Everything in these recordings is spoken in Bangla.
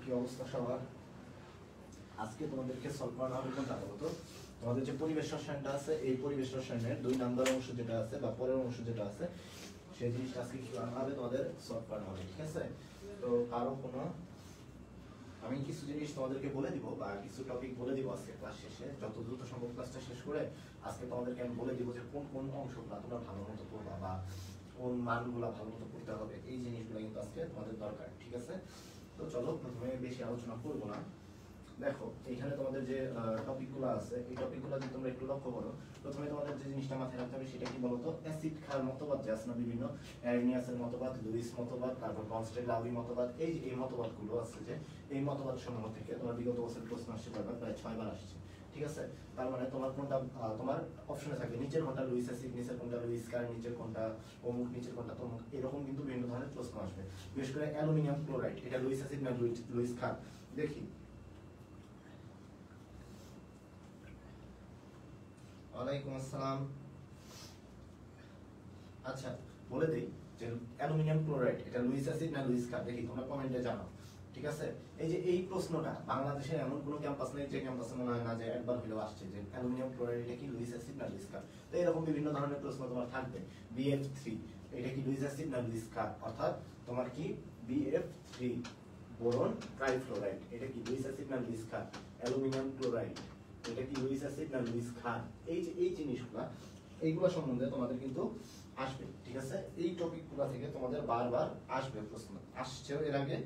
কি অবস্থা সবার? আজকে তোমাদেরকে সলভ করা হবে কোনটা বলতো? তোমাদের যে পরিবেশ রসায়নটা আছে, এই পরিবেশ রসায়নের 2 নাম্বার অংশ যেটা আছে বা পরের অংশ যেটা আছে, সেই জিনিসটা আজকে কি করা হবে তোমাদের সলভ করা হবে, ঠিক আছে? তো কারো কোনো আমি কিছু জিনিস তোমাদেরকে বলে দিব বা কিছু টপিক বলে দিব আজকে ক্লাস শেষে, যত দ্রুত সম্ভব ক্লাসটা শেষ করে আজকে তোমাদেরকে আমি বলে দিব যে কোন কোন অংশগুলো তোমরা ভালো মতো পড়বা বা কোন মানগুলো ভালো মতো পড়তে হবে। এই জিনিসগুলো কিন্তু আজকে তোমাদের দরকার, ঠিক আছে? তো চলো প্রথমে বেশি আলোচনা করবো না। দেখো এখানে তোমাদের যে টপিকগুলো আছে, এই টপিকগুলো যদি তোমরা একটু লক্ষ্য করো, প্রথমে তোমাদের যে জিনিসটা মাথায় রাখতে হবে সেটা কি বলতো? অ্যাসিড ক্ষার মতবাদ যে আছে না, বিভিন্ন অ্যারেনিয়াসের মতবাদ, লুইস মতবাদ, তারপর কনস্ট্যান্ট-লাউরি মতবাদ, এই মতবাদগুলো আছে যে এই মতবাদ সমূহ থেকে তোমার বিগত বছর প্রশ্ন আসছে প্রায় 6 বার আসছে, ঠিক আছে? তার মানে তোমার কোনটা তোমার অপশনে থাকবে, নিচের কোনটা লুইস অ্যাসিড, নিচের কোনটা লুইস ক্ষার, নিচের কোনটা অমুক, নিচের কোনটা তমুক, এরকম কিন্তু বিভিন্ন ধরনের প্রশ্ন আসবে। বিশেষ করে অ্যালুমিনিয়াম ক্লোরাইড, এটা লুইস অ্যাসিড না লুইস ক্ষার? দেখি। ওয়ালাইকুম আসসালাম। আচ্ছা বলে দেই যে অ্যালুমিনিয়াম ক্লোরাইড এটা লুইস অ্যাসিড না লুইস ক্ষার, দেখি তোমরা কমেন্টে জানাও, ঠিক আছে? এই যে এই প্রশ্নটা বাংলাদেশে এমন কোনো ক্যাম্পাস নেই যে ক্যাম্পাসে মনে হয় না যে একবার হলেও আসছে যে অ্যালুমিনিয়াম ক্লোরাইড এটা কি লুইস অ্যাসিড না লুইস ক্ষার। তো এরকম বিভিন্ন ধরনের প্রশ্ন তোমার থাকবে। BF3 এটা কি লুইস অ্যাসিড না লুইস ক্ষার, অর্থাৎ তোমার কি BF3 বোরন ট্রাইফ্লোরাইড এটা কি লুইস অ্যাসিড না লুইস ক্ষার। অ্যালুমিনিয়াম ক্লোরাইড এটা কি লুইস অ্যাসিড না লুইস ক্ষার। এই জিনিসগুলা এইগুলো সম্বন্ধে তোমাদের কিন্তু আসবে, ঠিক আছে? এই টপিকগুলো থেকে তোমাদের বারবার আসবে প্রশ্ন, আসছেও এর আগে,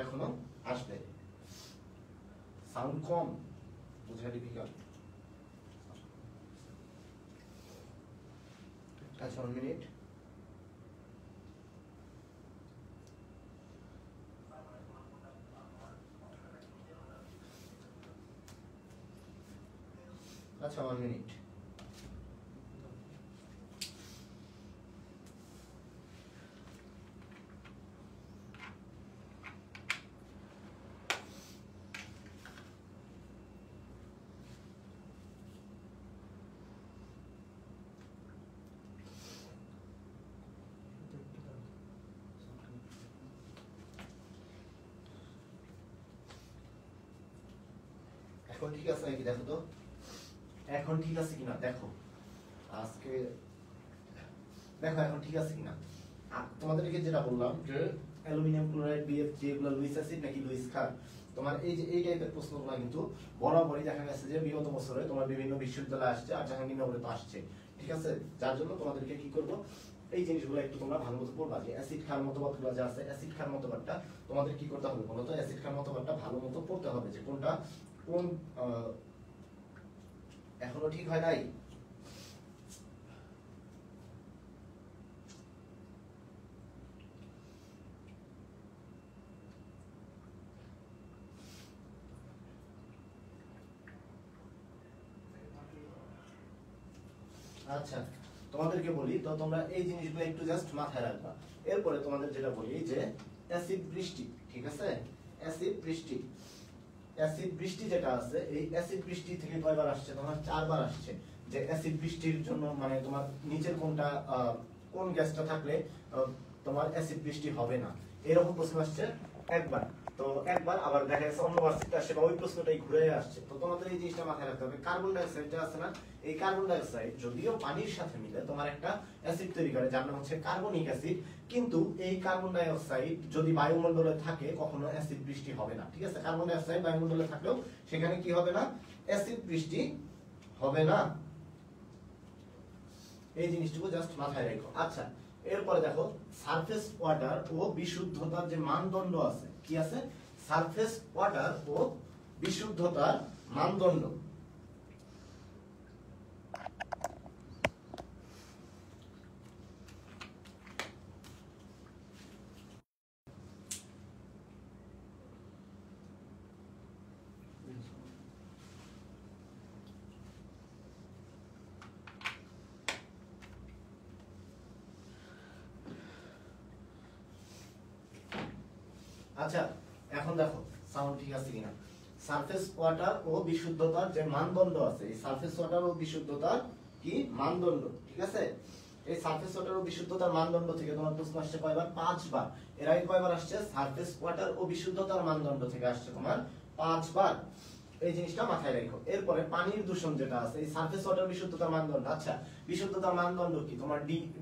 এখনো আসবে। সাউন্ড কম, বোঝা ডিফিকাল্ট। আচ্ছা 1 মিনিট। আচ্ছা 1 মিনিট। এখন ঠিক আছে নাকি দেখো তো? এখন ঠিক আছে কিনা দেখো, আজকে দেখো এখন ঠিক আছে কিনা। তোমাদেরকে যেটা বললাম যে অ্যালুমিনিয়াম ক্লোরাইড BF3 এগুলো লুইস অ্যাসিড নাকি লুইস ক্ষার, তোমার এই যে এই টাইপের প্রশ্নগুলো কিন্তু বরাবরই দেখা গেছে যে বিগত বছরে তোমার বিভিন্ন বিশ্ববিদ্যালয়ে আসছে আর জাহাঙ্গীরনগরে তো আসছে, ঠিক আছে। যার জন্য তোমাদেরকে কি করব, এই জিনিসগুলো একটু তোমরা ভালো মতো পড়বা যে অ্যাসিড ক্ষার মতবাদগুলো যে আছে, অ্যাসিড ক্ষার মতবাদটা তোমাদের কি করতে হবে বলো তো, অ্যাসিড ক্ষার মতবাদটা ভালো মতো পড়তে হবে যে কোনটা কোন এখনো ঠিক হয় নাই। আচ্ছা তোমাদেরকে বলি তো তোমরা এই জিনিসগুলো একটু জাস্ট মাথায় রাখবা। এরপরে তোমাদের যেটা বলি যে অ্যাসিড বৃষ্টি, ঠিক আছে, অ্যাসিড বৃষ্টি, অ্যাসিড বৃষ্টি যেটা আছে এই অ্যাসিড বৃষ্টি থেকে কয়বার আসছে, তোমার 4 বার আসছে। যে অ্যাসিড বৃষ্টির জন্য মানে তোমার নিচের কোনটা কোন গ্যাসটা থাকলে তোমার অ্যাসিড বৃষ্টি হবে না, এরকম প্রশ্ন আসছে একবার। তো একবার আবার দেখা যাচ্ছে অন্য ভার্সিটিতে আসছে বা ওই প্রশ্নটাই ঘুরে আসছে। তো তোমাদের এই জিনিসটা মাথায় রাখতে হবে, কার্বন ডাইঅক্সাইড যে আছে না, এই কার্বন ডাইঅক্সাইড যদিও পানির সাথে মিলে তোমার একটা অ্যাসিড তৈরি করে যার নাম হচ্ছে কার্বনিক অ্যাসিড, কিন্তু এই কার্বন ডাইঅক্সাইড যদি বায়ুমণ্ডলে থাকে কখনো অ্যাসিড বৃষ্টি হবে না, ঠিক আছে। কার্বন ডাইঅক্সাইড বায়ুমণ্ডলে থাকলেও সেখানে কি হবে না, অ্যাসিড বৃষ্টি হবে না। এই জিনিসটুকু জাস্ট মাথায় রাখো। আচ্ছা এরপরে দেখো সারফেস ওয়াটার ও বিশুদ্ধতার যে মানদণ্ড আছে, কি আছে, সারফেস ওয়াটার ও বিশুদ্ধতার মানদণ্ড। আচ্ছা এখন দেখো সাউন্ড ঠিক আছে কিনা। সারফেস ওয়াটার ও বিশুদ্ধতার যে মানদণ্ড আছে, এই সারফেস ওয়াটার ও বিশুদ্ধতার কি মানদণ্ড, ঠিক আছে। এই সারফেস ওয়াটার ও বিশুদ্ধতার মানদণ্ড থেকে তোমার প্রশ্ন আসছে কয়বার, 5 বার। এর আগে কয়বার আসছে, সারফেস ওয়াটার ও বিশুদ্ধতার মানদণ্ড থেকে আসছে তোমার 5 বার। এই জিনিসটা মাথায় রাখো। এরপরে পানির দূষণ যেটা আছে, এই সারফেস ওয়াটার বিশুদ্ধতার মানদণ্ড। আচ্ছা বিশুদ্ধতার মানদণ্ড কি, তোমার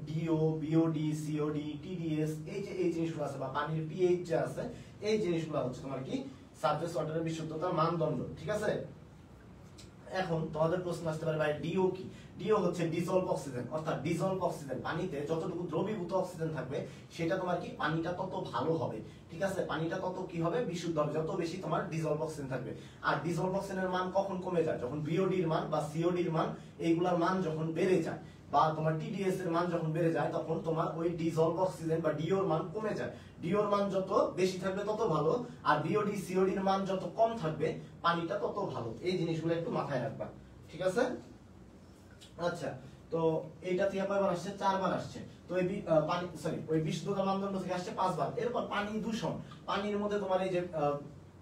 ডিও, বিওডি, সিওডি, টিডিএস, এই যে এই জিনিসগুলো আছে বা পানির পিএইচ যে আছে, এই জিনিসগুলো হচ্ছে তোমার কি সারফেস ওয়াটারের বিশুদ্ধতার মানদণ্ড, ঠিক আছে। এখন তোমাদের প্রশ্ন আসতে পারে ভাই ডিও কি, ডিও হচ্ছে ডিজলভ অক্সিজেন, অর্থাৎ ডিজলভ অক্সিজেন, পানিতে যতটুকু দ্রবীভূত অক্সিজেন থাকবে সেটা তোমার কি পানিটা তত ভালো হবে, ঠিক আছে। পানিটা তত কি হবে, বিশুদ্ধ হবে, যত বেশি তোমার ডিজলভ অক্সিজেন থাকবে। আর ডিজলভ অক্সিজেনের মান কখন কমে যায়, যখন বিওডির মান বা সিওডির মান এইগুলার মান যখন বেড়ে যায় বা তোমার টিডিএস এর মান যখন বেড়ে যায় তখন তোমার ওই ডিজলভ অক্সিজেন বা ডিওর মান কমে যায়। ডিওর মান যত বেশি থাকবে তত ভালো, আর বিওডি সিওডির মান যত কম থাকবে পানিটা তত ভালো। এই জিনিসগুলো একটু মাথায় রাখবা, ঠিক আছে। আচ্ছা তো এইটা থেকে কয়বার আসছে, 4 বার আসছে। তো এই পানি সরি ওই বিশুদ্ধতা মানদণ্ড থেকে আসছে 5 বার। এরপর পানি দূষণ, পানির মধ্যে তোমার এই যে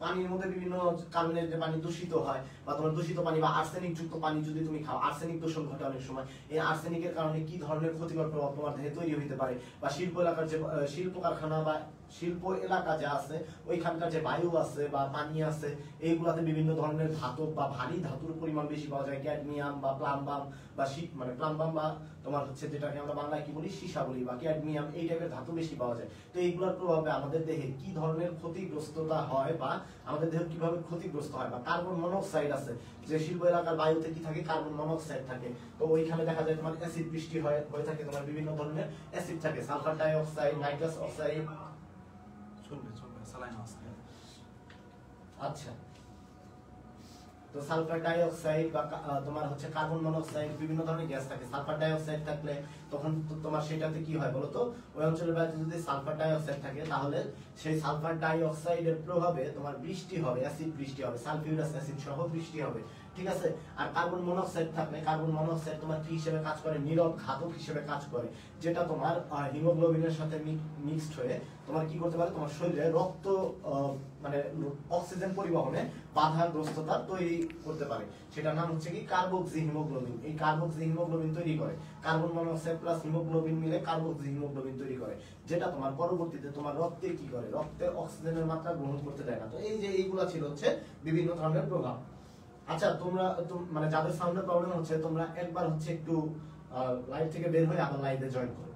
পানির মধ্যে বিভিন্ন কারণে যে পানি দূষিত হয় বা তোমার দূষিত পানি বা আর্সেনিক যুক্ত পানি যদি তুমি খাও, আর্সেনিক দূষণ ঘটে অনেক সময়। এই আর্সেনিকের কারণে কি ধরনের ক্ষতিকর প্রভাব তোমার দেহে তৈরি হতে পারে, বা শিল্প এলাকার যে শিল্প কারখানা বা শিল্প এলাকা যা আছে ওইখানকার যে বায়ু আছে বা পানি আছে এইগুলাতে বিভিন্ন ধরনের ধাতব বা ভারী ধাতুর পরিমাণ বেশি পাওয়া যায়, ক্যাডমিয়াম বা প্লাম্বাম বা মানে প্লাম্বাম বা তোমার হচ্ছে যেটাকে আমরা বাংলায় কি বলি সীসা বলি বা ক্যাডমিয়াম, এই টাইপের ধাতু বেশি পাওয়া যায়। তো এইগুলোর প্রভাবে আমাদের দেহে কি ধরনের ক্ষতিগ্রস্ততা হয় বা আমাদের দেহ কিভাবে ক্ষতিগ্রস্ত হয়, বা কার্বন মনোক্সাইড আছে যে শিল্প এলাকার বায়ুতে কি থাকে, কার্বন মনোক্সাইড থাকে। তো ওইখানে দেখা যায় তোমার অ্যাসিড বৃষ্টি হয়ে থাকে, তোমার বিভিন্ন ধরনের অ্যাসিড থাকে, সালফার ডাই অক্সাইড, নাইট্রাস অক্সাইড। আচ্ছা তো সালফার ডাই অক্সাইড বা তোমার হচ্ছে কার্বন মনোক্সাইড, বিভিন্ন ধরনের গ্যাস থাকে। সালফার ডাই অক্সাইড থাকলে তখন তোমার সেটাতে কি হয় বলতো, ওই অঞ্চলের বায়ুতে যদি সালফার ডাই অক্সাইড থাকে তাহলে সেই সালফার ডাই অক্সাইডের প্রভাবে তোমার বৃষ্টি হবে, অ্যাসিড বৃষ্টি হবে, সালফিউরাস অ্যাসিড সহ বৃষ্টি হবে, ঠিক আছে। আর কার্বন মনোক্সাইড থাকলে কার্বন মনোক্সাইড তোমার কি হিসেবে কাজ করে, নীরব ঘাতক হিসেবে কাজ করে, যেটা তোমার হিমোগ্লোবিনের সাথে মিক্সড হয়ে তোমার কি করতে পারে, তোমার শরীরে রক্ত মানে অক্সিজেন পরিবহনে বাধাগ্রস্ততা তৈরি করতে পারে। সেটার নাম হচ্ছে কি কার্বক্সি হিমোগ্লোবিন। এই কার্বক্সি হিমোগ্লোবিন তৈরি করে, কার্বন মনোক্সাইড প্লাস হিমোগ্লোবিন মিলে কার্বক্সি হিমোগ্লোবিন তৈরি করে, যেটা তোমার পরবর্তীতে তোমার রক্তে কি করে, রক্তে অক্সিজেনের মাত্রা গ্রহণ করতে দেয় না। তো এই যে এইগুলা ছিল হচ্ছে বিভিন্ন ধরনের প্রভাব। আচ্ছা তোমরা মানে যাদের সাউন্ডের প্রবলেম হচ্ছে তোমরা একবার হচ্ছে একটু লাইভ থেকে বের হয়ে আবার লাইভে জয়েন করো।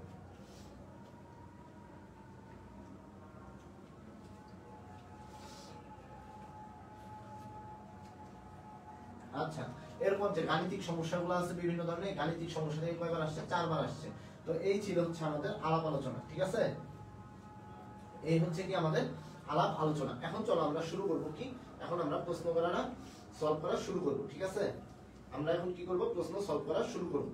আচ্ছা এরপর যে গাণিতিক সমস্যাগুলো আছে বিভিন্ন ধরনের গাণিতিক সমস্যা থেকে কয়বার আসছে? 4 বার আসছে। তো এই ছিল হচ্ছে আমাদের আলাপ আলোচনা, ঠিক আছে? এই হচ্ছে কি আমাদের আলাপ আলোচনা। এখন চলো আমরা শুরু করব কি, এখন আমরা প্রশ্ন করাটা সলভ করা শুরু করব, ঠিক আছে? আমরা এখন কি করব? প্রশ্ন সলভ করা শুরু করব।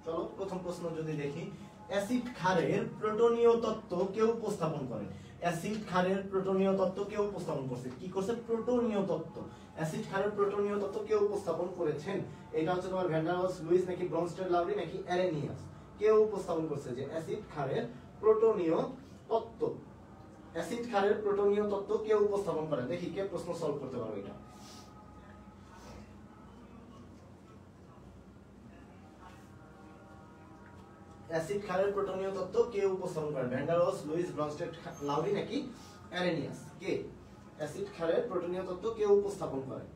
চলো প্রথম প্রশ্ন যদি দেখি, অ্যাসিড ক্ষারের প্রোটনীয় তত্ত্ব কে উপস্থাপন করেন? অ্যাসিড ক্ষারের প্রোটনীয় তত্ত্ব কে উপস্থাপন করছে? কি করছে? প্রোটনীয় তত্ত্ব। অ্যাসিড ক্ষারের প্রোটনীয় তত্ত্ব কে উপস্থাপন করেছেন? এটা হচ্ছে তোমার ভ্যান ডার ওয়ালস, লুইস নাকি ব্রনস্টেড লাউরি নাকি অ্যারেনিয়াস? কে উপস্থাপন করছে যে অ্যাসিড ক্ষারের প্রোটনীয় তত্ত্ব? অ্যাসিড ক্ষারের প্রোটনীয় তত্ত্ব কে উপস্থাপন করেন? দেখি কে প্রশ্ন সলভ করতে পারবে এটা। অ্যাসিড ক্ষারের প্রোটনীয় তত্ত্ব কে উপস্থাপন করেন? Van der Waals, Lewis Bronsted Lowry নাকি অ্যারেনিয়াস? কে অ্যাসিড ক্ষারের প্রোটনীয় তত্ত্ব কে উপস্থাপন করেন?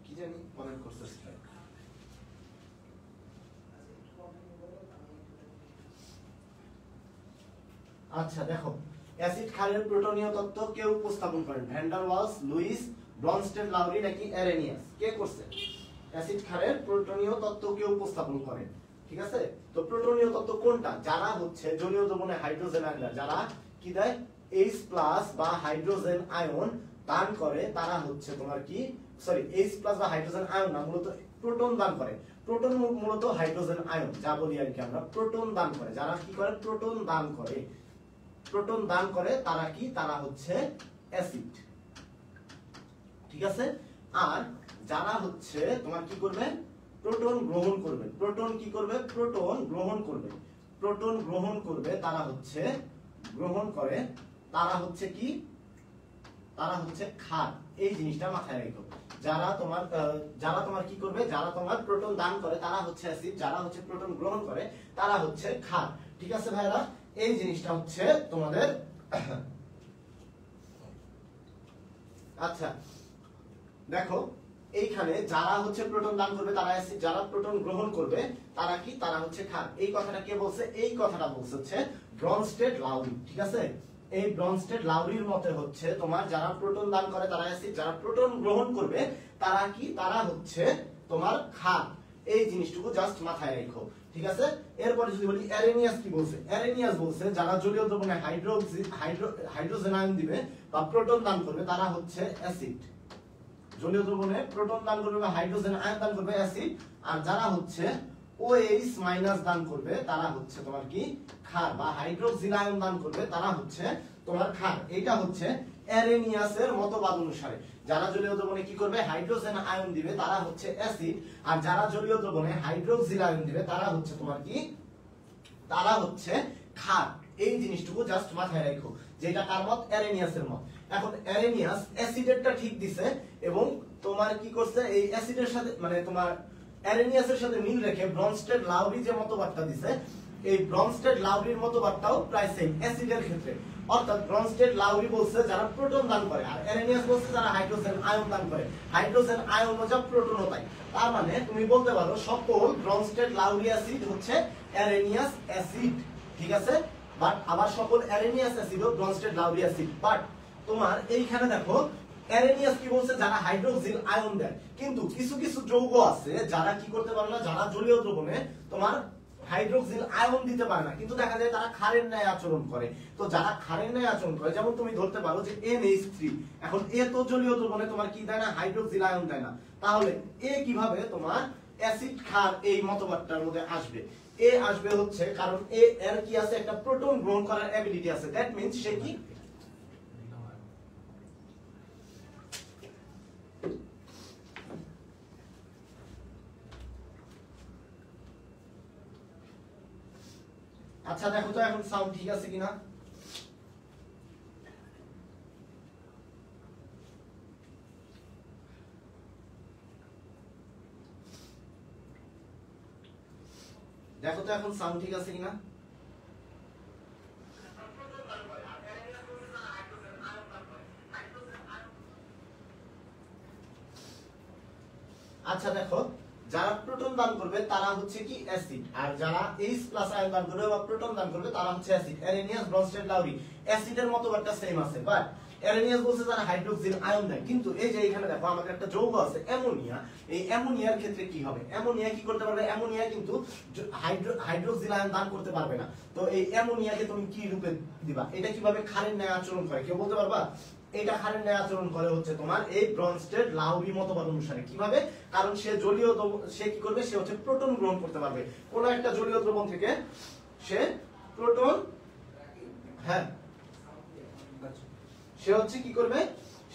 কি জানি কমেন্ট করছে। আচ্ছা দেখো, অ্যাসিড ক্ষারের প্রোটনীয় তত্ত্ব কে উপস্থাপন করেন? Van der Waals, Lewis Bronsted Lowry নাকি অ্যারেনিয়াস? কে করছে? অ্যাসিড ক্ষারের প্রোটনীয় তত্ত্ব কে উপস্থাপন করেন, ঠিক আছে? তো প্রোটনীয় তত্ত্ব কোনটা? যারা হচ্ছে জলীয় দ্রবণে হাইড্রোজেন আয়ন, যারা কি দেয় H+ বা হাইড্রোজেন আয়ন দান করে, তারা হচ্ছে তোমার কি, সরি H+ বা হাইড্রোজেন আয়ন না, মূলত প্রোটন দান করে। প্রোটন মূলত হাইড্রোজেন আয়ন, যা বলি আর কি আমরা, প্রোটন দান করে। যারা কি করে? প্রোটন দান করে। প্রোটন দান করে তারা কি? তারা হচ্ছে অ্যাসিড, ঠিক আছে? আর যারা হচ্ছে তোমার কি করবে? প্রোটন গ্রহণ করবে। প্রোটন কি করবে? প্রোটন গ্রহণ করবে। প্রোটন গ্রহণ করবে, তারা হচ্ছে গ্রহণ করে, তারা হচ্ছে কি? তারা হচ্ছে ক্ষার। এই জিনিসটা মাথায় রেখো। যারা তোমার কি করবে? যারা তোমার প্রোটন দান করে তারা হচ্ছে অ্যাসিড, যারা হচ্ছে প্রোটন গ্রহণ করে তারা হচ্ছে ক্ষার, ঠিক আছে ভাইরা? এই জিনিসটা হচ্ছে তোমাদের। আচ্ছা দেখো, এইখানে যারা হচ্ছে প্রোটন দান করবে তারা অ্যাসিড, যারা প্রোটন গ্রহণ করবে তারা কি? তারা হচ্ছে ক্ষার। এই কথাটা কে বলছে? এই কথাটা বলছে হচ্ছে ব্রনস্টেড লাউরি, ঠিক আছে? এই ব্রনস্টেড লাউরির মতে হচ্ছে তোমার যারা প্রোটন দান করে তারা অ্যাসিড, যারা প্রোটন গ্রহণ করবে তারা কি? তারা হচ্ছে তোমার ক্ষার। এই জিনিসটুকু জাস্ট মাথায় রেখো, ঠিক আছে? এরপর যদি বলি অ্যারেনিয়াস কি বলছে? অ্যারেনিয়াস বলছে যারা জলীয় দ্রবণে হাইড্রোজেন আয়ন দিবে বা প্রোটন দান করবে তারা হচ্ছে অ্যাসিড। জলীয় দ্রবণে প্রোটন দান করবে বা হাইড্রোজেন আয়ন দান করবে অ্যাসিড, আর যারা হচ্ছে OH- দান করবে তারা হচ্ছে তোমার কি? ক্ষার। বা হাইড্রোক্সিল আয়ন দান করবে তারা হচ্ছে তোমার ক্ষার। এটা হচ্ছে অ্যারেনিয়াসের মতবাদ অনুসারে। যারা জলীয় দ্রবণে কি করবে? হাইড্রোজেন আয়ন দিবে তারা হচ্ছে অ্যাসিড, আর যারা জলীয় দ্রবণে হাইড্রোক্সিল আয়ন দিবে তারা হচ্ছে তোমার কি? তারা হচ্ছে ক্ষার। এই জিনিসটুকু জাস্ট মাথায় রাখো, যেটা কার মত? অ্যারেনিয়াসের মত। এখন অ্যারেনিয়াস অ্যাসিডেরটা ঠিক দিছে এবং তোমার কি করছে? এই অ্যাসিডের সাথে মানে তোমার অ্যারেনিয়াসের সাথে মিল রেখে ব্রনস্টেড লাউরি যে মতবাদটা দিছে, এই ব্রনস্টেড লাউরির মতবাদটাও প্রায় সেম অ্যাসিডের ক্ষেত্রে। অর্থাৎ ব্রনস্টেড লাউরি বলছে যারা প্রোটন দান করে, আর অ্যারেনিয়াস বলছে যারা হাইড্রোজেন আয়ন দান করে। হাইড্রোজেন আয়নও যা, প্রোটনও তাই। তার মানে তুমি বলতে পারো সকল ব্রনস্টেড লাউরি অ্যাসিড হচ্ছে অ্যারেনিয়াস অ্যাসিড, ঠিক আছে? বাট আবার সকল অ্যারেনিয়াস অ্যাসিডও ব্রনস্টেড লাউরি অ্যাসিড। বাট তোমার এইখানে দেখো অ্যারেনিয়াস কি বলছে? যারা হাইড্রোক্সিল আয়ন দেয়। কিন্তু কিছু কিছু যৌগ আছে যারা কি করতে পারে না, যারা জলীয় দ্রবণে তোমার হাইড্রোক্সিল আয়ন দিতে পারে না, কিন্তু দেখা যায় তারা ক্ষারের ন্যায় আচরণ করে। তো যারা ক্ষারের ন্যায় আচরণ করে, যেমন তুমি ধরতে পারো যে NH3, এখন এ তো জলীয় দ্রবণে তোমার কি দেয় না? হাইড্রোক্সিল আয়ন দেয় না। তাহলে এ কিভাবে তোমার অ্যাসিড ক্ষার এই মতবাদটার মধ্যে আসবে? এ আসবে হচ্ছে কারণ এর কি আছে? একটা প্রোটন গ্রহণ করার অ্যাবিলিটি আছে। দ্যাট মিন্স সে কি? আচ্ছা দেখো তো এখন সাউন্ড ঠিক আছে কিনা। দেখো তো এখন সাউন্ড ঠিক আছে কিনা। আচ্ছা দেখো, যারা প্রোটন দান করবে তারা হচ্ছে কি অ্যাসিড, আর যারা H+ আয়ন দান করবে বা প্রোটন দান করবে তারা হচ্ছে অ্যাসিড। অ্যারেনিয়াস, ব্রনস্টেড, লাউরি অ্যাসিডের মতবাদটা সেম আছে, বাট অ্যারেনিয়াস বলছে যারা হাইড্রোক্সিল আয়ন দেয়। কিন্তু এই যে এখানে দেখো আমাদের একটা যৌগ আছে অ্যামোনিয়া, এই অ্যামোনিয়ার ক্ষেত্রে কি হবে? অ্যামোনিয়া কি করতে পারবে? অ্যামোনিয়া কিন্তু হাইড্রোক্সিল আয়ন দান করতে পারবে না। তো এই অ্যামোনিয়াকে তুমি কি রূপে দিবা? এটা কিভাবে ক্ষারের ন্যায় আচরণ করে কেউ বলতে পারবা? এটা ক্ষারের ন্যায় আচরণ করে হচ্ছে তোমার এই ব্রনস্টেড লাউরি মতবাদ অনুসারে। কিভাবে? কারণ সে জলীয় সে কি করবে? সে হচ্ছে প্রোটন গ্রহণ করতে পারবে কোন একটা জলীয় দ্রবণ থেকে। সে প্রোটন, হ্যাঁ সে হচ্ছে কি করবে?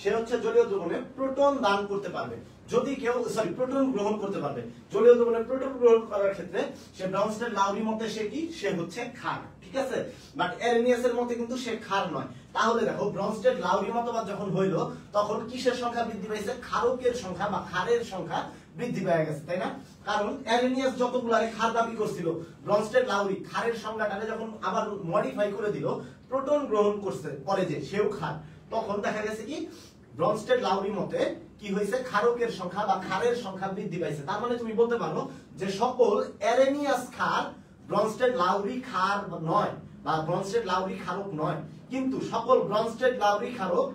সে হচ্ছে জলীয় দ্রবণে প্রোটন দান করতে পারবে। যদি কেউ প্রোটন গ্রহণ করতে পারবে, জলীয় দ্রবণে প্রোটন গ্রহণ করার ক্ষেত্রে সে ব্রনস্টেড লাউরি মতে সে কি? সে হচ্ছে ক্ষার, ঠিক আছে? বাট অ্যারেনিয়াসের মতে কিন্তু সে ক্ষার নয়। তাহলে দেখো ব্রনস্টেড লাউরি মতবাদ যখন হইলো তখন কিসের সংখ্যা বৃদ্ধি পাইছে? ক্ষারকের সংখ্যা বা ক্ষারের সংখ্যা বৃদ্ধি পেয়ে গেছে, তাই না? কারণ অ্যারেনিয়াস যতগুলারে ক্ষার দাবি করছিল, ব্রনস্টেড লাউরি ক্ষারের সংখ্যাটাকে যখন আবার মডিফাই করে দিল, প্রোটন গ্রহণ করছে পরে যে সেও ক্ষার, তখন দেখা গেছে কি ব্রনস্টেড লাউরি মতে কি হয়েছে? ক্ষারকের সংখ্যা বা ক্ষারের সংখ্যা বৃদ্ধি পাইছে। তার মানে তুমি বলতে পারো যে সকল অ্যারেনিয়াস ক্ষার ব্রনস্টেড লাউরি ক্ষার নয় বা ব্রনস্টেড লাউরি ক্ষারক নয়, কিন্তু সকল ব্রনস্টেড লাউরি ক্ষারক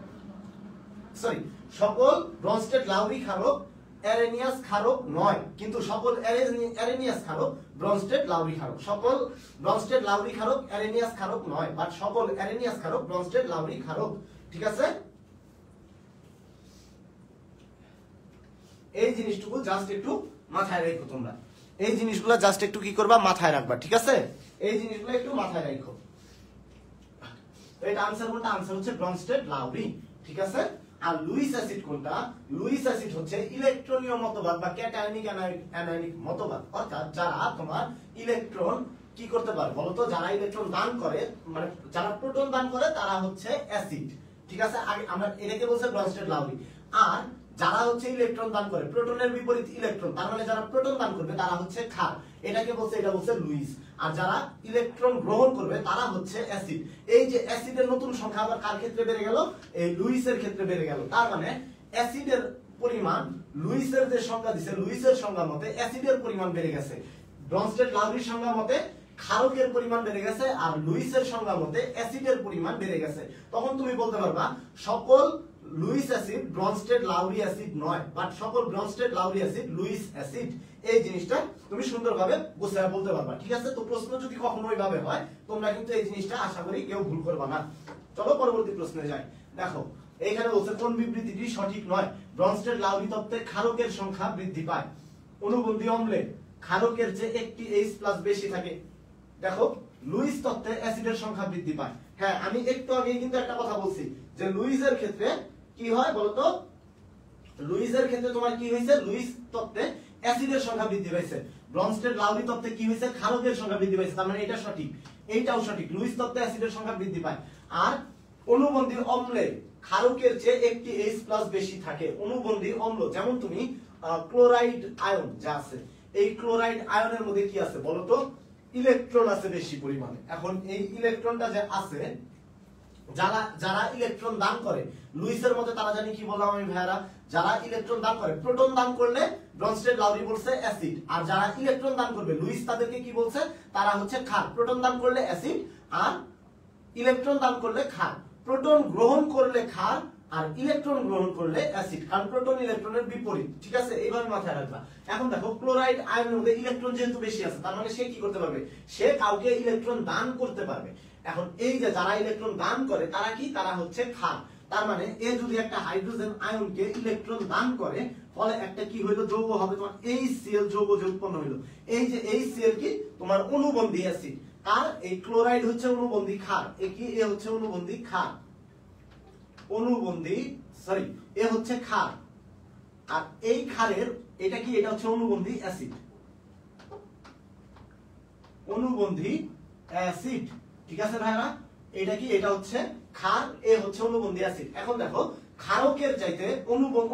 সকল ব্রনস্টেড লাউরি ক্ষারক অ্যারেনিয়াস ক্ষারক নয়, কিন্তু সকল অ্যারেনিয়াস ক্ষারক ব্রনস্টেড লাউরি ক্ষারক। সকল ব্রনস্টেড লাউরি ক্ষারক অ্যারেনিয়াস ক্ষারক নয়, বাট সকল অ্যারেনিয়াস ক্ষারক ব্রনস্টেড লাউরি ক্ষারক, ঠিক আছে? এই জিনিসটুকু জাস্ট একটু মাথায় রাখো তোমরা, এই জিনিসগুলো জাস্ট একটু কি করবা? মাথায় রাখবা, ঠিক আছে? এই জিনিসগুলো একটু মাথায় রাখো। এটা আনসার কোনটা? আনসার হচ্ছে ব্রনস্টেড লাউরি, ঠিক আছে? আর লুইস অ্যাসিড কোনটা? লুইস অ্যাসিড হচ্ছে ইলেকট্রনীয় মতবাদ বা ক্যাটায়নিক অ্যানায়নিক মতবাদ, অর্থাৎ যারা তোমার ইলেকট্রন কি করতে পারে বলতো? যারা ইলেকট্রন দান করে, মানে যারা প্রোটন দান করে তারা হচ্ছে অ্যাসিড, ঠিক আছে? আগে আমরা এটাকে বলছে ব্রনস্টেড লাউরি। আর যারা হচ্ছে ইলেকট্রন দান করে, প্রোটনের বিপরীত ইলেকট্রন, তার মানে যারা প্রোটন দান করবে তারা হচ্ছে ক্ষার, এটাকে বলছে, এটা বলছে লুইস। আর যারা ইলেকট্রন গ্রহণ করবে তারা হচ্ছে অ্যাসিড। এই যে অ্যাসিডের নতুন সংখ্যা আবার কার ক্ষেত্রে বেড়ে গেল? এই লুইসের ক্ষেত্রে বেড়ে গেল। তার মানে অ্যাসিডের পরিমাণ লুইসের যে সংখ্যা দিছে, লুইসের সংখ্যা মতে অ্যাসিডের পরিমাণ বেড়ে গেছে। ব্রনস্টেড লাউরির সংখ্যা মতে ক্ষারকের পরিমাণ বেড়ে গেছে, আর লুইসের সংখ্যা মতে অ্যাসিডের পরিমাণ বেড়ে গেছে। তখন তুমি বলতে পারবা সকল লুইস অ্যাসিড ব্রনস্টেড লাউরি অ্যাসিড নয়, বাট সকল ব্রনস্টেড লাউরি অ্যাসিড লুইস অ্যাসিড। এই জিনিসটা তুমি সুন্দরভাবে বুঝায় বলতে পারবা, ঠিক আছে? তো প্রশ্ন যদি কখনো ওইভাবে হয় তোমরা কিন্তু এই জিনিসটা আশা করি কেউ ভুল করবা না। চলো পরবর্তী প্রশ্নে যাই। দেখো এইখানে বলছে কোন বিবৃতিটি সঠিক নয়? ব্রনস্টেড লাউরি তত্ত্বে ক্ষারকের সংখ্যা বৃদ্ধি পায়, অনুবন্ধী অম্লে ক্ষারকের চেয়ে একটি H+ বেশি থাকে। দেখো লুইস তত্ত্বে অ্যাসিডের সংখ্যা বৃদ্ধি পায়। হ্যাঁ, আমি একটু আগে কিন্তু একটা কথা বলছি যে লুইসের ক্ষেত্রে কি হয় বলতো? লুইসের ক্ষেত্রে তোমার কি হয়েছে? লুইস তত্ত্বে অ্যাসিডের সংখ্যা বৃদ্ধি পাইছে। ব্রনস্টেড লাউরি তত্ত্বে কি হয়েছে? ক্ষারকের সংখ্যা বৃদ্ধি পাইছে। তার মানে এটা সঠিক, এইটাও সঠিক। লুইস তত্ত্বে অ্যাসিডের সংখ্যা বৃদ্ধি পায়। আর অনুবন্ধী অম্লে ক্ষারকের চেয়ে একটি H+ বেশি থাকে। অনুবন্ধী অম্ল যেমন তুমি ক্লোরাইড আয়ন যা আছে, এই ক্লোরাইড আয়নের মধ্যে কি আছে বলতো? ইলেকট্রন আছে বেশি পরিমাণে। এখন এই ইলেকট্রনটা যে আছে, যারা ইলেকট্রন দান করে লুইসের মতে তারা জানি কি বললাম আমি ভাইয়ারা? যারা ইলেকট্রন দান করে, প্রোটন দান করলে ব্রনস্টেড লাউরি বলছে অ্যাসিড, আর যারা ইলেকট্রন দান করবে লুইস তাদেরকে কি বলছে? তারা হচ্ছে ক্ষার। প্রোটন দান করলে অ্যাসিড আর ইলেকট্রন দান করলে ক্ষার। প্রোটন গ্রহণ করলে ক্ষার আর ইলেকট্রন গ্রহণ করলে অ্যাসিড, কারণ প্রোটন ইলেকট্রনের বিপরীত, ঠিক আছে? এইভাবে মাথায় রাখবা। এখন দেখো ক্লোরাইড আয়নের মধ্যে ইলেকট্রন যেহেতু বেশি আছে, তার মানে সে কি করতে পারবে? সে কাউকে ইলেকট্রন দান করতে পারবে। এখন এই যে যারা ইলেকট্রন দান করে তারা কি? তারা হচ্ছে ক্ষার। তার মানে এ যদি একটা হাইড্রোজেন আয়নকে ইলেকট্রন দান করে, ফলে একটা কি হইলো? যৌগ হবে তোমার HCl যৌগ যে উৎপন্ন হইলো। এই যে HCl কি? তোমার অনুবন্ধী অ্যাসিড। আর এই ক্লোরাইড হচ্ছে অনুবন্ধী ক্ষার। এ কি? এ হচ্ছে অনুবন্ধী ক্ষার, অনুবন্ধী এ হচ্ছে ক্ষার। আর এই ক্ষারের এটা কি? এটা হচ্ছে অনুবন্ধী অ্যাসিড, অনুবন্ধী অ্যাসিড, ঠিক আছে ভাইরা? এটা কি? এটা হচ্ছে ক্ষার, এ হচ্ছে অনুবন্ধী অ্যাসিড। এখন দেখো ক্ষারকের চাইতে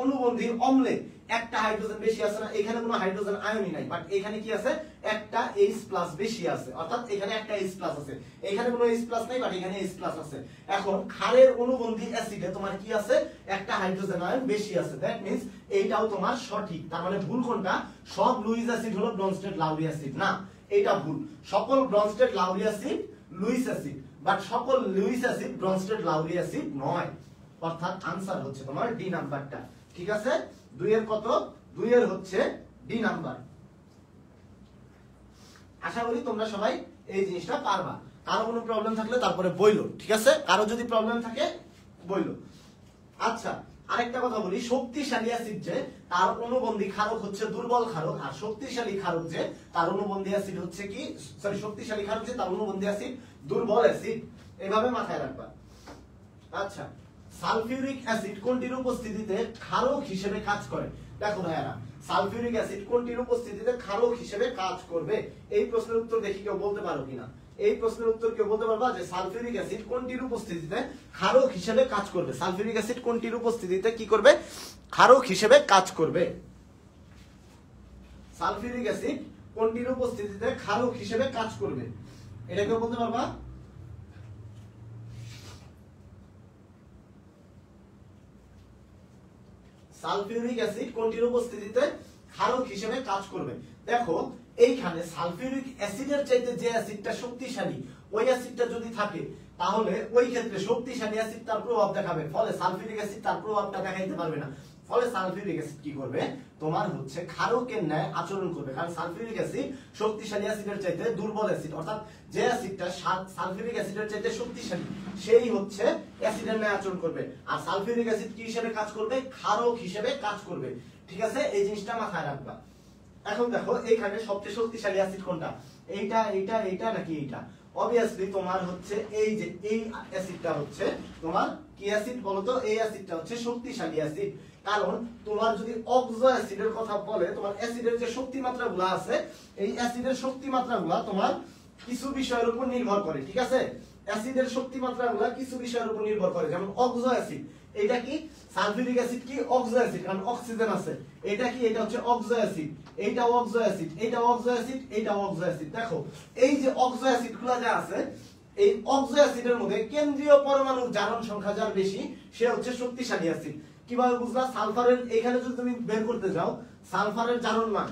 অনুবন্ধী অম্লে একটা হাইড্রোজেন বেশি আছে না? এখানে কোনো হাইড্রোজেন আয়নই নাই, বাট এখানে কি আছে? একটা H+ বেশি আছে, অর্থাৎ এখানে একটা H+ আছে, এখানে কোনো H+ নাই, বাট এখানে H+ আছে। এখন ক্ষারের অনুবন্ধী অ্যাসিডে তোমার কি আছে, একটা হাইড্রোজেন আয়ন বেশি আছে, দ্যাট মিন্স এইটাও তোমার সঠিক। তার মানে ভুল কোনটা, সব লুইস অ্যাসিড হলো ব্রনস্টেড-লাউরি অ্যাসিড না, এটা ভুল। সকল ব্রনস্টেড-লাউরি অ্যাসিড লুইস অ্যাসিড, বাট সকল লুইস অ্যাসিড ব্রনস্টেড-লাউরি অ্যাসিড নয়, অর্থাৎ আনসার হচ্ছে তোমার ডি নাম্বারটা। ঠিক আছে, 2 এর কত, 2 এর হচ্ছে ডি নাম্বার। আশা করি তোমরা সবাই এই জিনিসটা পারবা। কারো কোনো প্রবলেম থাকলে তারপরে বইলো, ঠিক আছে, কারো যদি প্রবলেম থাকে বইলো। আচ্ছা, আরেকটা কথা বলি, শক্তিশালী অ্যাসিড যে তার অনুবন্ধী ক্ষারক হচ্ছে দুর্বল ক্ষারক, আর শক্তিশালী ক্ষারক যে তার অনুবন্ধী অ্যাসিড হচ্ছে কি, সরি, শক্তিশালী ক্ষারক যে তার অনুবন্ধী অ্যাসিড দুর্বল অ্যাসিড, এভাবে মাথায় রাখবা। আচ্ছা, সালফিউরিক অ্যাসিড কোনটির উপস্থিতিতে ক্ষারক হিসেবে কাজ করে? দেখো ভাইয়ারা, সালফিউরিক অ্যাসিড কোনটির উপস্থিতিতে ক্ষারক হিসেবে কাজ করবে? এই প্রশ্নের উত্তর দেখি কেউ বলতে পারো কিনা। এই প্রশ্নের উত্তর কেউ বলতে পারবা যে সালফিউরিক অ্যাসিড কোনটির উপস্থিতিতে ক্ষারক হিসেবে কাজ করবে? সালফিউরিক অ্যাসিড কোনটির উপস্থিতিতে কি করবে, ক্ষারক হিসেবে কাজ করবে? সালফিউরিক অ্যাসিড কোনটির উপস্থিতিতে ক্ষারক হিসেবে কাজ করবে, এটা কেউ বলতে পারবা? সালফিউরিক অ্যাসিড কোনটির উপস্থিতিতে ক্ষারক হিসেবে কাজ করবে? দেখো, এইখানে সালফিউরিক অ্যাসিডের চাইতে যে অ্যাসিডটা শক্তিশালী, ওই অ্যাসিডটা যদি থাকে তাহলে ওই ক্ষেত্রে শক্তিশালী অ্যাসিড তার প্রভাব দেখাবে, ফলে সালফিউরিক অ্যাসিড তার প্রভাবটা দেখাইতে পারবে না। ফলে সালফিউরিক অ্যাসিড কি করবে, তোমার হচ্ছে ক্ষারকের ন্যায় আচরণ করবে, কারণ সালফিউরিক অ্যাসিড শক্তিশালী অ্যাসিডের চাইতে দুর্বল অ্যাসিড, অর্থাৎ যে অ্যাসিডটা সালফিউরিক অ্যাসিডের চাইতে শক্তিশালী সেই হচ্ছে অ্যাসিডের ন্যায় আচরণ করবে, আর সালফিউরিক অ্যাসিড কি হিসেবে কাজ করবে, ক্ষারক হিসেবে কাজ করবে। ঠিক আছে, এই জিনিসটা মাথায় রাখবা। এখন দেখো, এইখানে সবচেয়ে শক্তিশালী অ্যাসিড কোনটা, এইটা এইটা এইটা নাকি এইটা? অবভিয়াসলি তোমার হচ্ছে এই যে এই অ্যাসিডটা হচ্ছে তোমার কি অ্যাসিড বলতো, এই অ্যাসিডটা হচ্ছে শক্তিশালী অ্যাসিড। কারণ তোমার যদি অক্সো অ্যাসিডের কথা বলে, তোমার অ্যাসিডের যে শক্তি মাত্রাগুলো আছে, এই অ্যাসিডের শক্তি মাত্রাগুলো তোমার কিছু বিষয়ের উপর নির্ভর করে। ঠিক আছে, অ্যাসিডের শক্তি মাত্রাগুলো কিছু বিষয়ের উপর নির্ভর করে, যেমন অক্সো অ্যাসিড, এটা কি সালফিউরিক অ্যাসিড কি অক্সো অ্যাসিড, কারণ অক্সিজেন আছে, এটা কি, এটা হচ্ছে অক্সো অ্যাসিড, এইটা অক্সো অ্যাসিড, এইটা অক্সো অ্যাসিড, এইটা অক্সো অ্যাসিড। দেখো, এই যে অক্সো অ্যাসিডগুলো যা আছে, এই অক্সো অ্যাসিডের মধ্যে কেন্দ্রীয় পরমাণুর জারণ সংখ্যা যার বেশি সে হচ্ছে শক্তিশালী অ্যাসিড। কিভাবে বুঝলা? সালফারের এখানে যদি তুমি বের করতে যাও, সালফারের জারণ মান,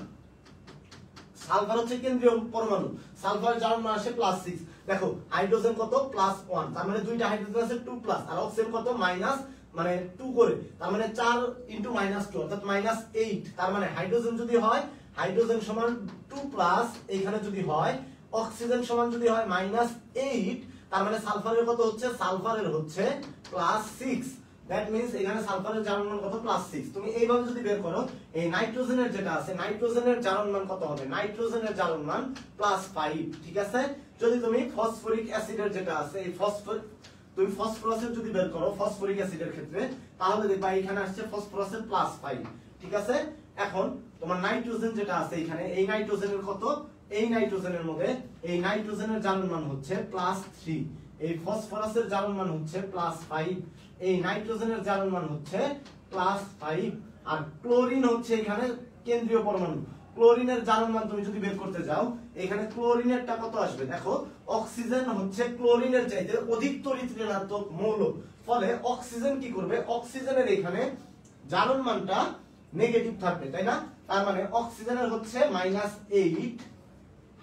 সালফার হচ্ছে কেন্দ্রীয় পরমাণু, সালফারের জারণ মান আসে +6। দেখো, হাইড্রোজেন কত, +1, তার মানে দুইটা হাইড্রোজেন আছে 2+, আর অক্সিজেন কত, মানে 2 করে, তার মানে 4 × -2 অর্থাৎ -8। তার মানে হাইড্রোজেন যদি হয়, হাইড্রোজেন সমান 2+, এইখানে যদি হয় অক্সিজেন সমান যদি হয় -8, তার মানে সালফারের কত হচ্ছে, সালফারের হচ্ছে +6। দ্যাট মিন্স এখানে সালফারের জারণ মান কত, +6। তুমি এইভাবে যদি বের করো, এই নাইট্রোজেনের যেটা আছে, নাইট্রোজেনের জারণ মান কত হবে, নাইট্রোজেনের জারণ মান +5। ঠিক আছে, যদি তুমি ফসফরিক অ্যাসিডের যেটা আছে, এই তুমি ফসফরাসের যদি বের করো ফসফরিক অ্যাসিডের ক্ষেত্রে, তাহলে দেখবা এখানে আসছে ফসফরাসের +5। ঠিক আছে, এখন তোমার নাইট্রোজেন যেটা আছে এখানে, এই নাইট্রোজেনের কত, এই নাইট্রোজেনের মধ্যে এই নাইট্রোজেনের জারণ মান হচ্ছে +3, এই ফসফরাসের জারণ মান হচ্ছে +5, এই নাইট্রোজেনের জারণ মান হচ্ছে +5, আর ক্লোরিন হচ্ছে এখানে কেন্দ্রীয় পরমাণু, ক্লোরিনের জারণ মান তুমি যদি বের করতে যাও, এখানে ক্লোরিনেরটা কত আসবে, দেখো অক্সিজেন হচ্ছে ক্লোরিনের চাইতে অধিক তড়িৎ ঋণাত্মক মৌল, ফলে অক্সিজেন কি করবে, অক্সিজেনের এখানে জারণ মানটা নেগেটিভ থাকবে, তাই না? তার মানে অক্সিজেনের হচ্ছে -8,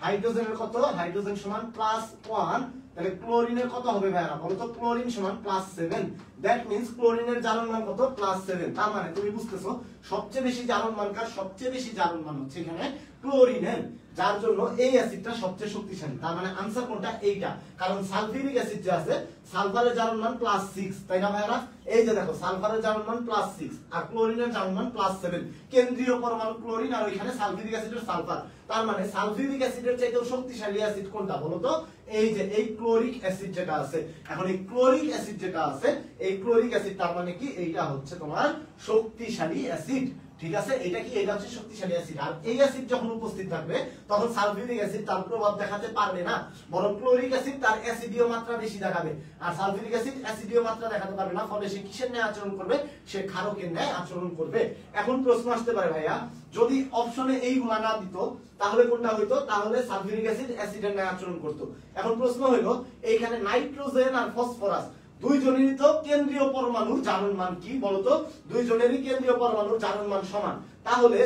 হাইড্রোজেনের কত, হাইড্রোজেন সমান +1, তাহলে ক্লোরিনের কত হবে ভাইরা বলো তো, ক্লোরিন সমান +7। দ্যাট মিন্স ক্লোরিনের জারণ মান কত, +7। তার মানে তুমি বুঝতেছো সবচেয়ে বেশি জারণ মান কার, সবচেয়ে বেশি জারণ মান হচ্ছে এখানে ক্লোরিনের, যার জন্য এই অ্যাসিডটা সবচেয়ে শক্তিশালী। তার মানে আনসার কোনটা, এইটা, কারণ সালফিউরিক অ্যাসিড যে আছে, সালফারের জারণ মান +6, তাই না ভাইরা? এই যে দেখো, সালফারের জারণ মান +6 আর ক্লোরিনের জারণ মান +7, কেন্দ্রীয় পরমাণু ক্লোরিন আর ওইখানে সালফিউরিক অ্যাসিডের সালফার। তার মানে সালফিউরিক অ্যাসিডের চাইতেও শক্তিশালী অ্যাসিড কোনটা বলো তো, এই যে এই ক্লোরিক অ্যাসিড যেটা আছে। এখন এই ক্লোরিক অ্যাসিড যেটা আছে, এই ক্লোরিক অ্যাসিড তার মানে কি, এইটা হচ্ছে তোমার শক্তিশালী অ্যাসিড। ঠিক আছে, এটা কি, এটা হচ্ছে শক্তিশালী অ্যাসিড। আর এই অ্যাসিড যখন উপস্থিত থাকবে তখন সালফিউরিক অ্যাসিড তার প্রভাব দেখাতে পারবে না, বরং ক্লোরিক অ্যাসিড তার অ্যাসিডীয় মাত্রা বেশি দেখাবে, আর সালফিউরিক অ্যাসিড অ্যাসিডীয় মাত্রা দেখাতে পারবে না। ফলে সে কিসের ন্যায় আচরণ করবে? সে ক্ষারকের ন্যায় আচরণ করবে। এখন প্রশ্ন আসতে পারে ভাইয়া, যদি অপশনে এইগুলা না দিত তাহলে কোনটা হইতো? তাহলে সালফিউরিক অ্যাসিড অ্যাসিডের ন্যায় আচরণ করতো। এখন প্রশ্ন হইলো, এইখানে নাইট্রোজেন আর ফসফরাস দুইজনেরই তো কেন্দ্রীয় পরমাণুর জারণ মান কি বলতো? দুইজনেরই কেন্দ্রীয় পরমাণুর জারণ মান সমান। তাহলে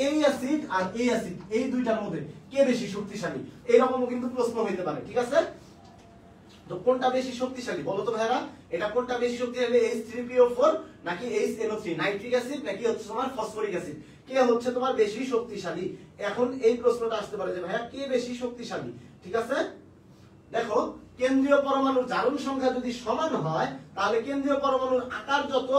এই অ্যাসিড আর এই অ্যাসিড, এই দুইটার মধ্যে কে বেশি শক্তিশালী? এরকমও কিন্তু প্রশ্ন হইতে পারে। ঠিক আছে, তো কোনটা বেশি শক্তিশালী বলতো ভাইরা? এটা কোনটা বেশি শক্তিশালী, H3PO4 নাকি HNO3? নাইট্রিক অ্যাসিড নাকি হচ্ছে তোমার ফসফরিক অ্যাসিড? কে হচ্ছে তোমার বেশি শক্তিশালী? এখন এই প্রশ্নটা আসতে পারে যে ভাইয়া কে বেশি শক্তিশালী? ঠিক আছে, দেখো কেন্দ্রীয় পরমাণুর জারণ সংখ্যা যদি সমান হয় তাহলে কেন্দ্রীয় পরমাণুর আকার যত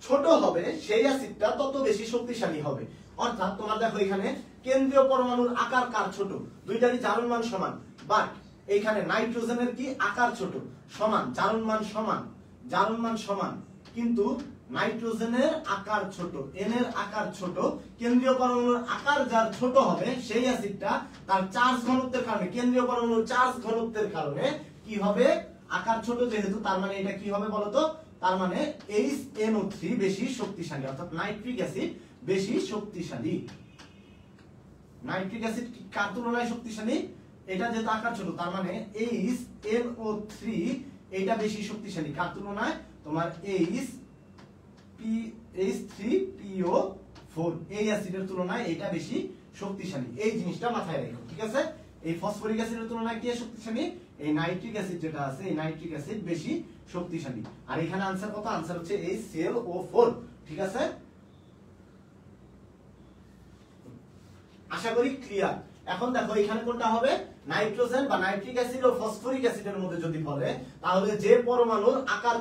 ছোট হবে সেই অ্যাসিডটা তত বেশি শক্তিশালী হবে। অর্থাৎ তোমার দেখো এখানে কেন্দ্রীয় পরমাণুর আকার কার ছোট? দুইটারই জারণ মান সমান, বাট এইখানে নাইট্রোজেনের কি আকার ছোট, সমান জারণ মান সমান, জারণ মান সমান, কিন্তু নাইট্রোজেনের আকার ছোট, এন এর আকার ছোট। কেন্দ্রীয় পরমাণুর আকার যার ছোট হবে সেই অ্যাসিডটা তার চার্জ ঘনত্বের কারণে, কেন্দ্রীয় পরমাণুর চার্জ ঘনত্বের কারণে কি হবে? আকার ছোট যেহেতু, তার মানে এটা কি হবে বলতো? তার মানে HNO3 বেশি শক্তিশালী, অর্থাৎ নাইট্রিক অ্যাসিড বেশি শক্তিশালী। নাইট্রিক অ্যাসিড কার তুলনায় শক্তিশালী? এটা যেহেতু আকার ছোট তার মানে HNO3 এটা বেশি শক্তিশালী কার তুলনায়? তোমার H3PO4 এই অ্যাসিডের তুলনায় এটা বেশি শক্তিশালী। এই জিনিসটা মাথায় রেখো। ঠিক আছে, এই ফসফরিক অ্যাসিডের তুলনায় কে শক্তিশালী? এই নাইট্রিক অ্যাসিড যেটা আছে, এই নাইট্রিক অ্যাসিড বেশি শক্তিশালী। আর এখানে आंसर কত? आंसर হচ্ছে HClO4। ঠিক আছে, আশা করি ক্লিয়ার। এখন দেখো এখানে কোনটা হবে? নাইট্রোজেন বা নাইট্রিক অ্যাসিড ও ফসফরিক অ্যাসিডের মধ্যে যদি বলে তাহলে যে পরমাণুর আকার,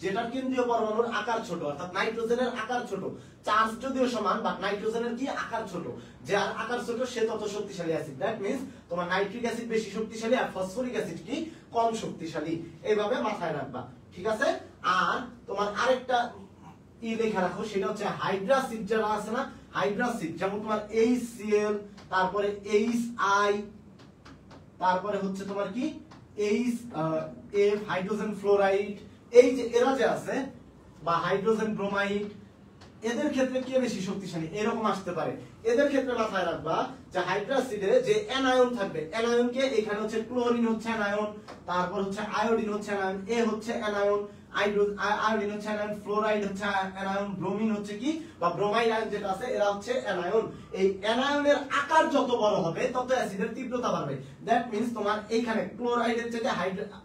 যেটার কেন্দ্রীয় পরমাণুর আকার ছোট, অর্থাৎ নাইট্রোজেনের আকার ছোট, চার্জ যদিও সমান বাট নাইট্রোজেনের কি আকার ছোট, যে আকার ছোট সে তত শক্তিশালী অ্যাসিড। দ্যাট মিন্স তোমার নাইট্রিক অ্যাসিড বেশি শক্তিশালী আর ফসফরিক অ্যাসিড কি কম শক্তিশালী। এইভাবে মাথায় রাখবা। ঠিক আছে, আর তোমার আরেকটা লেখা রাখো, সেটা হচ্ছে হাইড্রাসিড যারা আছে না, হাইড্রাসিড যেমন তোমার HCl, তারপরে HI, তারপরে হচ্ছে তোমার কি HF হাইড্রোজেন ফ্লোরাইড, এই যে এরা যে আছে, বা হাইড্রোজেন ব্রোমাইড, এদের ক্ষেত্রে কে বেশি শক্তিশালী এরকম আসতে পারে। এদের ক্ষেত্রে মাথায় রাখবা যে হাইড্রাসিডে যে অ্যানায়ন থাকবে, অ্যানায়নকে এখানে হচ্ছে ক্লোরিন হচ্ছে অ্যানায়ন, তারপর হচ্ছে আয়োডিন হচ্ছে অ্যানায়ন, এ হচ্ছে অ্যানায়ন, আয়োডিন হচ্ছে অ্যানায়ন, ফ্লোরাইড হচ্ছে অ্যানায়ন, ব্রোমিন হচ্ছে কি বা ব্রোমাইড আয়ন যেটা আছে এরা হচ্ছে অ্যানায়ন। এই অ্যানায়নের আকার যত বড় হবে তত অ্যাসিডের তীব্রতা বাড়বে। দ্যাট মিন্স তোমার এইখানে ক্লোরাইডের চাইতে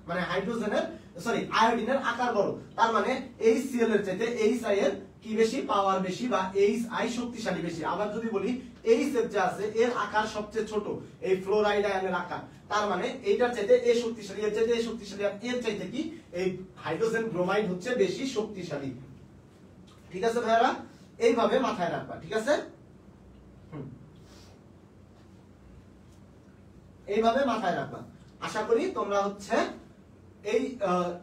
মানে হাইড্রোজেনের সরি আয়োডিনের আকার বড়, তার মানে HCl এর চাইতে HI এর কি বেশি পাওয়ার বেশি বা HI শক্তিশালী বেশি। আবার যদি বলি H যে আছে এর আকার সবচেয়ে ছোট, এই ফ্লোরাইড আয়নের আকার, তার মানে এইটার চাইতে এ শক্তিশালী, এর চাইতে এ শক্তিশালী, আর এর চাইতে কি এই হাইড্রোজেন ব্রোমাইড হচ্ছে বেশি শক্তিশালী। ঠিক আছে ভাইরা, এইভাবে মাথায় রাখবা। ঠিক আছে, এইভাবে মাথায় রাখবা। আশা করি তোমরা হচ্ছে এই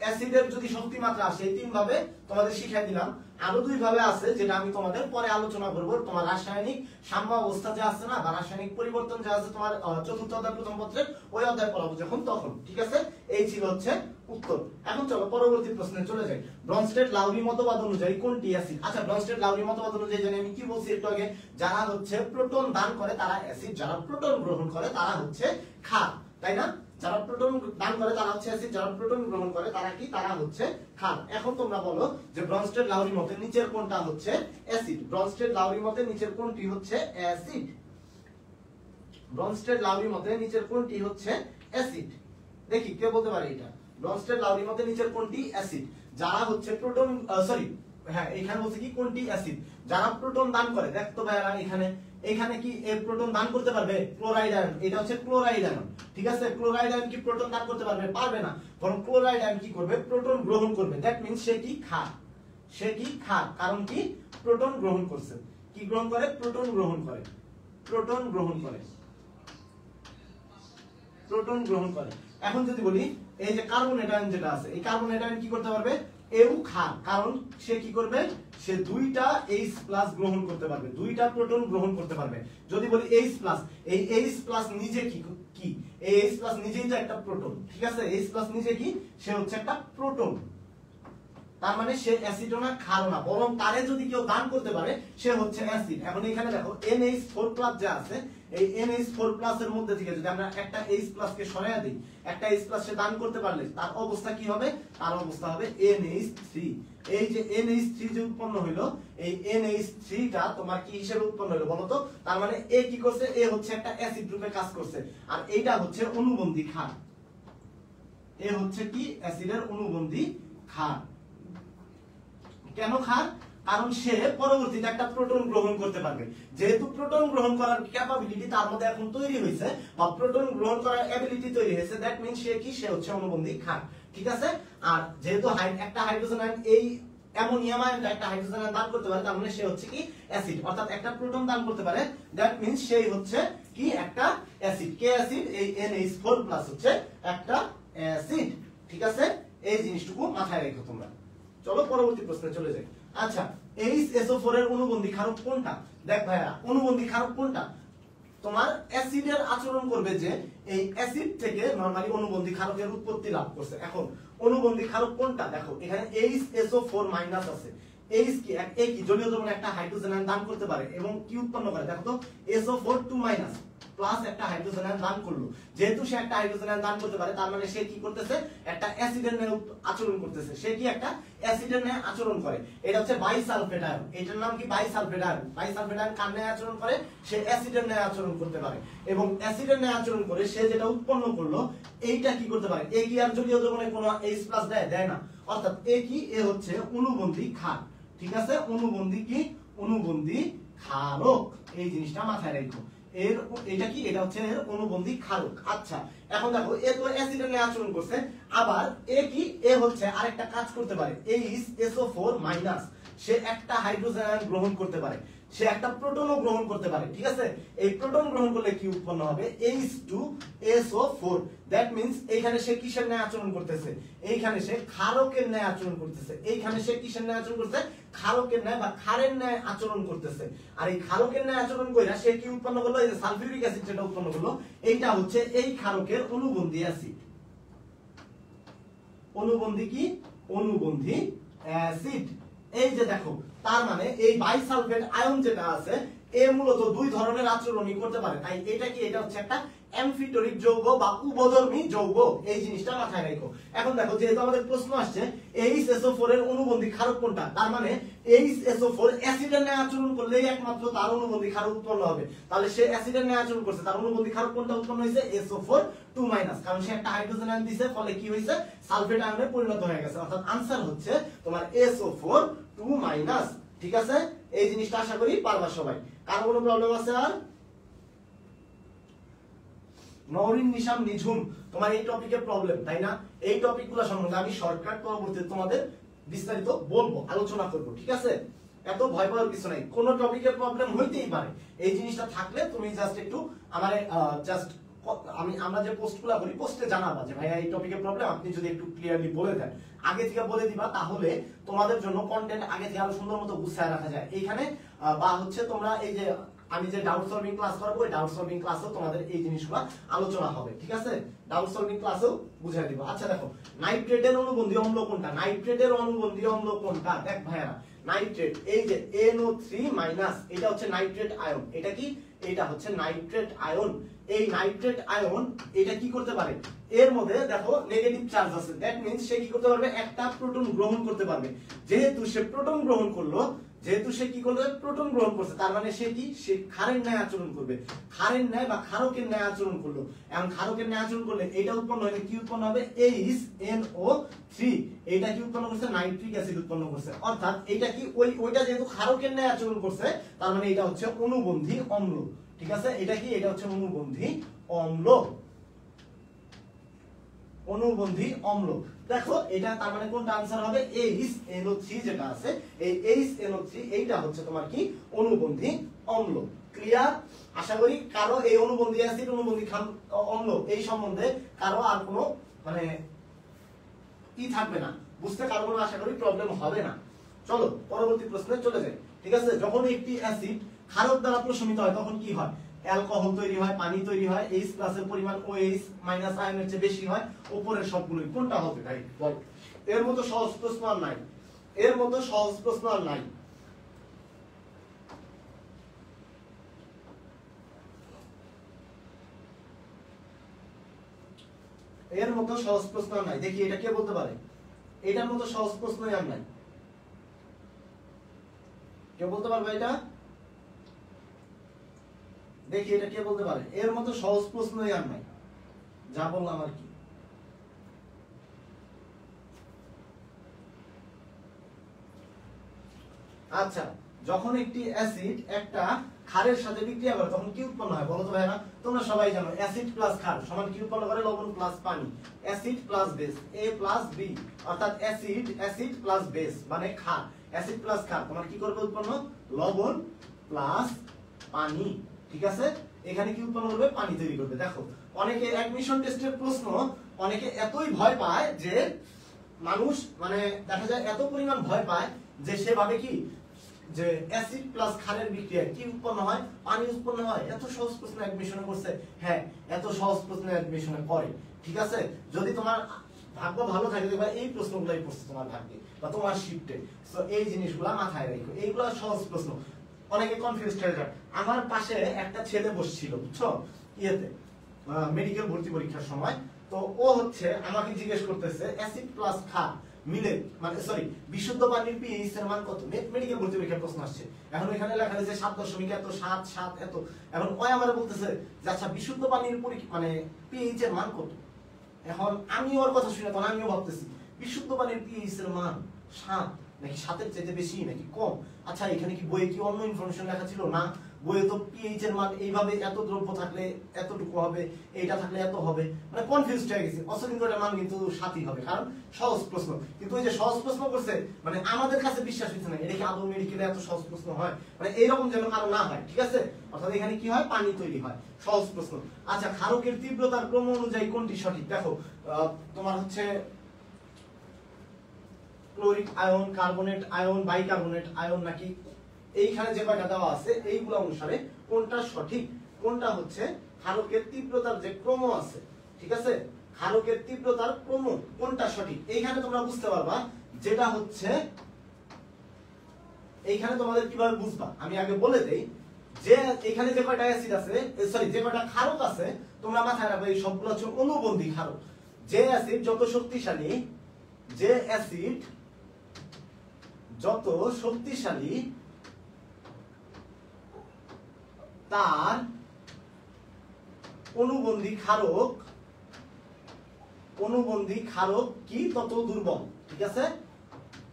অ্যাসিডের যদি শক্তি মাত্রা আসে এই তিন ভাবে তোমাদের শিখিয়ে দিলাম। আরো দুই ভাবে আছে যেটা আমি তোমাদের পরে আলোচনা করব। তোমার রাসায়নিক সাম্য অবস্থা যে আছে না বা রাসায়নিক পরিবর্তন যে আছে তোমার চতুর্থ অধ্যায় প্রথম পত্রের ওই অধ্যায় পড়াবো যখন তখন। ঠিক আছে, এই ছিল হচ্ছে উত্তর। এখন চলো পরবর্তী প্রশ্নে চলে যাই। ব্রনস্টেড লাউরি মতবাদ অনুযায়ী কোনটি অ্যাসিড? আচ্ছা, ব্রনস্টেড লাউরি মতবাদ অনুযায়ী জানি আমি কি বলছি একটু আগে, যারা হচ্ছে প্রোটন দান করে তারা অ্যাসিড, যারা প্রোটন গ্রহণ করে তারা হচ্ছে ক্ষার, তাই না? যারা প্রোটন দান করে তারা হচ্ছে অ্যাসিড, যারা প্রোটন গ্রহণ করে তারা কি? তারা হচ্ছে ক্ষার। এখন তোমরা বলো যে ব্রনস্টেড লাউরি মতে নিচের কোনটা হচ্ছে অ্যাসিড? ব্রনস্টেড লাউরি মতে নিচের কোনটি হচ্ছে অ্যাসিড? ব্রনস্টেড লাউরি মতে নিচের কোনটি হচ্ছে অ্যাসিড? দেখি কে বলতে পারে এটা। ব্রনস্টেড লাউরি মতে নিচের কোনটি অ্যাসিড? যারা হচ্ছে প্রোটন সরি হ্যাঁ এখানে বলছে কি কোনটি অ্যাসিড? যারা প্রোটন দান করে। দেখতো ভাইরা এখানে কি প্রোটন দান করতে পারবে? ক্লোরাইড আয়ন, এটা হচ্ছে ক্লোরাইড আয়ন। ঠিক আছে, ক্লোরাইড আয়ন কি প্রোটন দান করতে পারবে? পারবে না, বরং ক্লোরাইড আয়ন কি করবে? প্রোটন গ্রহণ করবে। দ্যাট মিন্স সে কি? ক্ষার। সে কি? ক্ষার, কারণ কি? প্রোটন গ্রহণ করছে। কি গ্রহণ করে? প্রোটন গ্রহণ করে। প্রোটন গ্রহণ করে, প্রোটন গ্রহণ করে। এখন যদি বলি এই যে কার্বনেট আয়ন যেটা আছে, এই কার্বনেট আয়ন কি করতে পারবে? এও ক্ষার, কারণ সে কি করবে, সে দুইটা H+ গ্রহণ করতে পারবে, দুইটা প্রোটন গ্রহণ করতে পারবে। যদি বলি H+, এই H+ নিজে কি কি এই H+ নিজেই তো একটা প্রোটন, ঠিক আছে, H+ নিজে কি, সে হচ্ছে একটা প্রোটন। তার মানে সে অ্যাসিডও না ক্ষারও না, বরং তারে যদি কেউ দান করতে পারে সে হচ্ছে অ্যাসিড। এখন এখানে দেখো NH4+ যা আছে, এই NH4+ এর মধ্যে থেকে যদি আমরা একটা H+ কে সরাইয়া দিই, একটা H+ সে দান করতে পারলে তার অবস্থা কি হবে, তার অবস্থা হবে NH3। এই যে NH3 যে উৎপন্ন হইলো, এই NH3 টা তোমার কি হিসেবে উৎপন্ন হইলো বলো তো? তার মানে এ কি করছে, এ হচ্ছে একটা অ্যাসিড রূপে কাজ করছে, আর এইটা হচ্ছে অনুবন্ধী ক্ষার। এ হচ্ছে কি অ্যাসিডের অনুবন্ধী ক্ষার। কেন ক্ষার? কারণ সে পরবর্তীতে একটা প্রোটন গ্রহণ করতে পারবে। যেহেতু প্রোটন গ্রহণ করার ক্যাপাবিলিটি তার মধ্যে এখন তৈরি হয়েছে, বা প্রোটন গ্রহণ করার এবিলিটি তৈরি হয়েছে, দ্যাট মিন্স সে কি, সে হচ্ছে অনুবন্ধী ক্ষার, ঠিক আছে। আর যেহেতু একটা হাইড্রোজেন আয়ন, এই অ্যামোনিয়াম আয়নটা একটা হাইড্রোজেন আয়ন দান করতে পারে, তার মানে সে হচ্ছে কি অ্যাসিড, অর্থাৎ একটা প্রোটন দান করতে পারে, দ্যাট মিন্স সেই হচ্ছে কি একটা অ্যাসিড। কে অ্যাসিড? এই NH4+ হচ্ছে একটা অ্যাসিড, ঠিক আছে। এই জিনিসটুকু মাথায় রেখো তোমরা। চলো পরবর্তী প্রশ্নে চলে যাই। আচ্ছা, HSO4 এর অনুবন্ধী ক্ষারক কোনটা? দেখ ভাইয়া, অনুবন্ধী ক্ষারক কোনটা? তোমার অ্যাসিডের আচরণ করবে যে এই অ্যাসিড থেকে নরমালি অনুবন্ধী ক্ষারকের উৎপত্তি লাভ করছে। এখন অনুবন্ধী ক্ষারক কোনটা? দেখো এখানে HSO4- আছে। H কি, কি জলীয় দ্রবণে একটা হাইড্রোজেন আয়ন দান করতে পারে এবং কি উৎপন্ন করে, দেখো তো SO4 প্লাস একটা হাইড্রোজেন আয়ন দান করলো। যেহেতু সে একটা হাইড্রোজেন আয়ন দান করতে পারে, তার মানে সে কি করতেছে, একটা অ্যাসিডের ন্যায় আচরণ করতেছে। সে কি একটা অ্যাসিডের ন্যায় আচরণ করে। এটা হচ্ছে বাইসালফেট আয়ন, এটার নাম কি বাইসালফেট আয়ন। বাইসালফেট আয়ন কার ন্যায় আচরণ করে? সে অ্যাসিডের ন্যায় আচরণ করতে পারে, এবং অ্যাসিডের ন্যায় আচরণ করে সে যেটা উৎপন্ন করলো, এইটা কি করতে পারে, এ কি আর জলীয় দ্রবণে কোনো H+ দেয় না, অর্থাৎ এ কি, এ হচ্ছে অনুবন্ধী ক্ষার, ঠিক আছে। অনুবন্ধী কি, অনুবন্ধী ক্ষারক, এই জিনিসটা মাথায় রাখো। এর এটা কি, এটা হচ্ছে এর অনুবন্ধী ক্ষারক। আচ্ছা, এখন দেখো এ তো অ্যাসিডের ন্যায় আচরণ করছে, আবার এ কি, এ হচ্ছে আরেকটা কাজ করতে পারে, HSO4-, সে একটা হাইড্রোজেন আয়ন গ্রহণ করতে পারে, সে একটা প্রোটনও গ্রহণ করতে পারে, ঠিক আছে। এই প্রোটন গ্রহণ করলে কি উৎপন্ন হবে, H2SO4। দ্যাট মিন্স এইখানে সে কিসের ন্যায় আচরণ করতেছে, এইখানে সে ক্ষারকের ন্যায় আচরণ করতেছে, এইখানে সে কিসের ন্যায় আচরণ করতেছে, ক্ষারকের ন্যায় বা ক্ষারের ন্যায় আচরণ করতেছে। আর এই ক্ষারকের ন্যায় আচরণ কইরা সে কি উৎপন্ন করলো, এই যে সালফিউরিক অ্যাসিড যেটা উৎপন্ন করলো, এইটা হচ্ছে এই ক্ষারকের অনুবন্ধী অ্যাসিড। অনুবন্ধী কি, অনুবন্ধী অ্যাসিড। এই যে দেখো, তার মানে এই বাইসালফেট আয়ন যেটা আছে, এ মূলত দুই ধরনের আচরণই করতে পারে। তাই এটা কি, এটা হচ্ছে একটা অ্যামফিটরিক যৌগ বা উভধর্মী যৌগ, এই জিনিসটা মাথায় রাখো। এখন দেখো, যেহেতু আমাদের প্রশ্ন আসছে HSO4 এর অনুবন্ধী ক্ষারক কোনটা, তার মানে HSO4 অ্যাসিডের ন্যায় আচরণ করলেই একমাত্র তার অনুবন্ধী ক্ষারক উৎপন্ন হবে। তাহলে সে অ্যাসিডের ন্যায় আচরণ করছে, তার অনুবন্ধী ক্ষারক কোনটা উৎপন্ন হয়েছে, SO4-, কারণ সে একটা হাইড্রোজেন আয়ন দিয়েছে, ফলে কি হয়েছে, সালফেট আয়নে পরিণত হয়ে গেছে। অর্থাৎ আনসার হচ্ছে তোমার SO4-, ঠিক আছে। এই জিনিসটা আশা করি পারবা সবাই। কার কোনো প্রবলেম আছে আর? নওরিন নিশাম নিঝুম, তোমার এই টপিকের প্রবলেম, তাই না? এই টপিকগুলো সম্বন্ধে আমি শর্টকাট পরবর্তীতে তোমাদের বিস্তারিত বলবো, আলোচনা করব, ঠিক আছে। এত ভয় পাওয়ার কিছু নাই, কোন টপিকের প্রবলেম হইতেই পারে। এই জিনিসটা থাকলে তুমি জাস্ট একটু আমারে আমরা যে পোস্টগুলো করি, পোস্টে জানাবা যে ভাইয়া এই টপিকের প্রবলেম, আপনি যদি একটু ক্লিয়ারলি বলে দেন, আগে থেকে বলে দিবা, তাহলে তোমাদের জন্য কন্টেন্ট আগে থেকে আরো সুন্দর মতো গুছায় রাখা যায়। এইখানে বা হচ্ছে তোমরা এই যে আমি যে ডাউট সলভিং ক্লাস করাবো, এই ডাউট সলভিং ক্লাসেও তোমাদের এই জিনিসগুলো আলোচনা হবে, ঠিক আছে। ডাউট সলভিং ক্লাসেও বুঝাই দিব। আচ্ছা দেখো, নাইট্রেটের অনুবন্ধী অম্ল কোনটা, নাইট্রেটের অনুবন্ধী অম্ল কোনটা? দেখ ভাইয়ারা, নাইট্রেট, এই যে NO3-, এটা হচ্ছে নাইট্রেট আয়ন। এটা কি, এটা হচ্ছে নাইট্রেট আয়ন। এই নাইট্রেট আয়ন এটা কি করতে পারে, এর মধ্যে দেখো নেগেটিভ চার্জ আছে, দ্যাট মিন্স সে কি করতে পারবে, একটা প্রোটন গ্রহণ করতে পারবে। যেহেতু সে প্রোটন গ্রহণ করলো, যেহেতু সে কি করবে, প্রোটন গ্রহণ করছে, তার মানে সে কি, সে ক্ষারের ন্যায় আচরণ করবে, ক্ষারের ন্যায় বা ক্ষারকের ন্যায় আচরণ করলো। এখন ক্ষারকের ন্যায় আচরণ করলে এটা উৎপন্ন হলে কি উৎপন্ন হবে, HNO3। এটা কি উৎপন্ন করছে, নাইট্রিক অ্যাসিড উৎপন্ন করছে। অর্থাৎ এটা কি, ওইটা যেহেতু ক্ষারকের ন্যায় আচরণ করছে, তার মানে এটা হচ্ছে অনুবন্ধী অম্ল, ঠিক আছে। এটা কি, এটা হচ্ছে অনুবন্ধী অম্ল, অনুবন্ধী অম্ল। দেখো এটা তার মানে কোনটা আনসার হবে, HNO3 যেটা আছে, এই HNO3 এইটা হচ্ছে তোমার কি, অনুবন্ধী অম্ল। ক্লিয়ার? আশা করি কারো এই অনুবন্ধী অ্যাসিড, অনুবন্ধী অম্ল এই সম্বন্ধে কারো আর কোনো মানে থাকবে না। বুঝতে কারো কোনো আশা করি প্রবলেম হবে না। চলো পরবর্তী প্রশ্নে চলে যাই। ঠিক আছে, যখন একটি অ্যাসিড ক্ষারক দ্বারা প্রশমিত হয় তখন কি হয়? অ্যালকোহল তৈরি হয়, পানি তৈরি হয়, H+ এর পরিমাণ OH- আয়নের চেয়ে বেশি হয়। উপরের সবগুলোই কোনটা হবে ভাই বল? এর মতো সহজ প্রশ্ন আর নাই, এর মতো সহজ প্রশ্ন আর নাই। এর মতো সহজ প্রশ্ন আর নাই। দেখি এটা কে বলতে পারে? এটার মতো সহজ প্রশ্নই আর নাই। কে বলতে পারবে এটা? দেখি এটা কে বলতে পারে? এর মতো সহজ প্রশ্নই আর নাই, যা বললাম আর কি। আচ্ছা, যখন একটি অ্যাসিড একটা ক্ষারের সাথে বিক্রিয়া করে তখন কি উৎপন্ন হয় বলো তো ভাইরা? তোমরা সবাই জানো অ্যাসিড প্লাস ক্ষার সমান কি উৎপন্ন করে? লবণ প্লাস পানি। Acid plus base, A plus B, অর্থাৎ অ্যাসিড প্লাস বেস মানে ক্ষার। অ্যাসিড প্লাস ক্ষার তোমার কি করবে উৎপন্ন? লবণ প্লাস পানি। ঠিক আছে, এখানে কি উৎপন্ন করবে? পানি তৈরি করবে। দেখো অনেকে অ্যাডমিশন টেস্টের প্রশ্ন অনেকে এতই ভয় পায় যে মানুষ মানে দেখা যায় এত পরিমাণ ভয় পায় যে সে ভাবে কি যে অ্যাসিড প্লাস ক্ষারের বিক্রিয়ায় কি উৎপন্ন হয়? পানি উৎপন্ন হয়। এত সহজ প্রশ্ন অ্যাডমিশনে করছে, হ্যাঁ এত সহজ প্রশ্ন অ্যাডমিশনে করে। ঠিক আছে, যদি তোমার ভাগ্য ভালো থাকে দেখবা এই প্রশ্নগুলাই পড়ছে তোমার ভাগ্যে বা তোমার শিফটে। সো এই জিনিসগুলা মাথায় রাখো, এইগুলা সহজ প্রশ্ন। অনেকে কনফিউজড হয়ে যায়। আমার পাশে একটা ছেলে বসছিল বুঝছো ইয়েতে মেডিকেল ভর্তি পরীক্ষার সময়, তো ও হচ্ছে আমাকে জিজ্ঞেস করতেছে অ্যাসিড প্লাস ক্ষার মিলে মানে সরি বিশুদ্ধ পানির pH এর মান কত? মেডিকেল ভর্তি পরীক্ষার প্রশ্ন আসছে। এখন এখানে লেখা আছে 7 এত 7 এত। এখন ওই আমারে বলতেছে যে আচ্ছা বিশুদ্ধ পানির মানে pH এর মান কত? এখন আমি ওর কথা শুনে তখন আমিও ভাবতেছি বিশুদ্ধ পানির pH এর মান 7 নাকি 7 এর চাইতে বেশি নাকি কম? আচ্ছা এখানে কি বইয়ে কি অন্য ইনফরমেশন লেখা ছিল? না, বইয়ে তো pH এর মান এইভাবে এত দ্রব্য থাকলে এতটুকু হবে, এইটা থাকলে এত হবে, মানে কনফিউজড হয়ে গেছি। অথচ কিন্তু এটার মান কিন্তু 7ই হবে, কারণ সহজ প্রশ্ন। কিন্তু ওই যে সহজ প্রশ্ন করছে মানে আমাদের কাছে বিশ্বাস হচ্ছে না এটা কি আদৌ মেডিকেলে এত সহজ প্রশ্ন হয়, মানে এইরকম যেন কারো না হয়। ঠিক আছে, অর্থাৎ এখানে কি হয়? পানি তৈরি হয়, সহজ প্রশ্ন। আচ্ছা, ক্ষারকের তীব্রতার ক্রম অনুযায়ী কোনটি সঠিক? দেখো তোমার হচ্ছে chloric ion, carbonate ion, bicarbonate ion নাকি এইখানে যে কয়টা দেওয়া আছে এইগুলো অনুসারে কোনটা সঠিক? কোনটা হচ্ছে ক্ষারকের তীব্রতার যে ক্রম আছে, ঠিক আছে, ক্ষারকের তীব্রতার ক্রম কোনটা সঠিক? এইখানে তোমরা বুঝতে পারবা যেটা হচ্ছে এইখানে তোমাদের কিভাবে বুঝবা আমি আগে বলে দেই যে এখানে যে কয়টা অ্যাসিড আছে সরি যে কয়টা ক্ষারক আছে তোমরা মাথায় রাখবে এই সবগুলো হচ্ছে অনুবন্ধী ক্ষারক। যে অ্যাসিড যত শক্তিশালী, যে অ্যাসিড যত শক্তিশালী তার অনুবন্ধী ক্ষারক কি তত দুর্বল। ঠিক আছে,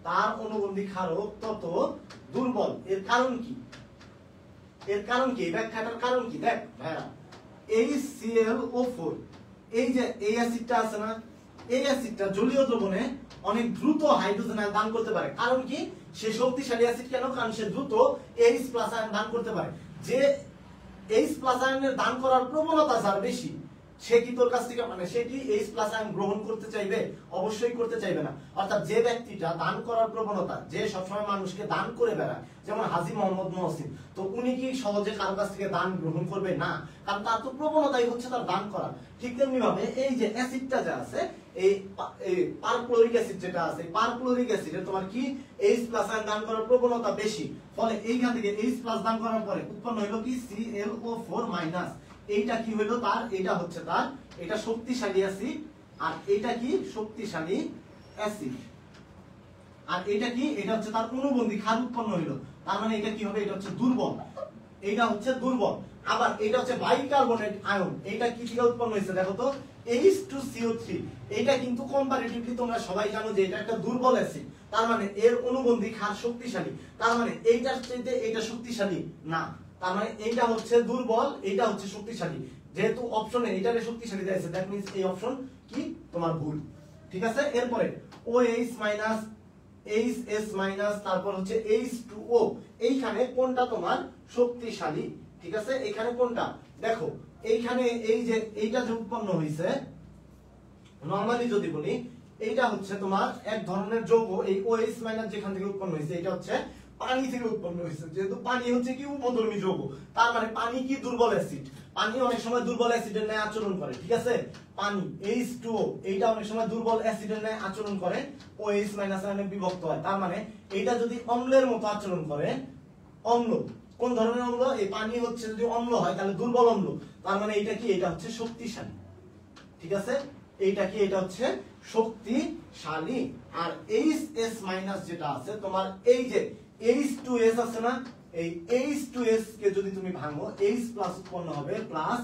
তার অনুবন্ধী ক্ষারক তত দুর্বল। এর কারণ কি? এর কারণ কি? ব্যাখ্যাটার কারণ কি? দেখ ভাইরা, HClO4 এই যে এই অ্যাসিডটা আছে না, এই অ্যাসিডটা জলীয় দ্রবণে অনেক দ্রুত হাইড্রোজেন আয়ন দান করতে পারে। কারণ কি? সে শক্তিশালী অ্যাসিড কেন? কারণ সে দ্রুত H+ আয়ন দান করতে পারে। যে H+ আয়নের দান করার প্রবণতা যার বেশি, সে কি তোর কাছ থেকে মানে সে কি H+ আয়ন গ্রহণ করতে চাইবে? অবশ্যই করতে চাইবে না। অর্থাৎ যে ব্যক্তিটা দান করার প্রবণতা, যে সবসময় মানুষকে দান করে বেড়ায়, যেমন হাজী মোহাম্মদ মহসিন, তো উনি কি সহজে কারো কাছ থেকে দান গ্রহণ করবে? না, কারণ তার তো প্রবণতাই হচ্ছে তার দান করা। ঠিক তেমনি ভাবে এই যে অ্যাসিডটা যা আছে এই পারক্লোরিক অ্যাসিড যেটা আছে, পারক্লোরিক অ্যাসিডে তোমার কি H+ আয়ন দান করার প্রবণতা বেশি, ফলে এইখান থেকে H+ দান করার পরে উৎপন্ন হলো কি ClO4-। এইটা কি হলো তার? এটা হচ্ছে তার এটা শক্তিশালী অ্যাসিড, আর এটা কি শক্তিশালী অ্যাসিড, আর এটা কি? এটা হচ্ছে তার অনুবন্ধী ক্ষার উৎপন্ন হলো। তার মানে এটা কি হবে? এটা হচ্ছে দুর্বল, এইটা হচ্ছে দুর্বল। আবার এটা হচ্ছে বাইকার্বনেট আয়ন, এটা কি থেকে উৎপন্ন হয়েছে দেখো তো, H2CO3। এটা কিন্তু কম্পারেটিভলি তোমরা সবাই জানো যে এটা একটা দুর্বল অ্যাসিড, তার মানে এর অনুবন্ধী ক্ষার শক্তিশালী, তার মানে এইটার চাইতে এটা শক্তিশালী না, তার মানে এইটা হচ্ছে দুর্বল, এইটা হচ্ছে শক্তিশালী। যেহেতু অপশনে এইটারে শক্তিশালী দিয়েছে, দ্যাট মিন্স এই অপশন কি তোমার ভুল। ঠিক আছে, এরপরে OH- HS- তারপর হচ্ছে H2O, এইখানে কোনটা তোমার শক্তিশালী? ঠিক আছে, এখানে কোনটা? দেখো এইখানে এই যে এইটা যে উৎপন্ন হয়েছে, নরমালি যদি বলি এইটা হচ্ছে তোমার এক ধরনের যৌগ, এই OH মাইনাস যেখান থেকে উৎপন্ন হয়েছে এটা হচ্ছে পানি থেকে উৎপন্ন হয়েছে। যেহেতু পানি হচ্ছে কি উপধর্মী যৌগ, তার মানে পানি কি দুর্বল অ্যাসিড। পানি অনেক সময় দুর্বল অ্যাসিডের ন্যায় আচরণ করে, ঠিক আছে। পানি H2O এইটা অনেক সময় দুর্বল অ্যাসিডের ন্যায় আচরণ করে, OH মাইনাস আয়নে বিভক্ত হয়। তার মানে এইটা যদি অম্লের মতো আচরণ করে, অম্ল কোন ধরনের অম্ল? এই পানি হচ্ছে যদি অম্ল হয় তাহলে দুর্বল অম্ল। তার মানে এইটা কি? এটা হচ্ছে শক্তিশালী, ঠিক আছে। এইটা কি? এটা হচ্ছে শক্তিশালী। আর HS মাইনাস যেটা আছে তোমার, এই যে H2S আছে না, এই H2S কে যদি তুমি ভাঙো H প্লাস উৎপন্ন হবে, প্লাস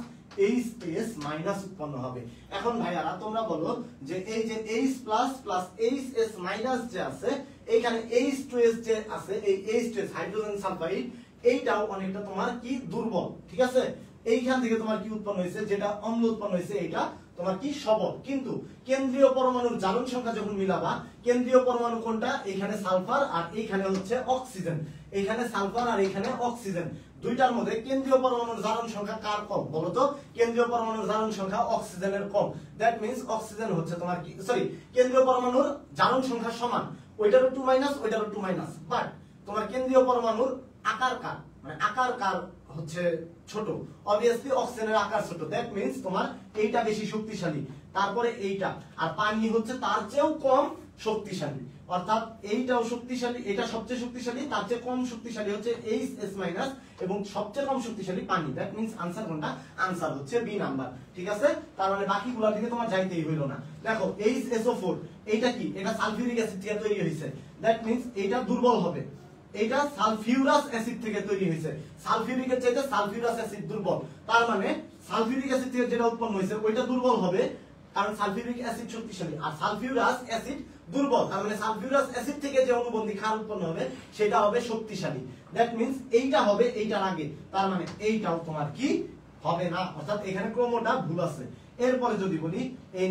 HS মাইনাস উৎপন্ন হবে। এখন ভাইয়ারা তোমরা বলো যে এই যে H plus plus HS minus যে আছে, এইখানে H2S যে আছে, এই H2S হাইড্রোজেন সালফাইড, এইটাও অনেকটা তোমার কি দুর্বল, ঠিক আছে। এইখান থেকে তোমার কি উৎপন্ন হয়েছে? যেটা অম্ল উৎপন্ন হয়েছে এইটা তোমার কি সবল। কিন্তু কেন্দ্রীয় পরমাণুর জারণ সংখ্যা যখন মিলাবা, কেন্দ্রীয় পরমাণু কোনটা? এইখানে সালফার আর এইখানে হচ্ছে অক্সিজেন। এইখানে সালফার আর এইখানে অক্সিজেন, দুইটার মধ্যে কেন্দ্রীয় পরমাণুর জারণ সংখ্যা কার কম বলো তো? কেন্দ্রীয় পরমাণুর জারণ সংখ্যা অক্সিজেনের কম। দ্যাট মিন্স অক্সিজেন হচ্ছে তোমার কি, সরি, কেন্দ্রীয় পরমাণুর জারণ সংখ্যা সমান, ওইটারও 2 মাইনাস ওইটারও 2 মাইনাস, বাট তোমার কেন্দ্রীয় পরমাণুর আকার কার, মানে আকার কার হচ্ছে ছোট। অবভিয়াসলি অক্সিজেনের আকার ছোট, দ্যাট মিন্স তোমার এইটা বেশি শক্তিশালী, তারপরে এইটা। আর পানি হচ্ছে তার চেয়েও কম শক্তিশালী, অর্থাৎ এইটাও শক্তিশালী, এটা সবচেয়ে শক্তিশালী, তার চেয়ে কম শক্তিশালী হচ্ছে HS মাইনাস, এবং সবচেয়ে কম শক্তিশালী পানি। দ্যাট মিন্স আনসার কোনটা? আনসার হচ্ছে বি নাম্বার, ঠিক আছে। তার মানে বাকিগুলোর দিকে তোমার যাইতেই হইল না। দেখো HSO4 এইটা কি? এটা সালফিউরিক অ্যাসিড থেকে তৈরি হয়েছে, দ্যাট মিন্স এইটা দুর্বল হবে। এটা সালফিউরাস অ্যাসিড থেকে তৈরি হয়েছে, সালফিউরিকের চাইতে সালফিউরাস অ্যাসিড দুর্বল। তার মানে সালফিউরিক অ্যাসিড থেকে যেটা উৎপন্ন হয়েছে ওইটা দুর্বল হবে, কারণ সালফিউরিক অ্যাসিড শক্তিশালী আর সালফিউরাস অ্যাসিড দুর্বল। তার মানে সালফিউরাস অ্যাসিড থেকে যে অনুবন্ধী ক্ষার উৎপন্ন হবে সেটা হবে শক্তিশালী। দ্যাট মিন্স এইটা হবে এইটার আগে, তার মানে এইটাও তোমার কি হবে না, অর্থাৎ এখানে ক্রমটা ভুল আছে। এরপরে যদি বলি এই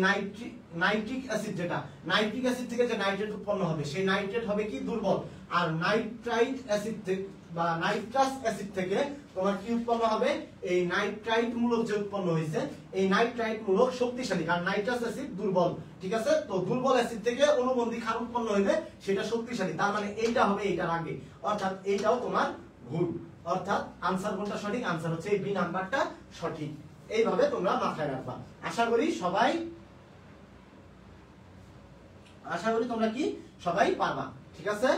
নাইট্রিক অ্যাসিড, যেটা নাইট্রিক অ্যাসিড থেকে যে নাইট্রেট উৎপন্ন হবে সেই নাইট্রেট হবে কি দুর্বল, আর নাইট্রাইট অ্যাসিড থেকে বা নাইট্রাস অ্যাসিড থেকে তোমার কি উৎপন্ন হবে? এই নাইট্রাইট মূলক যে উৎপন্ন হয়েছে এই নাইট্রাইট মূলক শক্তিশালী, কারণ নাইট্রাস অ্যাসিড দুর্বল, ঠিক আছে। তো দুর্বল অ্যাসিড থেকে অনুবন্ধী ক্ষার উৎপন্ন হইবে সেটা শক্তিশালী, তার মানে এইটা হবে এইটার আগে, অর্থাৎ এইটাও তোমার ভুল। অর্থাৎ আনসার কোনটা সঠিক? আনসার হচ্ছে এই বি নাম্বারটা সঠিক। এইভাবে তোমরা মাথায় রাখবা। আশা করি তোমরা কি সবাই পারবা, ঠিক আছে।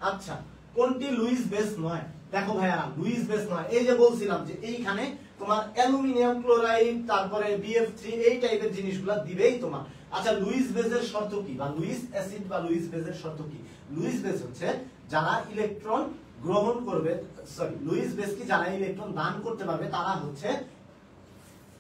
আচ্ছা, কোনটি লুইস বেস নয়? দেখো ভাইয়া, লুইস বেস নয়, এই যে বলছিলাম যে এইখানে তোমার অ্যালুমিনিয়াম ক্লোরাইড, তারপরে BF3 এই টাইপের জিনিসগুলো দিবেই তোমার। আচ্ছা, লুইস বেসের শর্ত কি, বা লুইস অ্যাসিড বা লুইস বেসের শর্ত কি? লুইস বেস হচ্ছে যারা ইলেকট্রন গ্রহণ করবে, সরি, লুইস বেস কি যারা ইলেকট্রন দান করতে পারবে তারা হচ্ছে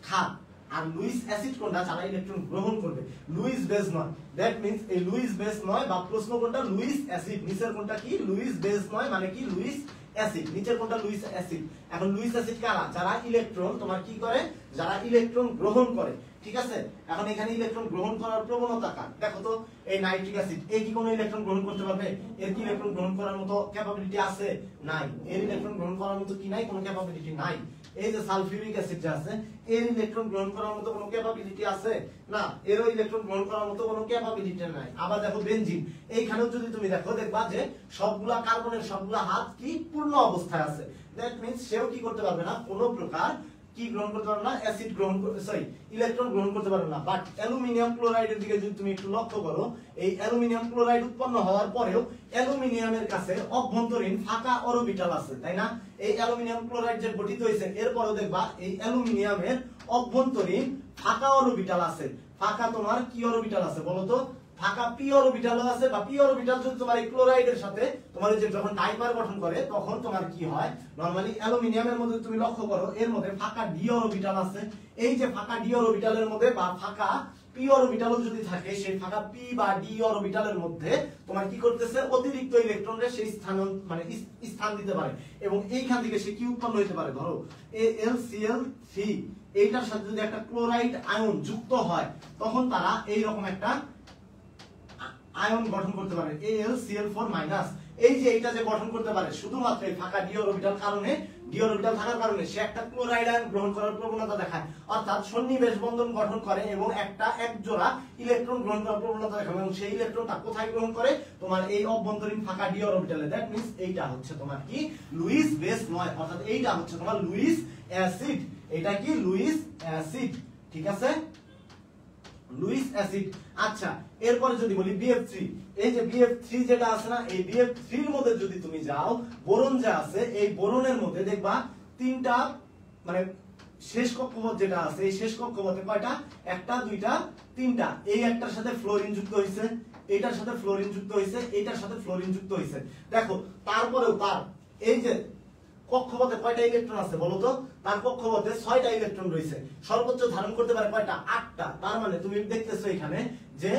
ক্ষার, আর লুইস অ্যাসিড কোনটা? যারা ইলেকট্রন গ্রহণ করবে, লুইস বেস নয়। দ্যাট মিন্স এই লুইস বেস নয়, বা প্রশ্ন কোনটা? Luis acid. নিচের কোনটা কি? লুইস বেস নয়, মানে কি? Luis acid. নিচের কোনটা? Luis acid. এখন লুইস অ্যাসিড কারা? যারা ইলেকট্রন তোমার কি করে? যারা ইলেকট্রন গ্রহণ করে, ঠিক আছে। এখন এখানে ইলেকট্রন গ্রহণ করার প্রবণতা কার? দেখো তো, এই নাইট্রিক অ্যাসিড, এ কি কোনো ইলেকট্রন গ্রহণ করতে পারবে? এর কি ইলেকট্রন গ্রহণ করার মতো ক্যাপাবিলিটি আছে? নাই। এর ইলেকট্রন গ্রহণ করার মতো কি নাই? কোনো ক্যাপাবিলিটি নাই। এই যে সালফিউরিক অ্যাসিড যে আছে, এর ইলেকট্রন গ্রহণ করার মতো কোনো ক্যাপাবিলিটি আছে? না, এরও ইলেকট্রন গ্রহণ করার মতো কোনো ক্যাপাবিলিটি নাই। আবার দেখো বেনজিন, এইখানেও যদি তুমি দেখো, দেখবা যে সবগুলা কার্বনের সবগুলা হাত কি পূর্ণ অবস্থায় আছে। দ্যাট মিন্স সেও কি করতে পারবে না? কোনো প্রকার কি গ্রহণ করতে পারবে না? অ্যাসিড গ্রহণ, সরি, ইলেকট্রন গ্রহণ করতে পারবে না। বাট অ্যালুমিনিয়াম ক্লোরাইডের দিকে যদি তুমি একটু লক্ষ্য করো, এই অ্যালুমিনিয়াম ক্লোরাইড উৎপন্ন হওয়ার পরেও অ্যালুমিনিয়ামের কাছে অভ্যন্তরীণ ফাঁকা অরবিটাল আছে, তাই না? এই অ্যালুমিনিয়াম ক্লোরাইড যে গঠিত হয়েছে এরপরেও দেখবা এই অ্যালুমিনিয়ামের অভ্যন্তরীণ ফাঁকা অরবিটাল আছে। ফাঁকা তোমার কি অরবিটাল আছে বলো তো? ফাঁকা পি অরবিটালও আছে, বা পি অরবিটাল যদি তোমার এই ক্লোরাইডের সাথে তোমার যে যখন ডাইমার গঠন করে তখন তোমার কি হয়? নরমালি অ্যালুমিনিয়ামের মধ্যে তুমি লক্ষ্য করো এর মধ্যে ফাঁকা ডি অরবিটাল আছে। এই যে ফাঁকা ডি অরবিটালের মধ্যে বা ফাঁকা পি অরবিটালও যদি থাকে, সেই ফাঁকা পি বা ডি অরবিটালের মধ্যে তোমার কি করতেছে? অতিরিক্ত ইলেকট্রনরে সেই স্থান, মানে স্থান দিতে পারে, এবং এইখান থেকে সে কি উৎপন্ন হতে পারে? ধরো AlCl3, এইটার সাথে যদি একটা ক্লোরাইড আয়ন যুক্ত হয় তখন তারা এই রকম একটা আয়ন গঠন করতে পারে, AlCl4-। এই যে এটা যে গঠন করতে পারে শুধুমাত্র এই ফাঁকা ডি অরবিটাল কারণে, ডি অরবিটাল থাকার কারণে সে একটা ক্লোরাইড আয়ন গ্রহণ করার প্রবণতা দেখায়, অর্থাৎ সন্নিবেশ বন্ধন গঠন করে এবং এক জোড়া ইলেকট্রন গ্রহণ করার প্রবণতা দেখায় এবং সেই ইলেকট্রনটা কোথায় গ্রহণ করে? তোমার এই অভ্যন্তরীণ ফাঁকা ডি অরবিটালে। দ্যাট মিন্স এইটা হচ্ছে তোমার কি লুইস বেস নয়, অর্থাৎ এইটা হচ্ছে তোমার লুইস অ্যাসিড। এটা কি লুইস অ্যাসিড, ঠিক আছে, লুইস অ্যাসিড। আচ্ছা, এরপরে যদি বলি BF3, এই যে BF3 যেটা আছে না, এই BF3 এর মধ্যে যদি তুমি যাও, বোরন যা আছে এই বোরনের মধ্যে দেখবা তিনটা মানে শেষ কক্ষপথ যেটা আছে, এই শেষ কক্ষপথে কয়টা? একটা, দুইটা, তিনটা। এই একটার সাথে ফ্লোরিন যুক্ত হইছে, এইটার সাথে ফ্লোরিন যুক্ত হইছে, এইটার সাথে ফ্লোরিন যুক্ত হইছে। দেখো তারপরেও তার এই যে কক্ষপথে কয়টা ইলেকট্রন আছে বলো তো? তার কক্ষপথে 6টা ইলেকট্রন রয়েছে, সর্বোচ্চ ধারণ করতে পারে কয়টা? 8টা। তার মানে তুমি দেখতেছো এখানে যে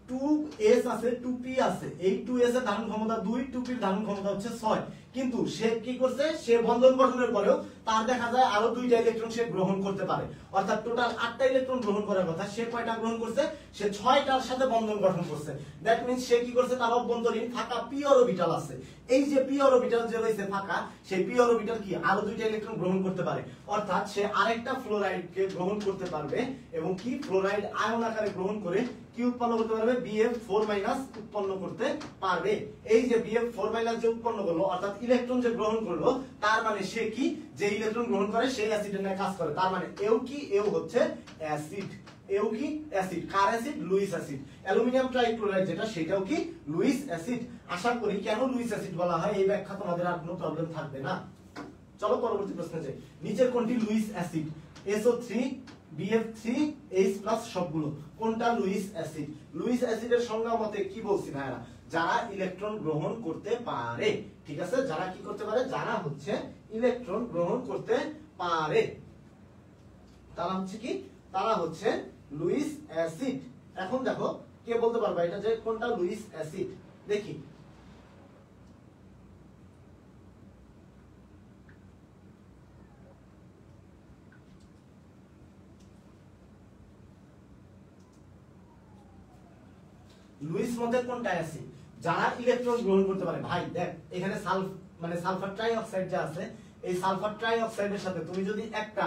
2s আছে, 2p আছে, এই 2s এর ধারণ ক্ষমতা 2, 2p এর ধারণ ক্ষমতা হচ্ছে 6। কিন্তু সে কি করছে? সে বন্ধন গঠনের পরেও তার দেখা যায় আরো 2টা ইলেকট্রন সে গ্রহণ করতে পারে, অর্থাৎ টোটাল 8টা ইলেকট্রন গ্রহণ করার কথা, সে কয়টা গ্রহণ করছে? সে 6টার সাথে বন্ধন গঠন করছে। দ্যাট মিন্স সে কি করছে? তার অভ্যন্তরীণ ফাঁকা পি অরবিটাল আছে, এই যে পি অরবিটাল যে রয়েছে ফাঁকা, সেই পি অরবিটাল কি আরো 2টা ইলেকট্রন গ্রহণ করতে পারে, অর্থাৎ সে আরেকটা ফ্লোরাইডকে গ্রহণ করতে পারবে এবং কি ফ্লোরাইড আয়ন আকারে গ্রহণ করে কি উৎপন্ন করতে পারবে? BF4- উৎপন্ন করতে পারবে। এই যে BF4- যে উৎপন্ন করলো, অর্থাৎ ইলেকট্রন যে গ্রহণ করলো, তার মানে সে কি যে ইলেকট্রন গ্রহণ করে সেই অ্যাসিডের ন্যায় কাজ করে। তার মানে এও কি, এও হচ্ছে অ্যাসিড, এও কি অ্যাসিড। কার acid? Lewis acid. Aluminium trichloride যেটা, সেটাও কি লুইস অ্যাসিড। আশা করি কেন লুইস অ্যাসিড বলা হয় এই ব্যাখ্যা তোমাদের আর কোনো প্রবলেম থাকবে না। চলো পরবর্তী প্রশ্নে যাই। নিচের কোনটি লুইস অ্যাসিড? SO3, BF3H+ সবগুলো। কোনটা লুইস অ্যাসিড? লুইস অ্যাসিডের সংজ্ঞা মতে কি বলছি ভাইরা? যারা ইলেকট্রন গ্রহণ করতে পারে, ঠিক আছে, যারা কি করতে পারে? যারা হচ্ছে ইলেকট্রন গ্রহণ করতে পারে, তারা হচ্ছে কি? তারা হচ্ছে লুইস অ্যাসিড। এখন দেখো কে বলতে পারবে এটা যে কোনটা লুইস অ্যাসিড? দেখি। লুইস মতে কোনটা অ্যাসিড? যারা ইলেকট্রন গ্রহণ করতে পারে। ভাই দেখ এখানে সালফার ট্রাই অক্সাইড যে আছে, এই সালফার ট্রাই অক্সাইডের সাথে তুমি যদি একটা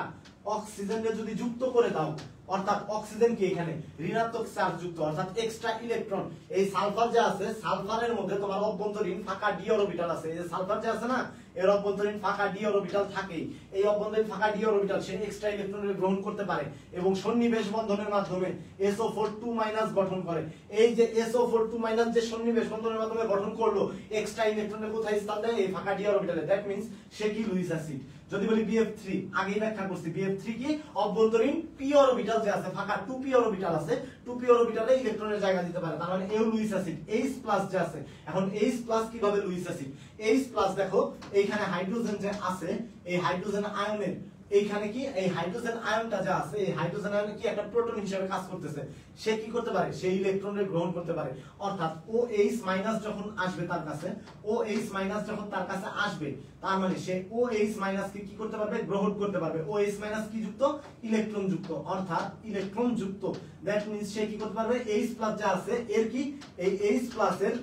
অক্সিজেনকে যদি যুক্ত করে দাও, অর্থাৎ অক্সিজেন কি এখানে ঋণাত্মক চার্জ যুক্ত, অর্থাৎ এক্সট্রা ইলেকট্রন, এই সালফার যে আছে, সালফারের মধ্যে তোমার অভ্যন্তরীণ ফাঁকা ডি অরবিটাল আছে। এই যে সালফার যে আছে না, এর অভ্যন্তরীণ ফাঁকা ডি অরবিটাল থাকে। এই অভ্যন্তরীণ ফাঁকা ডি অরবিটাল সে এক্সট্রা ইলেকট্রন গ্রহণ করতে পারে এবং সন্নিবেশ বন্ধনের মাধ্যমে SO4 2- গঠন করে। এই যে SO4 2- যে সন্নিবেশ বন্ধনের মাধ্যমে গঠন করলো, এক্সট্রা ইলেকট্রনের কোথায় স্থান দেয়? এই ফাঁকা ডি অরবিটালে। দ্যাট মিন্স সে কি লুইস অ্যাসিড। যদি বলি BF3, আগেই ব্যাখ্যা করছি, BF3 কি অভ্যন্তরীণ পি অরবিটাল যে আছে ফাঁকা, 2p অরবিটাল আছে, 2p অরবিটালে ইলেকট্রনের জায়গা দিতে পারে, তার মানে এও লুইস অ্যাসিড। H+ যে আছে, এখন H+ কিভাবে লুইস অ্যাসিড? H+ দেখো এইখানে হাইড্রোজেন যে আছে, এই হাইড্রোজেন আয়নের এইখানে কি এই হাইড্রোজেন আয়নটা যা আছে, এই হাইড্রোজেন আয়ন কি একটা প্রোটন হিসেবে কাজ করতেছে। সে কি করতে পারে? সেই ইলেকট্রনের গ্রহণ করতে পারে, অর্থাৎ OH- যখন আসবে তার কাছে, OH- যখন তার কাছে আসবে, তার মানে সে OH- কে কি করতে পারবে? গ্রহণ করতে পারবে। OH- কি যুক্ত? ইলেকট্রন যুক্ত, অর্থাৎ ইলেকট্রন যুক্ত। দ্যাট মিন্স সে কি করতে পারবে? H+ যা আছে এর কি এই H+ এর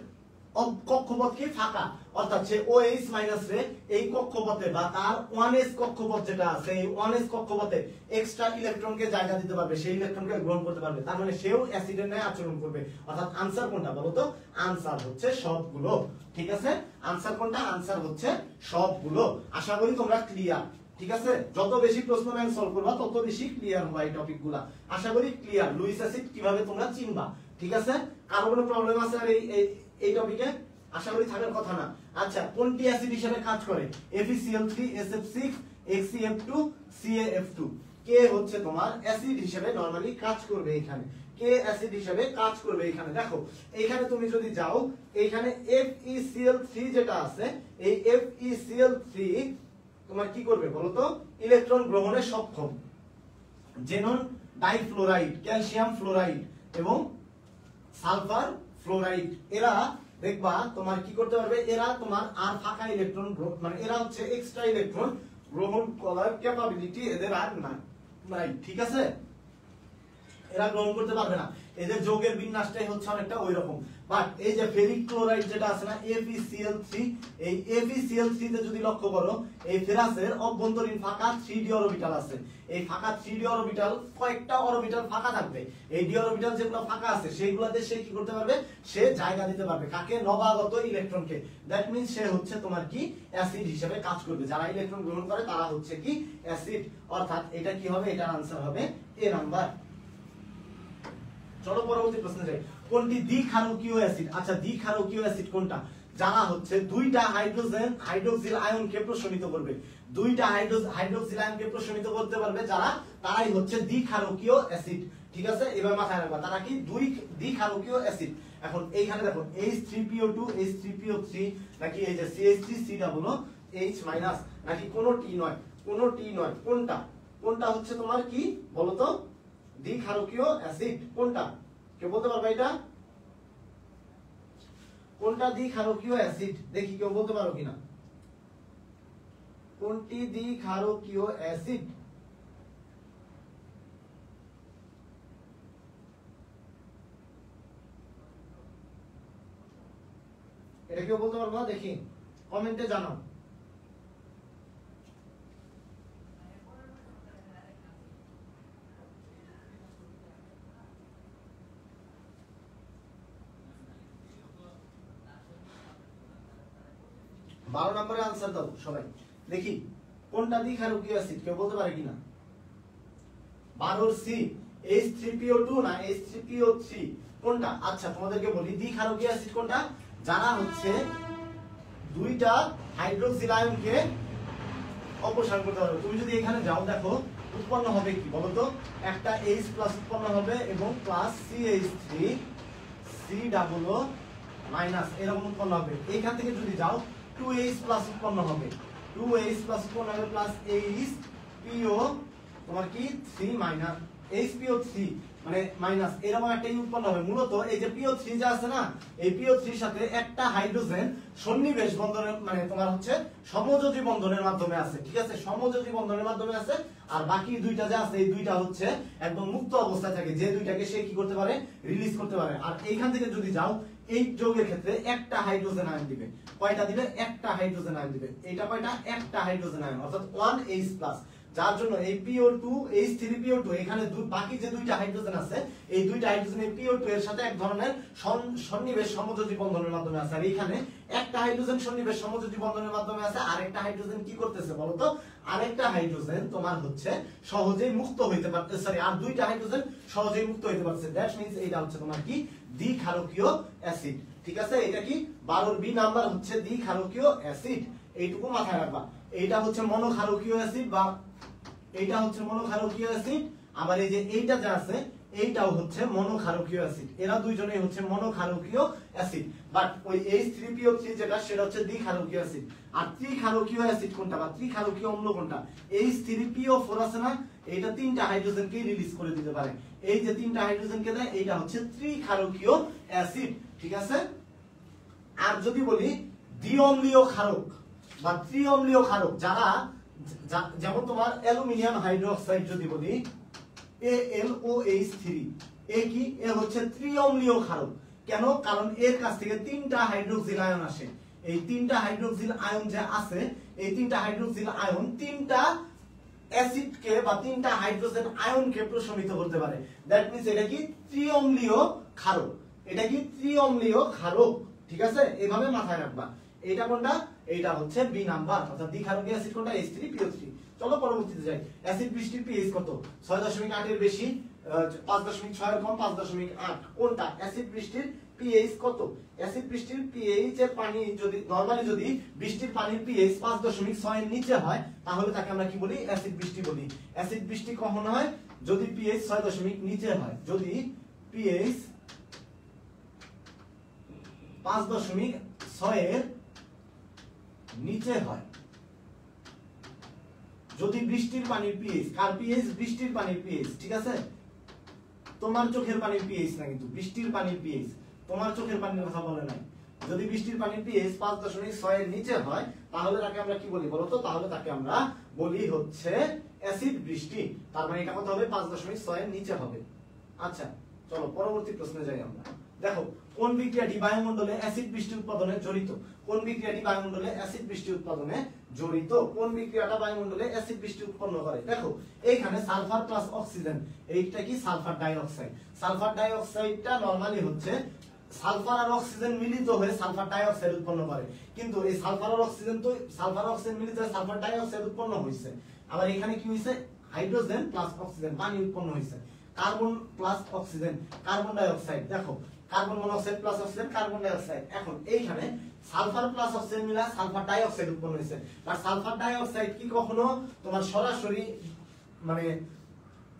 কক্ষপথ কি ফাঁকা, অর্থাৎ সে OH- রে এই কক্ষপথে বা তার 1s কক্ষপথ যেটা আছে, এই 1s কক্ষপথে এক্সট্রা ইলেকট্রনকে জায়গা দিতে পারবে, সেই ইলেকট্রনকে গ্রহণ করতে পারবে, তার মানে সেও অ্যাসিডের ন্যায় আচরণ করবে। অর্থাৎ আনসার কোনটা বলো তো? আনসার হচ্ছে সবগুলো, ঠিক আছে। আনসার কোনটা? আনসার হচ্ছে সবগুলো। আশা করি তোমরা ক্লিয়ার, ঠিক আছে। যত বেশি প্রশ্ন ব্যাংক সলভ করবা তত বেশি ক্লিয়ার হবে এই টপিকগুলা। আশা করি ক্লিয়ার। লুইস অ্যাসিড কিভাবে তোমরা চিনবা, ঠিক আছে। কারো কোনো প্রবলেম আছে আর এই টপিকে? আশা করি থাকার কথা না। আচ্ছা, কোনটি অ্যাসিড হিসেবে কাজ করে? FeCl3SF6 HCF2 CaF2। কে হচ্ছে তোমার অ্যাসিড হিসেবে নরমালি কাজ করবে এখানে, কে অ্যাসিড হিসেবে কাজ করবে এখানে। দেখো এখানে তুমি যদি যাও, এইখানে FeCl3 যেটা আছে, এই FeCl3 তোমার কি করবে বলো তো? ইলেকট্রন গ্রহণে সক্ষম। জেনন ডাইফ্লোরাইড, ক্যালসিয়াম ফ্লোরাইড এবং সালফার ফ্লোরাইড, এরা দেখবা তোমার কি করতে পারবে? এরা তোমার আর ফাঁকা ইলেকট্রন মানে এরা হচ্ছে এক্সট্রা ইলেকট্রন গ্রহণ করার ক্যাপাবিলিটি এদের আর নাই, ঠিক আছে। এরা গ্রহণ করতে পারবে না। এদের যৌগের বিন্যাসটাই হচ্ছে অনেকটা ওই রকম। বাট এই যে ফেরিক ক্লোরাইড যেটা আছে না FeCl3, এই FeCl3 তে যদি লক্ষ্য করো এই ফেরাসের অভ্যন্তরীণ ফাঁকা 3d অরবিটাল আছে। এই ফাঁকা 3d অরবিটাল কয়েকটা অরবিটাল ফাঁকা থাকবে। এই d অরবিটাল যেগুলো ফাঁকা আছে সেইগুলোতে সে কি করতে পারবে, সে জায়গা দিতে পারবে কাকে, নবাগত ইলেকট্রনকে। দ্যাট মিন্স সে হচ্ছে তোমার কি অ্যাসিড হিসেবে কাজ করবে। যারা ইলেকট্রন গ্রহণ করে তারা হচ্ছে কি অ্যাসিড। অর্থাৎ এটা কি হবে, এটার आंसर হবে এ নাম্বার। চলো পরবর্তী প্রশ্নে যাই। কোনটি দ্বিক্ষারকীয় অ্যাসিড? আচ্ছা দ্বিক্ষারকীয় অ্যাসিড কোনটা? যারা হচ্ছে দুইটা হাইড্রোজেন হাইড্রোক্সিল আয়নকে প্রশমিত করবে, দুইটা হাইড্রোক্সিল আয়নকে প্রশমিত করতে পারবে যারা, তারাই হচ্ছে দ্বিক্ষারকীয় অ্যাসিড। ঠিক আছে, এবার মাথায় রাখবা তারা কি দ্বিক্ষারকীয় অ্যাসিড। এখন এইখানে দেখো H3PO2 H3PO3 নাকি এই যে CH3COOH নাকি কোনটি নয়, কোনটি নয়, কোনটা কোনটা হচ্ছে তোমার কি বলো তো দ্বিক্ষারকীয় অ্যাসিড কোনটা? কেউ বলতে পারবে এটা কোনটা দ্বিক্ষারকীয় অ্যাসিড? দেখি কেউ বলতে পারো কিনা কোনটি দ্বিক্ষারকীয় অ্যাসিড? এটা কেউ বলতে পারবো? দেখি কমেন্টে জানাও। बारो নম্বরে आंसर দাও সবাই, দেখি কোনটা দ্বিক্ষারকীয় অ্যাসিড কেউ বলতে পারে কিনা। 12 সি H3PO2 না H3PO3 কোনটা? আচ্ছা তোমাদেরকে বলি দ্বিক্ষারকীয় অ্যাসিড কোনটা? যারা হচ্ছে দুইটা হাইড্রোক্সিল আয়নকে অপসারণ করতে পারবে। তুমি যদি এখানে যাও দেখো উৎপন্ন হবে কি বলো তো, একটা H+ উৎপন্ন হবে এবং প্লাস CH3 C+O- এরকম উৎপন্ন হবে। এইখান থেকে যদি যাও 2H+ উৎপন্ন হবে, 2H+ উৎপন্ন হবে প্লাস HPO তোমার কি 3 HPO3 মানে মাইনাস এরকম একটা উৎপন্ন হবে। মূলত এই যে PO3 যা আছে না, এই PO3 এর সাথে একটা হাইড্রোজেন সন্নিবেশ বন্ধনের মানে তোমার হচ্ছে সমযোজী বন্ধনের মাধ্যমে আছে। ঠিক আছে, সমযোজী বন্ধনের মাধ্যমে আছে। আর বাকি দুইটা যা আছে এই দুইটা হচ্ছে একদম মুক্ত অবস্থায় থাকে, যে দুইটাকে সে কি করতে পারে, রিলিজ করতে পারে। আর এইখান থেকে যদি যাও এই যৌগের ক্ষেত্রে একটা হাইড্রোজেন আয়ন দিবে। কয়টা দিবে? একটা হাইড্রোজেন আয়ন দিবে। এটা কয়টা? একটা হাইড্রোজেন আয়ন, অর্থাৎ 1H+। যার জন্য এই PO2 H3PO2 এখানে বাকি যে দুইটা হাইড্রোজেন আছে এই দুইটা হাইড্রোজেন এই PO2 এর সাথে এক ধরনের সন্নিবেশ সমযোজী বন্ধনের মাধ্যমে আছে। আর এখানে একটা হাইড্রোজেন সন্নিবেশ সমযোজী বন্ধনের মাধ্যমে আছে, আরেকটা হাইড্রোজেন কি করতেছে বলো তো, আরেকটা হাইড্রোজেন তোমার হচ্ছে সহজেই মুক্ত হইতে পারছে, সরি আর দুইটা হাইড্রোজেন সহজেই মুক্ত হইতে পারছে। দ্যাট মিন্স এইটা হচ্ছে তোমার কি দ্বিক্ষারকীয় অ্যাসিড। ঠিক আছে, এটা কি 12 বি নাম্বার হচ্ছে দ্বিক্ষারকীয় অ্যাসিড। এইটুকু মাথায় রাখবা। এইটা হচ্ছে মনোক্ষারকীয় অ্যাসিড বা এইটা হচ্ছে মনোক্ষারকীয় অ্যাসিড, আবার এই যে এইটা যা আছে এইটাও হচ্ছে মনোক্ষারকীয় অ্যাসিড। এরা দুইজনেই হচ্ছে মনোক্ষারকীয় অ্যাসিড। বাট ওই H3PO3 যেটা সেটা হচ্ছে দ্বিক্ষারকীয় অ্যাসিড। আর ত্রিক্ষারকীয় অ্যাসিড কোনটা বা ত্রিক্ষারকীয় অম্ল কোনটা? H3PO4 আছে না, এইটা তিনটা হাইড্রোজেনকে রিলিজ করে দিতে পারে। এই যে তিনটা হাইড্রোজেনকে দেয় এইটা হচ্ছে ত্রিক্ষারকীয় অ্যাসিড। ঠিক আছে, আর যদি বলি দ্বিঅম্লীয় ক্ষারক বা ত্রিঅম্লীয় ক্ষারক, যারা যেমন তোমার অ্যালুমিনিয়াম হাইড্রোক্সাইড যদি বলি AlOH3, এ কি? এ হচ্ছে ত্রিঅম্লীয় ক্ষারক। কেন? কারণ এর কাছ থেকে তিনটা হাইড্রোক্সিল আয়ন আসে। এই তিনটা হাইড্রোক্সিল আয়ন যে আছে এই তিনটা হাইড্রোক্সিল আয়ন তিনটা অ্যাসিডকে বা তিনটা হাইড্রোজেন আয়নকে প্রশমিত করতে পারে। দ্যাট মিন্স এটা কি ত্রিঅম্লীয় ক্ষারক। এটা কি ত্রিঅম্লীয় ক্ষারক। ঠিক আছে, এইভাবে মাথায় রাখবা। এইটা কোনটা? এইটা হচ্ছে বি নাম্বার, অর্থাৎ দ্বিক্ষারকীয় অ্যাসিড কোনটা? H3PO3। চলো পরবর্তীতে যাই। অ্যাসিড বৃষ্টির pH কত? 6.8 এর বেশি, 5.6 এর কম, 5.8। কোনটা? অ্যাসিড বৃষ্টির pH কত? অ্যাসিড বৃষ্টির pH এর পানি যদি নরমালি যদি বৃষ্টির পানির pH 5.6 এর নিচে হয় তাহলে তাকে আমরা কি বলি? অ্যাসিড বৃষ্টি বলি। অ্যাসিড বৃষ্টি কখন হয়? যদি pH 6.0 নিচে হয়। যদি pH 5.6 এর নিচে হয়, যদি বৃষ্টির পানির pH, কার pH? বৃষ্টির পানির pH। ঠিক আছে, তোমার চোখের পানির pH না, কিন্তু বৃষ্টির পানির pH। তোমার চোখের পানির কথা বলে নাই। যদি বৃষ্টির পানির pH 5.6 এর নিচে হয় তাহলে তাকে আমরা কি বলি বলতো? তাহলে তাকে আমরা বলি হচ্ছে অ্যাসিড বৃষ্টি। তার মানে এটা কত হবে? 5.6 এর নিচে হবে। আচ্ছা চলো পরবর্তী প্রশ্নে যাই আমরা। দেখো কোন বিক্রিয়াটি বায়ুমণ্ডলে অ্যাসিড বৃষ্টি উৎপাদনে জড়িত? কোন বিক্রিয়াটি বায়ুমণ্ডলে অ্যাসিড বৃষ্টি উৎপাদনে জড়িত? কোন বিক্রিয়াটা বায়ুমণ্ডলে অ্যাসিড বৃষ্টি উৎপন্ন করে? দেখো এইখানে সালফার প্লাস অক্সিজেন, এইটা কি সালফার ডাই অক্সাইড। সালফার ডাই অক্সাইডটা নরমালি হচ্ছে সালফার আর অক্সিজেন মিলিত হয়ে সালফার ডাই অক্সাইড উৎপন্ন করে, কিন্তু এই সালফার আর অক্সিজেন তো সালফার আর অক্সিজেন মিলিত হয়ে সালফার ডাই অক্সাইড উৎপন্ন হইছে। আবার এখানে কি হইছে? হাইড্রোজেন প্লাস অক্সিজেন, পানি উৎপন্ন হইছে। কার্বন প্লাস অক্সিজেন, কার্বন ডাই অক্সাইড। দেখো carbon monoxide plus oxygen, carbon ডাই অক্সাইড। এখন এইখানে সালফার প্লাস অক্সিজেন মিলা সালফার ডাই অক্সাইড উৎপন্ন হইছে। আর সালফার ডাই অক্সাইড কি কখনো তোমার সরাসরি মানে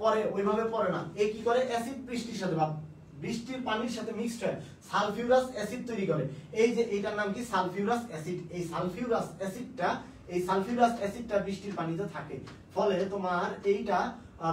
পরে ওইভাবে পড়ে না, এই কি করে অ্যাসিড বৃষ্টির সাথে বা বৃষ্টির পানির সাথে মিক্সড হয় সালফিউরাস অ্যাসিড তৈরি করে। এই যে এইটার নাম কি? Sulphurous acid. এই সালফিউরাস অ্যাসিডটা বৃষ্টির পানিতে থাকে, ফলে তোমার এইটা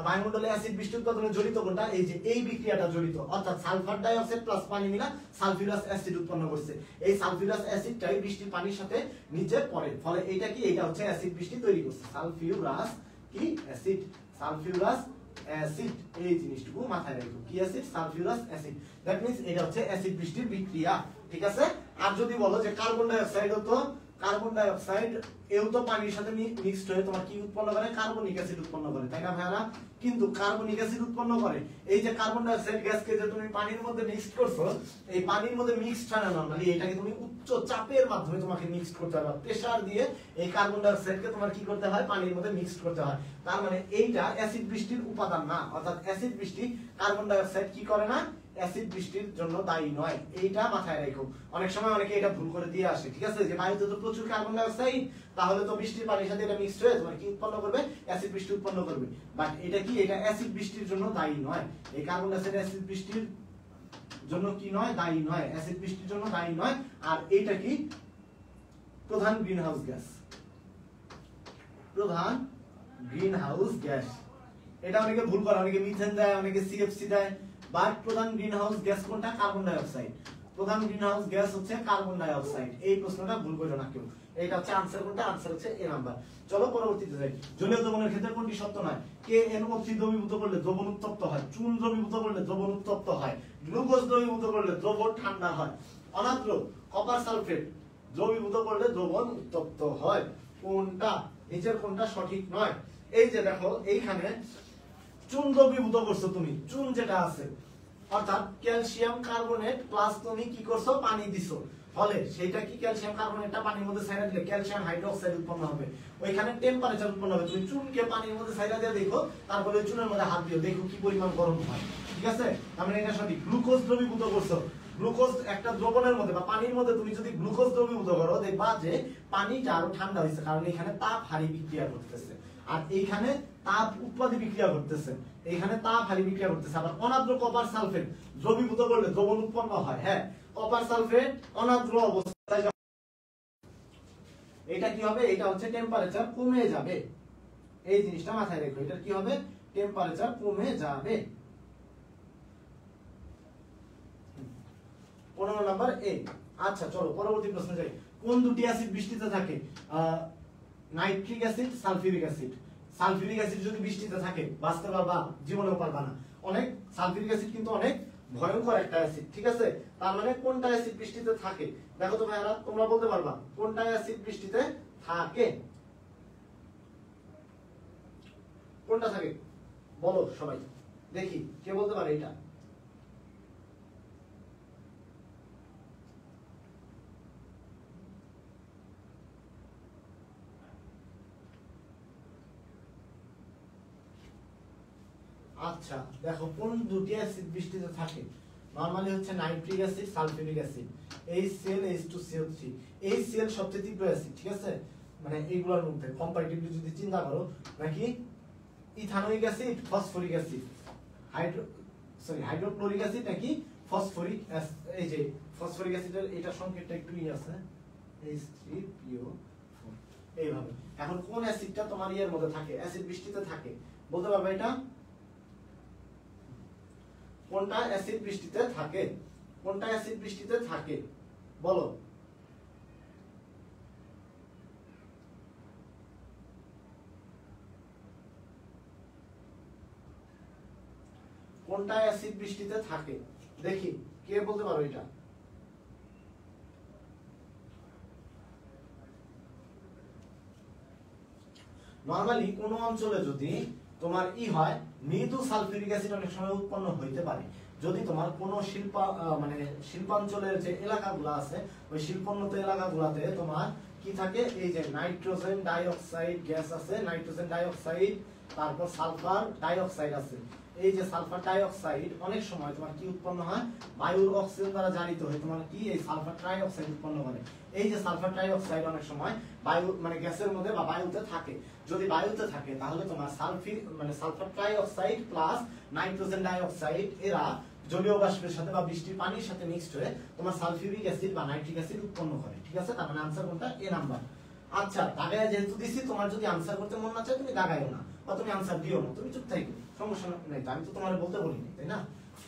বায়ুমণ্ডলে অ্যাসিড বৃষ্টি উৎপাদনে জড়িত কোনটা? এই যে এই বিক্রিয়াটা জড়িত, অর্থাৎ সালফার ডাই অক্সাইড প্লাস পানি মিলা সালফিউরাস অ্যাসিড উৎপন্ন করছে। এই সালফিউরাস অ্যাসিডটাই বৃষ্টির পানির সাথে নিচে পড়ে, ফলে এইটা কি? এইটা হচ্ছে অ্যাসিড বৃষ্টি তৈরি করছে। সালফিউরাস কি? অ্যাসিড। সালফিউরাস অ্যাসিড, এই জিনিসটুকু মাথায় রাখো। কি acid? Sulphurous acid. That means এটা হচ্ছে অ্যাসিড বৃষ্টির বিক্রিয়া, ঠিক আছে? আর যদি বলো যে কার্বন ডাই অক্সাইড, তো কার্বন ডাই অক্সাইড এও তো পানির সাথে মিক্সড হয়ে তোমার কি উৎপন্ন করে? কার্বনিক অ্যাসিড উৎপন্ন করে, তাই না ভাইরা? কিন্তু কার্বনিক অ্যাসিড উৎপন্ন করে এই যে কার্বন ডাই অক্সাইড গ্যাসকে যে তুমি পানির মধ্যে মিক্সড করছো, এই পানির মধ্যে মিক্সড হয় না নরমালি, এটাকে তুমি উচ্চ চাপের মাধ্যমে তোমাকে মিক্সড করতে হবে, প্রেসার দিয়ে এই কার্বন ডাই অক্সাইডকে তোমার কি করতে হয়? পানির মধ্যে মিক্সড করতে হয়। তার মানে এইটা অ্যাসিড বৃষ্টির উপাদান না, অর্থাৎ অ্যাসিড বৃষ্টি কার্বন ডাই অক্সাইড কি করে না? অ্যাসিড বৃষ্টির জন্য দায়ী নয়, এইটা মাথায় রাখো। অনেক সময় অনেকে এটা ভুল করে দিয়ে আসে, ঠিক আছে? যে বায়ুতে তো প্রচুর কার্বন ডাই অক্সাইড, তাহলে তো বৃষ্টির পানির সাথে এটা মিক্সড হয়ে তোমার কি উৎপন্ন করবে? অ্যাসিড বৃষ্টি উৎপন্ন করবে। বাট এটা কি? এটা অ্যাসিড বৃষ্টির জন্য দায়ী নয়। এই কার্বন ডাই অক্সাইড অ্যাসিড বৃষ্টির জন্য কি নয়? দায়ী নয়, অ্যাসিড বৃষ্টির জন্য দায়ী নয়। আর এইটা কি? প্রধান গ্রিনহাউস গ্যাস। প্রধান গ্রিনহাউস গ্যাস, এটা অনেকে ভুল করে, অনেকে মিথেন দেয়, অনেকে সিএফসি দেয়। বাট প্রধান গ্রিনহাউস গ্যাস কোনটা? কার্বন ডাই অক্সাইড। প্রধান গ্রিনহাউস গ্যাস হচ্ছে কার্বন ডাই অক্সাইড। এই প্রশ্নটা ভুল করো না কেউ। এটা হচ্ছে আনসার কোনটা? আনসার হচ্ছে এ নাম্বার। চলো পরবর্তীতে যাই। জলীয় দ্রবণের ক্ষেত্রে কোনটি সত্য নয়? KNO3 দ্রবীভূত করলে দ্রবণ উত্তপ্ত হয়, চুন দ্রবীভূত করলে দ্রবণ উত্তপ্ত হয়, গ্লুকোজ দ্রবীভূত করলে দ্রবণ ঠান্ডা হয়, অনাদ্র কপার সালফেট দ্রবীভূত করলে দ্রবণ উত্তপ্ত হয়। কোনটা? নিচের কোনটা সঠিক নয়? এই যে দেখো এইখানে চুন দ্রবীভূত করছো তুমি, চুন যেটা আছে অর্থাৎ ক্যালসিয়াম কার্বনেট প্লাস তুমি কি করছো? পানি দিছো, ফলে সেটা কি? ক্যালসিয়াম কার্বনেটটা পানির মধ্যে ছাইড়া দিলে ক্যালসিয়াম হাইড্রোক্সাইড উৎপন্ন হবে, ওইখানে টেম্পারেচার উৎপন্ন হবে। তুমি চুনকে পানির মধ্যে ছাইড়া দিয়ে দেখো, তারপরে ওই চুনের মধ্যে হাত দিও, দেখো কি পরিমাণ গরম হয়, ঠিক আছে? আমরা এটা সঠিক। গ্লুকোজ দ্রবীভূত করছো, গ্লুকোজ একটা দ্রবণের মধ্যে বা পানির মধ্যে তুমি যদি গ্লুকোজ দ্রবীভূত করো, দেখবা যে পানিটা আরো ঠান্ডা হয়েছে, কারণ এখানে তাপ হারি বিক্রিয়া করতেছে, আর এইখানে তাপ উৎপাদী বিক্রিয়া করতেছে, এইখানে তাপ হারি বিক্রিয়া করতেছে। আবার অনাদ্র কপার সালফেট দ্রবীভূত করলে দ্রবণ উৎপন্ন হয়। হ্যাঁ, কপার সালফেট অনাদ্র অবস্থায় এটা কি হবে? এটা হচ্ছে টেম্পারেচার কমে যাবে, এই জিনিসটা মাথায় রেখো। এটা কি হবে? টেম্পারেচার কমে যাবে। 15 নাম্বার এ। আচ্ছা চলো পরবর্তী প্রশ্নে যাই। কোন দুটি অ্যাসিড বৃষ্টিতে থাকে? Nitric acid, sulphuric acid. Sulphuric acid যদি বৃষ্টিতে থাকে বাঁচতে পারবা? জীবনেও পারবা না। অনেক সালফিউরিক অ্যাসিড কিন্তু অনেক ভয়ঙ্কর একটা অ্যাসিড, ঠিক আছে? তার মানে কোনটা অ্যাসিড বৃষ্টিতে থাকে? দেখো তো ভাইরা, তোমরা বলতে পারবা কোনটা অ্যাসিড বৃষ্টিতে থাকে? কোনটা থাকে বলো সবাই, দেখি কে বলতে পারে এটা। আচ্ছা দেখো, কোন দুটি অ্যাসিড বৃষ্টিতে থাকে? নরমালি হচ্ছে nitric acid, sulphuric acid. HCl H2CO3, HCl সবচেয়ে তীব্র অ্যাসিড, ঠিক আছে? মানে এইগুলোর মধ্যে কম্পারেটিভলি যদি চিন্তা করো, নাকি ethanoic acid, phosphoric acid, hydrochloric acid নাকি ফসফরিক অ্যাসিড। এই যে ফসফরিক অ্যাসিডের এটা সংকেতটা একটু আছে, H3PO4 এইভাবে। এখন কোন অ্যাসিডটা তোমার ইয়ের মধ্যে থাকে, অ্যাসিড বৃষ্টিতে থাকে? বলতে পারবে এটা? কোনটা অ্যাসিড বৃষ্টিতে থাকে? কোনটা অ্যাসিড বৃষ্টিতে থাকে বলো? কোনটা অ্যাসিড বৃষ্টিতে থাকে? দেখি কে বলতে পারো এটা? নরমালি কোন অঞ্চলে যদি তোমার হয় মৃদু সালফিউরিক অ্যাসিড অনেক সময় উৎপন্ন হইতে পারে যদি তোমার কোন মানে শিল্পাঞ্চলের যে এলাকাগুলো আছে ওই শিল্পোন্নত এলাকাগুলোতে তোমার কি থাকে, এই যে নাইট্রোজেন ডাইঅক্সাইড গ্যাস আছে, নাইট্রোজেন ডাইঅক্সাইড, তারপর সালফার ডাইঅক্সাইড আছে। এই যে সালফার ডাইঅক্সাইড অনেক সময় তোমার কি উৎপন্ন হয়, বায়ুর অক্সিজেন দ্বারা জারিত হয়ে তোমার কি এই সালফার ডাইঅক্সাইড উৎপন্ন করে। এই যে সালফার ডাইঅক্সাইড অনেক সময় বায়ু মানে গ্যাসের মধ্যে বা বায়ুতে থাকে। যদি বায়ুতে থাকে তাহলে তোমার sulphur dioxide plus nitrogen dioxide এরা জলীয় বাষ্পের সাথে বা বৃষ্টির পানির সাথে মিক্সড হয়ে তোমার সালফিউরিক অ্যাসিড বা নাইট্রিক অ্যাসিড উৎপন্ন করে। ঠিক আছে, তার মানে আনসার কোনটা? এ নাম্বার। আচ্ছা, দাগায় যেহেতু দিছি, তোমার যদি আনসার করতে মন না চায় তুমি দাগাইও না বা তুমি আনসার দিও না, তুমি চুপ থাকো, সমস্যা নাই। আমি তো তোমার বলতে বলিনি, তাই না?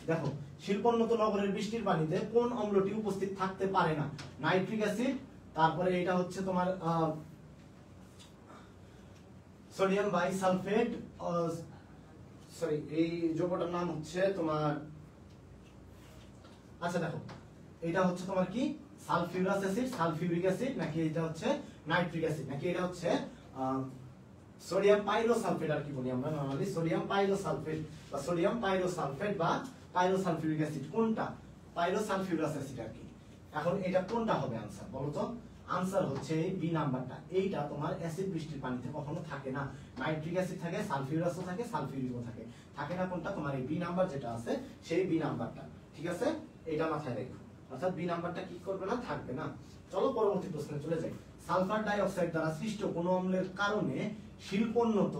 দেখো, শিল্পোন্নত নগরের বৃষ্টির পানিতে কোন অম্লটি উপস্থিত থাকতে পারে না? নাইট্রিক অ্যাসিড, তারপরে এটা হচ্ছে তোমার সোডিয়াম বাইসালফেট, সরি এই যৌগটার নাম হচ্ছে তোমার, আচ্ছা দেখো এটা হচ্ছে তোমার কি সালফিউরাস অ্যাসিড, সালফিউরিক অ্যাসিড, নাকি এটা হচ্ছে নাইট্রিক অ্যাসিড, নাকি এটা হচ্ছে সোডিয়াম পাইরোসালফেট, আর কি বলি আমরা নরমালি সোডিয়াম পাইরোসালফেট বা সোডিয়াম পাইরোসালফেট বা পাইরোসালফিউরিক অ্যাসিড। কোনটা? পাইরোসালফিউরাস অ্যাসিড আর কি। এখন এটা কোনটা হবে আনসার বলো তো? আনসার হচ্ছে বি নাম্বারটা। এইটা তোমার অ্যাসিড বৃষ্টির পানিতে কখনো থাকে না। নাইট্রিক অ্যাসিড থাকে, সালফিউরাসও থাকে, সালফিউরিকও থাকে। থাকে না কোনটা? তোমার এই বি নাম্বার যেটা আছে সেই বি নাম্বারটা। ঠিক আছে, এটা মাথায় রেখো। অর্থাৎ বি নাম্বারটা কি করবে না? থাকবে না। চলো পরবর্তী প্রশ্নে চলে যাই। সালফার ডাই অক্সাইড দ্বারা সৃষ্ট কোন অম্লের কারণে শিল্পোন্নত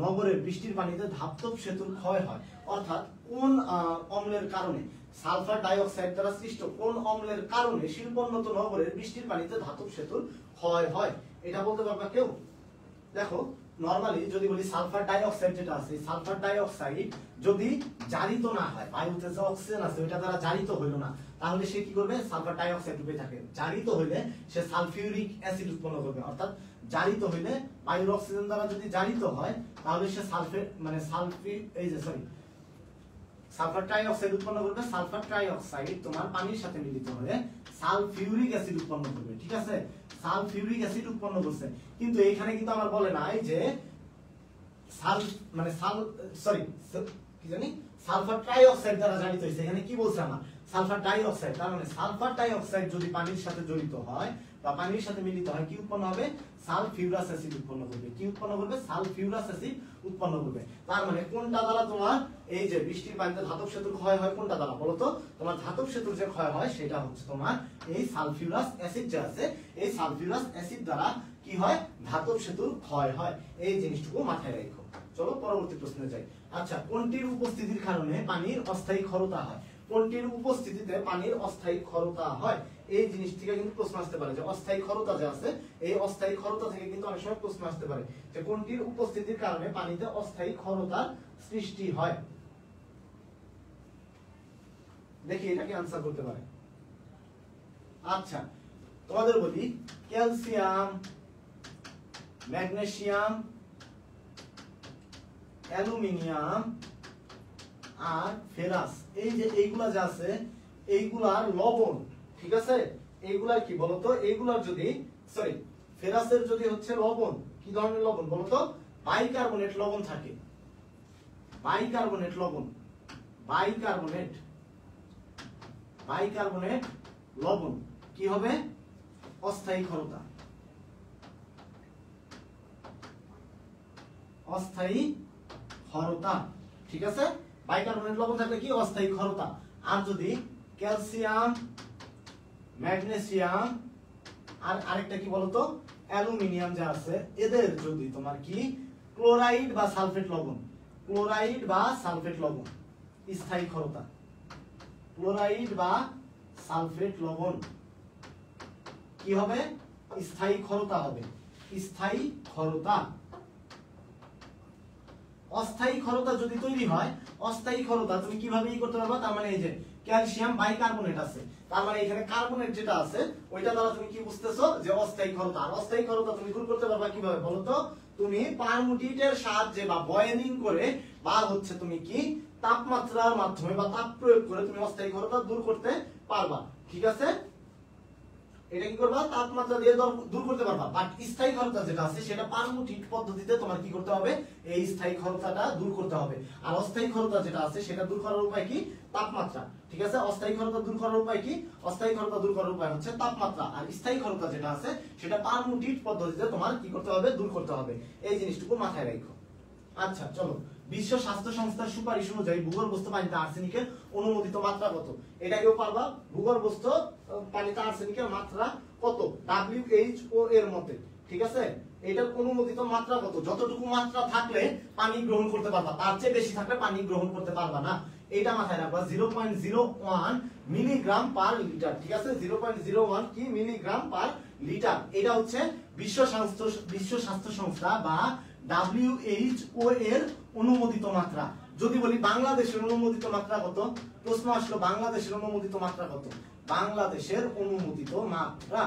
নগরের বৃষ্টির পানিতে ধাতব সেতুর ক্ষয় হয়? অর্থাৎ কোন অম্লের কারণে, সালফার ডাই অক্সাইড দ্বারা সৃষ্ট কোন অম্লের কারণে শিল্পোন্নত নগরের বৃষ্টির পানিতে ধাতব সেতুর ক্ষয় হয়? এটা বলতে পারবা কেউ? দেখো, নরমালি যদি বলি সালফার ডাই অক্সাইড যেটা আছে, সালফার ডাই অক্সাইড যদি জারিত না হয়, বায়ুতে যে অক্সিজেন আছে ওইটা দ্বারা জারিত হইল না, তাহলে সে কি করবে? সালফার ডাই অক্সাইড রূপে থাকে। জারিত হইলে সে সালফিউরিক অ্যাসিড উৎপন্ন করবে। অর্থাৎ জারিত হইলে বায়ুর অক্সিজেন দ্বারা যদি জারিত হয় তাহলে সে সালফার ট্রাই অক্সাইড উৎপন্ন করবে। সালফার ট্রাই অক্সাইড তোমার পানির সাথে মিলিত হয়ে সালফিউরিক অ্যাসিড উৎপন্ন করবে। ঠিক আছে, সালফিউরিক অ্যাসিড উৎপন্ন করছে, কিন্তু এইখানে কিন্তু আমার বলে নাই যে সালফার ট্রাই অক্সাইড দ্বারা জারিত হয়েছে। এখানে কি বলছে আমার? সালফার ডাই অক্সাইড। তার মানে সালফার ডাই অক্সাইড যদি পানির সাথে জড়িত হয় বা পানির সাথে মিলিত হয়, কি উৎপন্ন হবে? সালফিউরাস অ্যাসিড উৎপন্ন করবে। কি উৎপন্ন করবে? সালফিউরাস অ্যাসিড উৎপন্ন করবে। তার মানে কোনটা দ্বারা তোমার এই যে বৃষ্টির পানিতে ধাতব সেতুর ক্ষয় হয়, কোনটা দ্বারা বলো তো? তোমার ধাতব সেতুর যে ক্ষয় হয় সেটা হচ্ছে তোমার এই সালফিউরাস অ্যাসিড যে আছে, এই সালফিউরাস অ্যাসিড দ্বারা কি হয়? ধাতব সেতুর ক্ষয় হয়। এই জিনিসটুকু মাথায় রাখো। চলো পরবর্তী প্রশ্নে যাই। আচ্ছা, কোনটির উপস্থিতির কারণে পানির অস্থায়ী ক্ষরতা হয়? কোনটির উপস্থিতিতে পানির অস্থায়ী ক্ষরতা হয়? এই জিনিস থেকে কিন্তু প্রশ্ন আসতে পারে যে অস্থায়ী ক্ষরতা যে আছে, এই অস্থায়ী ক্ষরতা থেকে কিন্তু অনেক সময় প্রশ্ন আসতে পারে যে কোনটির উপস্থিতির কারণে পানিতে অস্থায়ী ক্ষরতার সৃষ্টি হয়। দেখি এটা কি আনসার করতে পারে। আচ্ছা, তোমাদের বলি ক্যালসিয়াম, ম্যাগনেসিয়াম, অ্যালুমিনিয়াম আর ফেরাস, এই যে এইগুলা যা আছে এইগুলার লবণ। ঠিক আছে, এইগুলার কি বলতো? এইগুলার যদি ফেরাসের যদি হচ্ছে লবণ, কি ধরনের লবণ বলতো? বাইকার্বনেট লবণ থাকে। বাইকার্বনেট লবণ, বাইকার্বনেট লবণ কি হবে? অস্থায়ী ক্ষরতা। অস্থায়ী ক্ষরতা। ঠিক আছে, বাইকার্বনেট লবণ থাকলে কি? অস্থায়ী ক্ষরতা। আর যদি ক্যালসিয়াম, ম্যাগনেসিয়াম আর আরেকটা কি বলতো? অ্যালুমিনিয়াম যা আছে, এদের যদি তোমার কি ক্লোরাইড বা সালফেট লবণ, ক্লোরাইড বা সালফেট লবণ, স্থায়ী ক্ষরতা, ক্লোরাইড বা সালফেট লবণ কি হবে? স্থায়ী ক্ষরতা হবে। স্থায়ী ক্ষরতা। অস্থায়ী ক্ষরতা যদি তৈরি হয়, অস্থায়ী ক্ষরতা তুমি কিভাবে করতে পারবা? তার মানে এই যে ক্যালসিয়াম বাইকার্বনেট আছে, তার মানে এখানে কার্বনেট যেটা আছে ওইটা দ্বারা তুমি কি বুঝতেছো? যে অস্থায়ী ক্ষরতা। আর অস্থায়ী ক্ষরতা তুমি দূর করতে পারবা কিভাবে বলো তো? তুমি পারমুটিটের সাহায্যে বা বয়েলিং করে বা হচ্ছে তুমি কি তাপমাত্রার মাধ্যমে বা তাপ প্রয়োগ করে তুমি অস্থায়ী ক্ষারতা দূর করতে পারবা, ঠিক আছে? এটা কি করবা? তাপমাত্রা দিয়ে দূর করতে পারবা। বাট স্থায়ী ক্ষারতা যেটা আছে সেটা পারমুটিক পদ্ধতিতে তোমার কি করতে হবে? এই স্থায়ী ক্ষারতাটা দূর করতে হবে। আর অস্থায়ী ক্ষারতা যেটা আছে সেটা দূর করার উপায় কি? তাপমাত্রা, ঠিক আছে? অস্থায়ী ক্ষারতা দূর করার উপায় কি? অস্থায়ী ক্ষারতা দূর করার উপায় হচ্ছে তাপমাত্রা। আর স্থায়ী ক্ষারতা যেটা আছে সেটা পারমুটিক পদ্ধতিতে তোমার কি করতে হবে? দূর করতে হবে। এই জিনিসটুকু মাথায় রাখো। আচ্ছা চলো, বিশ্ব স্বাস্থ্য সংস্থার সুপারিশ অনুযায়ী ভূগর্ভস্থ পানিতে আর্সেনিকের অনুমোদিত মাত্রা কত? এটা কেউ পারবা? ভূগর্ভস্থ পানিতে আর্সেনিকের মাত্রা কত WHO এর মতে, ঠিক আছে? এটার অনুমোদিত মাত্রা কত? যতটুকু মাত্রা থাকলে পানি গ্রহণ করতে পারবা, তার চেয়ে বেশি থাকলে পানি গ্রহণ করতে পারবা না। এটা মাথায় রাখবা। 0.01 মিলিগ্রাম পার লিটার, ঠিক আছে? 0.01 কি মিলিগ্রাম পার লিটার। এটা হচ্ছে বিশ্ব স্বাস্থ্য সংস্থা বা WHO এর অনুমোদিত মাত্রা। যদি বলি বাংলাদেশের অনুমোদিত মাত্রা কত? প্রশ্ন আসলো বাংলাদেশের অনুমোদিত মাত্রা কত? বাংলাদেশের অনুমোদিত মাত্রা,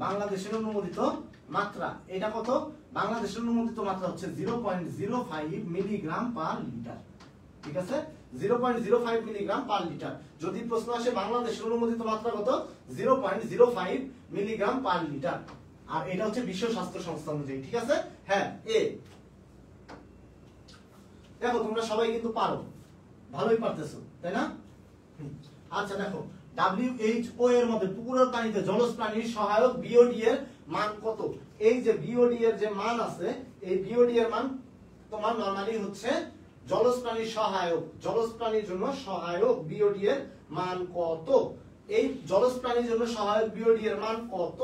বাংলাদেশের অনুমোদিত মাত্রা এটা কত? বাংলাদেশের অনুমোদিত মাত্রা হচ্ছে 0.05 মিলিগ্রাম পার লিটার, ঠিক আছে? 0.05 মিলিগ্রাম পার লিটার। যদি প্রশ্ন আসে বাংলাদেশের অনুমোদিত মাত্রা কত? 0.05 মিলিগ্রাম পার লিটার। আর এটা হচ্ছে বিশ্ব স্বাস্থ্য সংস্থা অনুযায়ী, ঠিক আছে? হ্যাঁ, এ দেখো তোমরা সবাই কিন্তু পারো, ভালোই পারতেছো, তাই না? আচ্ছা দেখো, WHO এর মধ্যে পুকুরের পানিতে জলজ প্রাণীর সহায়ক BOD এর মান কত? এই যে BOD এর যে মান আছে, এই BOD এর মান তোমার নরমালি হচ্ছে জলজ প্রাণীর সহায়ক, জলজ প্রাণীর জন্য সহায়ক BOD এর মান কত? এই জলজ প্রাণীর জন্য সহায়ক BOD এর মান কত?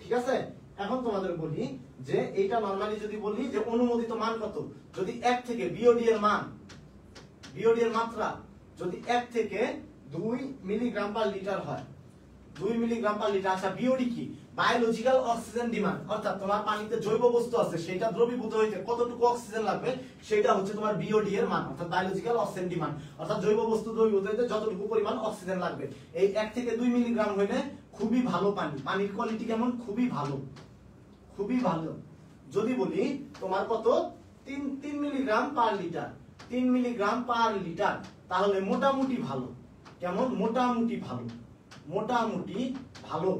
ঠিক আছে? এখন তোমাদের বলি যে এইটা নরমালি যদি বলি যে অনুমোদিত মান কত, যদি 1 থেকে BOD এর মান, BOD এর মাত্রা যদি 1 থেকে 2 মিলিগ্রাম পার লিটার হয়, 2 মিলিগ্রাম পার লিটার। আচ্ছা BOD কি? বায়োলজিক্যাল অক্সিজেন ডিমান্ড, অর্থাৎ তোমার পানিতে জৈব বস্তু আছে সেটা দ্রবীভূত হইতে কতটুকু অক্সিজেন লাগবে সেটা হচ্ছে তোমার BOD এর মান, অর্থাৎ বায়োলজিক্যাল অক্সিজেন ডিমান্ড, অর্থাৎ জৈব বস্তু দ্রবীভূত হইতে যতটুকু পরিমাণ অক্সিজেন লাগবে। এই 1 থেকে 2 মিলিগ্রাম হইলে খুবই ভালো পানি, পানির কোয়ালিটি কেমন? খুবই ভালো, খুবই ভালো। যদি বলি তোমার কত? 3 milligram per litre, 3 milligram per litre, তাহলে মোটামুটি ভালো। কেমন? মোটামুটি ভালো, মোটামুটি ভালো,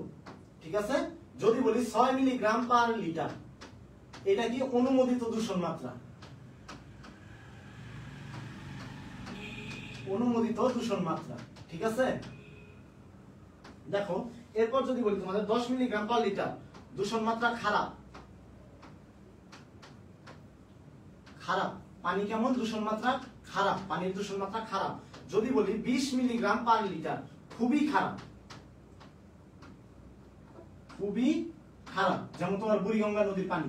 ঠিক আছে? যদি বলি 6 মিলিগ্রাম পার লিটার, এটা কি অনুমোদিত দূষণ মাত্রা, অনুমোদিত দূষণ মাত্রা, ঠিক আছে? দেখো এরপর যদি বলি তোমাদের 10 মিলিগ্রাম পার লিটার, দূষণ মাত্রা খারাপ, খারাপ পানি কেমন? দূষণ মাত্রা খারাপ, পানির দূষণ মাত্রা খারাপ। যদি বলি 20 মিলিগ্রাম পার লিটার, খুবই খারাপ, খুবই খারাপ, যেমন তোমার বুড়িগঙ্গা নদীর পানি,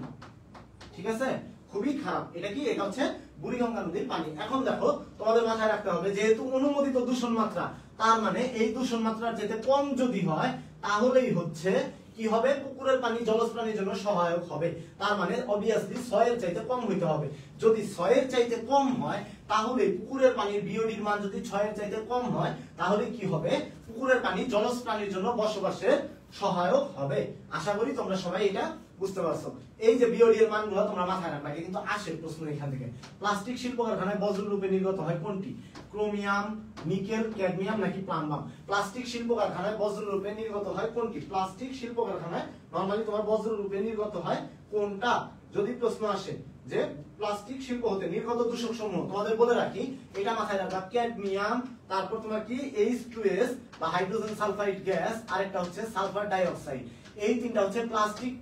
ঠিক আছে? খুবই খারাপ, এটা কি? এটা হচ্ছে বুড়িগঙ্গা নদীর পানি। এখন দেখো তোমাদের মাথায় রাখতে হবে যেহেতু অনুমোদিত দূষণ মাত্রা, তার মানে এই দূষণ মাত্রার যেতে কম যদি হয় তাহলেই হচ্ছে কি হবে? পুকুরের পানি জলজ প্রাণীর জন্য সহায়ক হবে। তার মানে অবভিয়াসলি 6 এর চাইতে কম হইতে হবে। যদি 6 এর চাইতে কম হয় তাহলে পুকুরের পানির BOD এর মান যদি 6 এর চাইতে কম হয় তাহলে কি হবে? পুকুরের পানি জলজ প্রাণীর জন্য বসবাসের সহায়ক হবে। আশা করি তোমরা সবাই এটা বুঝতে পারছো। এই যে BOD এর মানগুলো তোমরা মাথায় রাখবা, কিন্তু আসে প্রশ্ন এখান থেকে। প্লাস্টিক শিল্প কারখানায় বজ্র রূপে নির্গত হয় কোনটি? ক্রোমিয়াম, নিকেল, ক্যাডমিয়াম নাকি প্লাম্বাম? প্লাস্টিক শিল্প কারখানায় বজ্র রূপে নির্গত হয় কোনটি? প্লাস্টিক শিল্প কারখানায় নরমালি তোমার বজ্র রূপে নির্গত হয় কোনটা? যদি প্রশ্ন আসে যে প্লাস্টিক শিল্প হতে নির্গত দূষক সমূহ, তোমাদের বলে রাখি এটা মাথায় রাখবা, ক্যাডমিয়াম, তারপর তোমার কি H2S বা হাইড্রোজেন সালফাইড গ্যাস, আরেকটা হচ্ছে সালফার ডাই অক্সাইড। এই তিনটা হচ্ছে প্লাস্টিক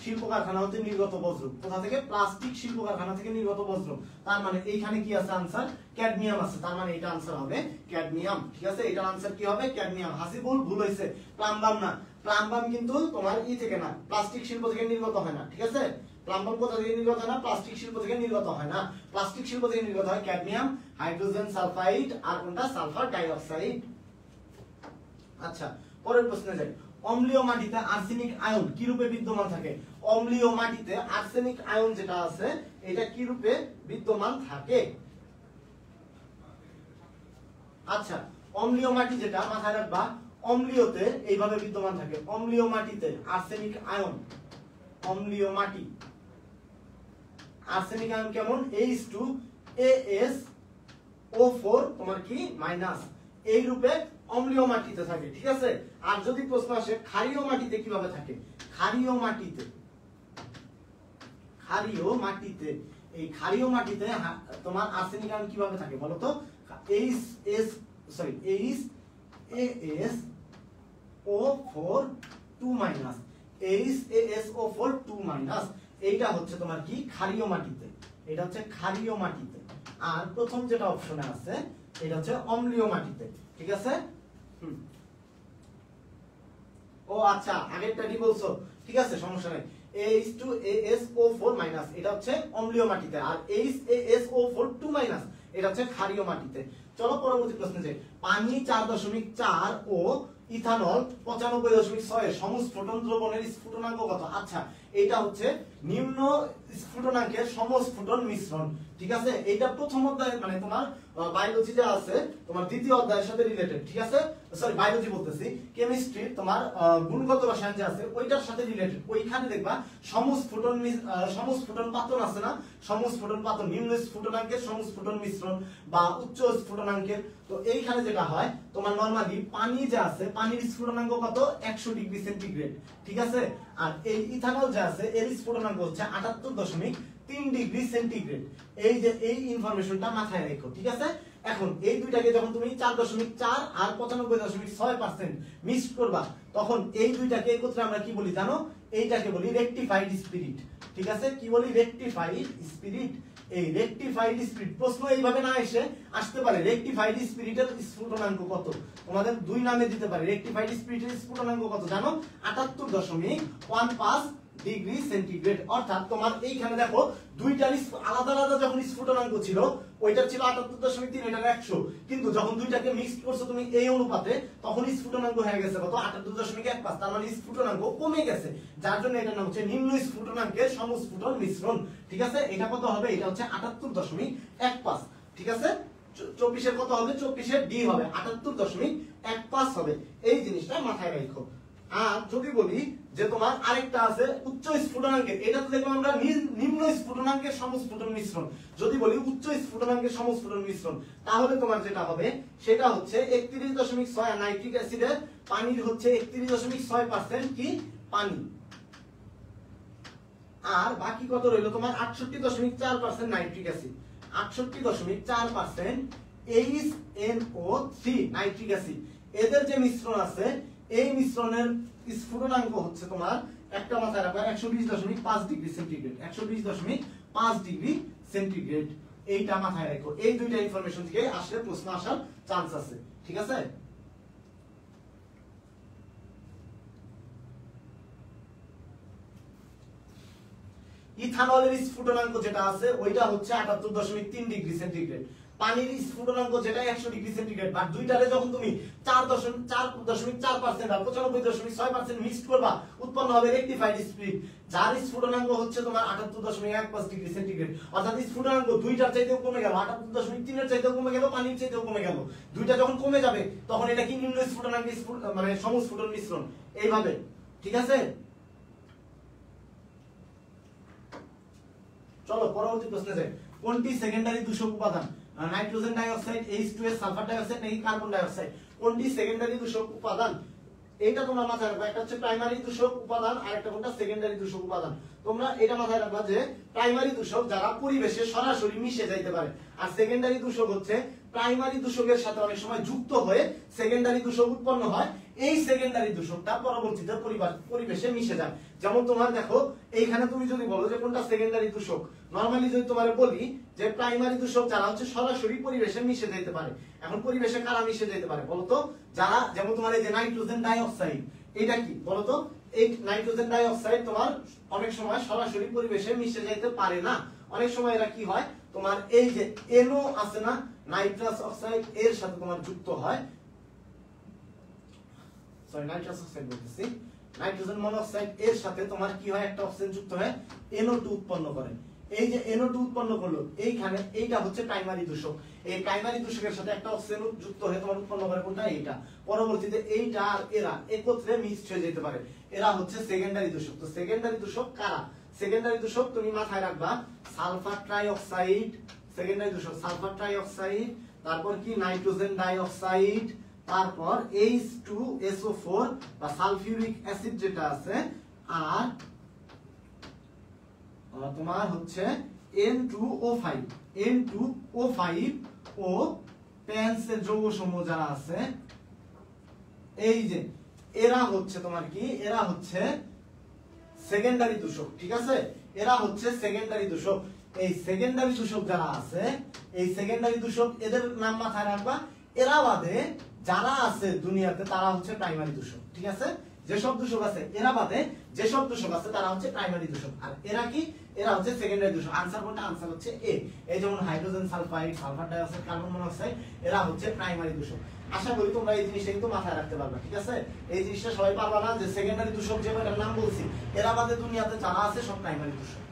শিল্প কারখানা হতে নির্গত বজ্র। কোথা থেকে? প্লাস্টিক শিল্প কারখানা থেকে নির্গত বজ্র। তার মানে এইখানে কি আছে আনসার? ক্যাডমিয়াম আছে। তার মানে এটা আনসার হবে ক্যাডমিয়াম, ঠিক আছে? এটার আনসার কি হবে? ক্যাডমিয়াম। হাসিবুল ভুল হইছে, প্লাম্বাম না। প্লাম্বাম কিন্তু তোমার থেকে না, প্লাস্টিক শিল্প থেকে নির্গত হয় না, ঠিক আছে? প্লাম্বাম কোথা থেকে নির্গত হয় না? প্লাস্টিক শিল্প থেকে নির্গত হয় না। প্লাস্টিক শিল্প থেকে নির্গত হয় ক্যাডমিয়াম, হাইড্রোজেন সালফাইড, আর কোনটা? সালফার ডাই অক্সাইড। আচ্ছা পরের প্রশ্নে যাই। অম্লীয় মাটিতে আর্সেনিক আয়ন কি রূপে বিদ্যমান থাকে? অম্লীয় মাটিতে আর্সেনিক আয়ন যেটা আছে এটা কি রূপে বিদ্যমান থাকে? আচ্ছা অম্লীয় মাটি যেটা মাথায় রাখবা, অম্লীয়তে এইভাবে বিদ্যমান থাকে। অম্লীয় মাটিতে আর্সেনিক আয়ন, অম্লীয় মাটি আর্সেনিক আয়ন কেমন H2AsO4 তোমার কি মাইনাস এই রূপে অম্লীয় মাটিতে থাকে, ঠিক আছে। আর যদি প্রশ্ন আসে ক্ষারীয় মাটিতে কিভাবে থাকে, ক্ষারীয় মাটিতে এই ক্ষারীয় মাটিতে তোমার আর্সেনিক আয়ন কিভাবে থাকে বলো তো, HAsO4 2 মাইনাস HAsO4 2 মাইনাস এইটা হচ্ছে তোমার কি ক্ষারীয় মাটিতে, এটা হচ্ছে ক্ষারীয় মাটিতে। আর প্রথম যেটা অপশনে আছে এটা হচ্ছে অম্লীয় মাটিতে, ঠিক আছে। ও আচ্ছা আগেরটা কি বলছো, ঠিক আছে সমস্যা নাই। H2AsO4 মাইনাস এটা হচ্ছে অম্লীয় মাটিতে, আর HAsO4 2 মাইনাস এটা হচ্ছে ক্ষারীয় মাটিতে। চলো পরবর্তী প্রশ্নে যাই। পানি 4.4 ও ইথানল 95.6 এর সমস্ফুটন দ্রবণের স্ফুটনাঙ্ক কত? আচ্ছা এটা হচ্ছে নিম্ন স্ফুটনাঙ্কের সমস্ফুটন মিশ্রণ, ঠিক আছে। এটা প্রথম অধ্যায়ে মানে তোমার বায়োলজি যা আছে তোমার দ্বিতীয় অধ্যায়ের সাথে রিলেটেড, ঠিক আছে। সরি বায়োলজি বলতেছি, কেমিস্ট্রি তোমার গুণগত রসায়ন যে আছে ওইটার সাথে রিলেটেড। ওইখানে দেখবা সমস্ফুটন পাতন আছে না, সমস্ফুটন পাতন নিম্ন স্ফুটনাঙ্কের সমস্ফুটন মিশ্রণ বা উচ্চ স্ফুটনাঙ্কের। তো এইখানে যেটা হয় তোমার নরমালি পানি যে আছে পানির স্ফুটনাঙ্ক কত 100 ডিগ্রি সেন্টিগ্রেড, ঠিক আছে। আর এই ইথানল যে আছে এর স্ফুটনাঙ্ক হচ্ছে 78.3 ডিগ্রি সেন্টিগ্রেড। এই যে এই ইনফরমেশনটা মাথায় রেখো, ঠিক আছে। এখন এই দুইটাকে যখন তুমি 4.4 আর 95.6% মিক্স করবা তখন এই দুইটাকে একত্রে আমরা কি বলি জানো, এইটাকে বলি রেকটিফাইড স্পিরিট, ঠিক আছে। কি বলি রেকটিফাইড স্পিরিট। এই রেকটিফাইড স্পিরিট প্রশ্ন এইভাবে না এসে আসতে পারে রেকটিফাইড স্পিরিটের স্ফুটনাঙ্ক কত, তোমাদের দুই নামে দিতে পারে। রেকটিফাইড স্পিরিটের স্ফুটনাঙ্ক কত জানো 78.15 ডিগ্রি সেন্টিগ্রেড। অর্থাৎ তোমার এইখানে দেখো দুইটার আলাদা আলাদা যখন স্ফুটনাঙ্ক ছিল ওইটা ছিল 78.3 এটার 100, কিন্তু যখন দুইটাকে মিক্সড করছো তুমি এই অনুপাতে তখন স্ফুটনাঙ্ক হয়ে গেছে কত 78.15। তার মানে স্ফুটনাঙ্ক কমে গেছে, যার জন্য এটার নাম হচ্ছে নিম্ন স্ফুটনাঙ্কের সমস্ফুটন মিশ্রণ, ঠিক আছে। এটা কত হবে, এটা হচ্ছে 78.15, ঠিক আছে। 24 এর কত হবে, 24 এর ডি হবে 78.15 হবে। এই জিনিসটা মাথায় রাখো। আর যদি বলি যে তোমার আরেকটা আছে উচ্চ স্ফুটনাঙ্কের, এটা তো দেখলাম আমরা নিম্ন স্ফুটনাঙ্কের সমস্ফুটন মিশ্রণ। যদি বলি উচ্চ স্ফুটনাঙ্কের সমস্ফুটন মিশ্রণ তাহলে তোমার যেটা হবে সেটা হচ্ছে 31.6 নাইট্রিক অ্যাসিডের পানির হচ্ছে 31.6% কি পানি, আর বাকি কত রইল তোমার 68.4% nitric acid, 68.4% HNO3 nitric acid. এদের যে মিশ্রণ আছে এই মিশ্রণের স্ফুটনাঙ্ক হচ্ছে তোমার একটা মাথায় রাখবা 120.5 ডিগ্রি সেন্টিগ্রেড, 120.5 ডিগ্রি সেন্টিগ্রেড। এইটা মাথায় রাখো। এই দুইটা ইনফরমেশন থেকে আসলে প্রশ্ন আসার চান্স আছে, ঠিক আছে। ইথানলের স্ফুটনাঙ্ক যেটা আছে ওইটা হচ্ছে 78.3 ডিগ্রি সেন্টিগ্রেড। পানির স্ফুটনাঙ্ক যেটা 100 ডিগ্রি সেন্টিগ্রেড। বাট দুইটারে যখন তুমি 4.4% আর 95.6% মিক্সড করবা উৎপন্ন হবে রেকটিফাইড স্পিরিট, যার স্ফুটনাঙ্ক হচ্ছে তোমার 78.15 ডিগ্রি সেন্টিগ্রেড। অর্থাৎ স্ফুটনাঙ্ক দুইটার চাইতেও কমে গেল, 78.3 এর চাইতেও কমে গেল, পানির চাইতেও কমে গেল। দুইটা যখন কমে যাবে তখন এটা কি নিম্ন স্ফুটনাঙ্কের মানে সমস্ফুটন মিশ্রণ, এইভাবে, ঠিক আছে। চলো পরবর্তী প্রশ্নে যাই। কোনটি সেকেন্ডারি দূষক উপাদান, nitrogen dioxide, H2S, sulphur dioxide নাকি কার্বন ডাইঅক্সাইড? কোনটি সেকেন্ডারি দূষক উপাদান এটা তোমরা মাথায় রাখবা। একটা হচ্ছে প্রাইমারি দূষক উপাদান আর একটা কোনটা সেকেন্ডারি দূষক উপাদান। তোমরা এটা মাথায় রাখবা যে প্রাইমারি দূষক যারা পরিবেশে সরাসরি মিশে যাইতে পারে, আর সেকেন্ডারি দূষক হচ্ছে প্রাইমারি দূষকের সাথে অনেক সময় যুক্ত হয়ে সেকেন্ডারি দূষক উৎপন্ন হয়। এই সেকেন্ডারি দূষকটা পরবর্তীতে পরিবেশে মিশে যায়। যেমন তোমার দেখো এইখানে তুমি যদি বলো যে কোনটা সেকেন্ডারি দূষক, নরমালি যদি তোমার বলি যে প্রাইমারি দূষক যারা হচ্ছে সরাসরি পরিবেশে মিশে যেতে পারে। এখন পরিবেশে কারা মিশে যেতে পারে বলতো, যারা যেমন তোমার এই যে নাইট্রোজেন ডাইঅক্সাইড, এটা কি বলতো, এই নাইট্রোজেন ডাইঅক্সাইড তোমার অনেক সময় সরাসরি পরিবেশে মিশে যেতে পারে না। অনেক সময় এরা কি হয় তোমার এই যে NO আছে না নাইট্রাস অক্সাইড এর সাথে তোমার যুক্ত হয়, সরি নাইট্রাস অক্সাইড বলতেছি, নাইট্রোজেন মনোক্সাইড এর সাথে তোমার কি হয় একটা অক্সিজেন যুক্ত হয়ে NO2 উৎপন্ন করে। এই যে NO2 উৎপন্ন করলো এইখানে, এইটা হচ্ছে প্রাইমারি দূষক। এই প্রাইমারি দূষকের সাথে একটা অক্সিজেন যুক্ত হয়ে তোমার উৎপন্ন করে কোনটা, এইটা। পরবর্তীতে এইটা আর এরা একত্রে মিক্সড হয়ে যেতে পারে, এরা হচ্ছে সেকেন্ডারি দূষক। তো সেকেন্ডারি দূষক কারা, সেকেন্ডারি দূষক তুমি মাথায় রাখবা সালফার ট্রাইঅক্সাইড, সেকেন্ডারি দূষক সালফার ট্রাইঅক্সাইড, তারপর কি নাইট্রোজেন ডাইঅক্সাইড, তারপর H2SO4 বা সালফিউরিক অ্যাসিড যেটা আছে, আর তোমার হচ্ছে N2O5 ও পেন্সের যৌগ সমূহ যারা আছে, এই যে এরা হচ্ছে তোমার কি, এরা হচ্ছে সেকেন্ডারি দূষক। ঠিক আছে, এরা হচ্ছে সেকেন্ডারি দূষক। এই সেকেন্ডারি দূষক যারা আছে, এই সেকেন্ডারি দূষক এদের নাম মাথায় রাখবা। এরা বাদে যারা আছে দুনিয়াতে তারা হচ্ছে প্রাইমারি দূষক। ঠিক আছে, যেসব দূষক আছে এরা বাদে যেসব দূষক আছে তারা হচ্ছে প্রাইমারি দূষক। আর এরা কি, এরা হচ্ছে সেকেন্ডারি দূষক। আনসার কোনটা? আনসার হচ্ছে এ। এই যেমন hydrogen sulphide, sulphur dioxide, carbon monoxide, এরা হচ্ছে প্রাইমারি দূষক। আশা করি তোমরা এই জিনিসটা কিন্তু মাথায় রাখতে পারবে। ঠিক আছে, এই জিনিসটা সবাই পারবা না যে সেকেন্ডারি দূষক যে কয়টার নাম বলছি এরা বাদে দুনিয়াতে যারা আছে সব প্রাইমারি দূষক।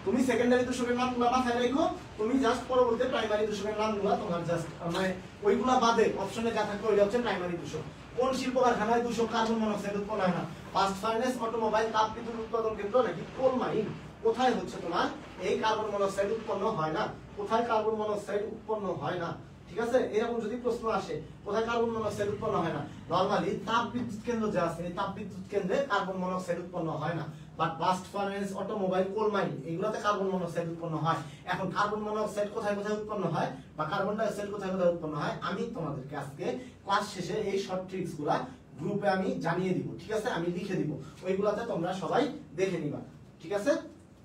তুমি সেকেন্ডারি দূষকের নামগুলো মাথায় রেখো, তুমি জাস্ট পরবর্তীতে প্রাইমারি দূষকের নামগুলো তোমার জাস্ট মানে ওইগুলা বাদে অপশনে যা থাকবে ওইটা হচ্ছে প্রাইমারি দূষক। কোন শিল্প কারখানায় দূষক কার্বন মনোক্সাইড উৎপন্ন হয় না? ফাস্ট ফার্নেস, অটোমোবাইল, তাপ বিদ্যুৎ উৎপাদন কেন্দ্র নাকি কোল মাইন? কোথায় হচ্ছে তোমার এই কার্বন মনোক্সাইড উৎপন্ন হয় না? কোথায় কার্বন মনোক্সাইড উৎপন্ন হয় না? ঠিক আছে, এরকম যদি প্রশ্ন আসে কোথায় কার্বন মনোক্সাইড উৎপন্ন হয় না, নরমালি তাপ বিদ্যুৎ কেন্দ্র যে আছে এই তাপ বিদ্যুৎ কেন্দ্রে কার্বন মনোক্সাইড উৎপন্ন হয় না। But blast furnace, automobile, coal mine এগুলোতে কার্বন মনোক্সাইড উৎপন্ন হয়। এখন কার্বন মনোক্সাইড কোথায় কোথায় উৎপন্ন হয় বা কার্বন ডাই অক্সাইড কোথায় কোথায় উৎপন্ন হয় আমি তোমাদেরকে আজকে ক্লাস শেষে এই শর্ট ট্রিক্স গুলা গ্রুপে আমি জানিয়ে দিব। ঠিক আছে, আমি লিখে দিব, ওইগুলাতে তোমরা সবাই দেখে নিবা। ঠিক আছে,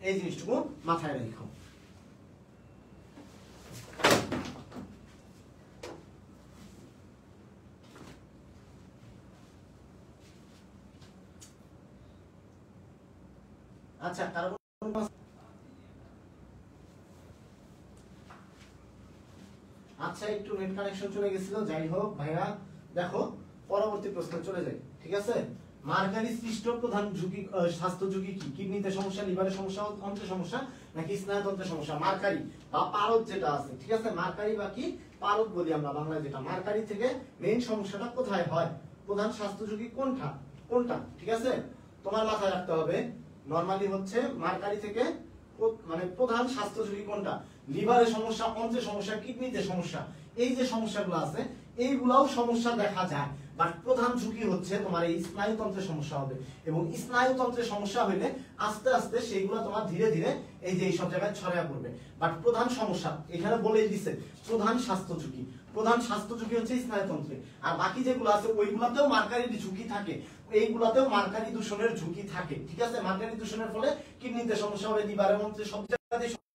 এই জিনিসটুকু মাথায় রেখো। আচ্ছা, আচ্ছা একটু নেট কানেকশন চলে গেছিল, যাই হোক ভাইয়া দেখো পরবর্তী প্রশ্ন চলে যাই। ঠিক আছে, মার্কারি সৃষ্ট প্রধান ঝুঁকি স্বাস্থ্য ঝুঁকি কি? কিডনিতে সমস্যা, লিভারের সমস্যা, অন্ত্রে সমস্যা নাকি স্নায়ুতন্ত্রের সমস্যা? মার্কারি বা পারদ যেটা আছে, ঠিক আছে, মার্কারি বা কি পারদ বলি আমরা বাংলায়, যেটা মার্কারি থেকে মেইন সমস্যাটা কোথায় হয়? প্রধান স্বাস্থ্য ঝুঁকি কোনটা কোনটা? ঠিক আছে, তোমার মাথায় রাখতে হবে নরমালি হচ্ছে মার্কারি থেকে মানে প্রধান স্বাস্থ্য ঝুঁকি কোনটা? লিভারের সমস্যা, অন্ত্রের সমস্যা, কিডনিতে সমস্যা, এই যে সমস্যাগুলো আছে এইগুলাও সমস্যা দেখা যায়। বাট প্রধান ঝুঁকি হচ্ছে তোমার এই স্নায়ুতন্ত্রের সমস্যা হবে, এবং স্নায়ুতন্ত্রের সমস্যা হইলে আস্তে আস্তে সেইগুলো তোমার ধীরে ধীরে এই যে এইসব জায়গায় ছড়ায় পড়বে। বাট প্রধান সমস্যা এখানে বলেই দিছে প্রধান স্বাস্থ্য ঝুঁকি, প্রধান স্বাস্থ্য ঝুঁকি হচ্ছে স্নায়ুতন্ত্রে। আর বাকি যেগুলো আছে ওইগুলাতেও মার্কারি ঝুঁকি থাকে, এইগুলাতেও মার্কারি দূষণের ঝুঁকি থাকে। ঠিক আছে, মার্কারি দূষণের ফলে কিডনিতে সমস্যা হবে, লিভারের মধ্যে সব জায়গাতেই হবে।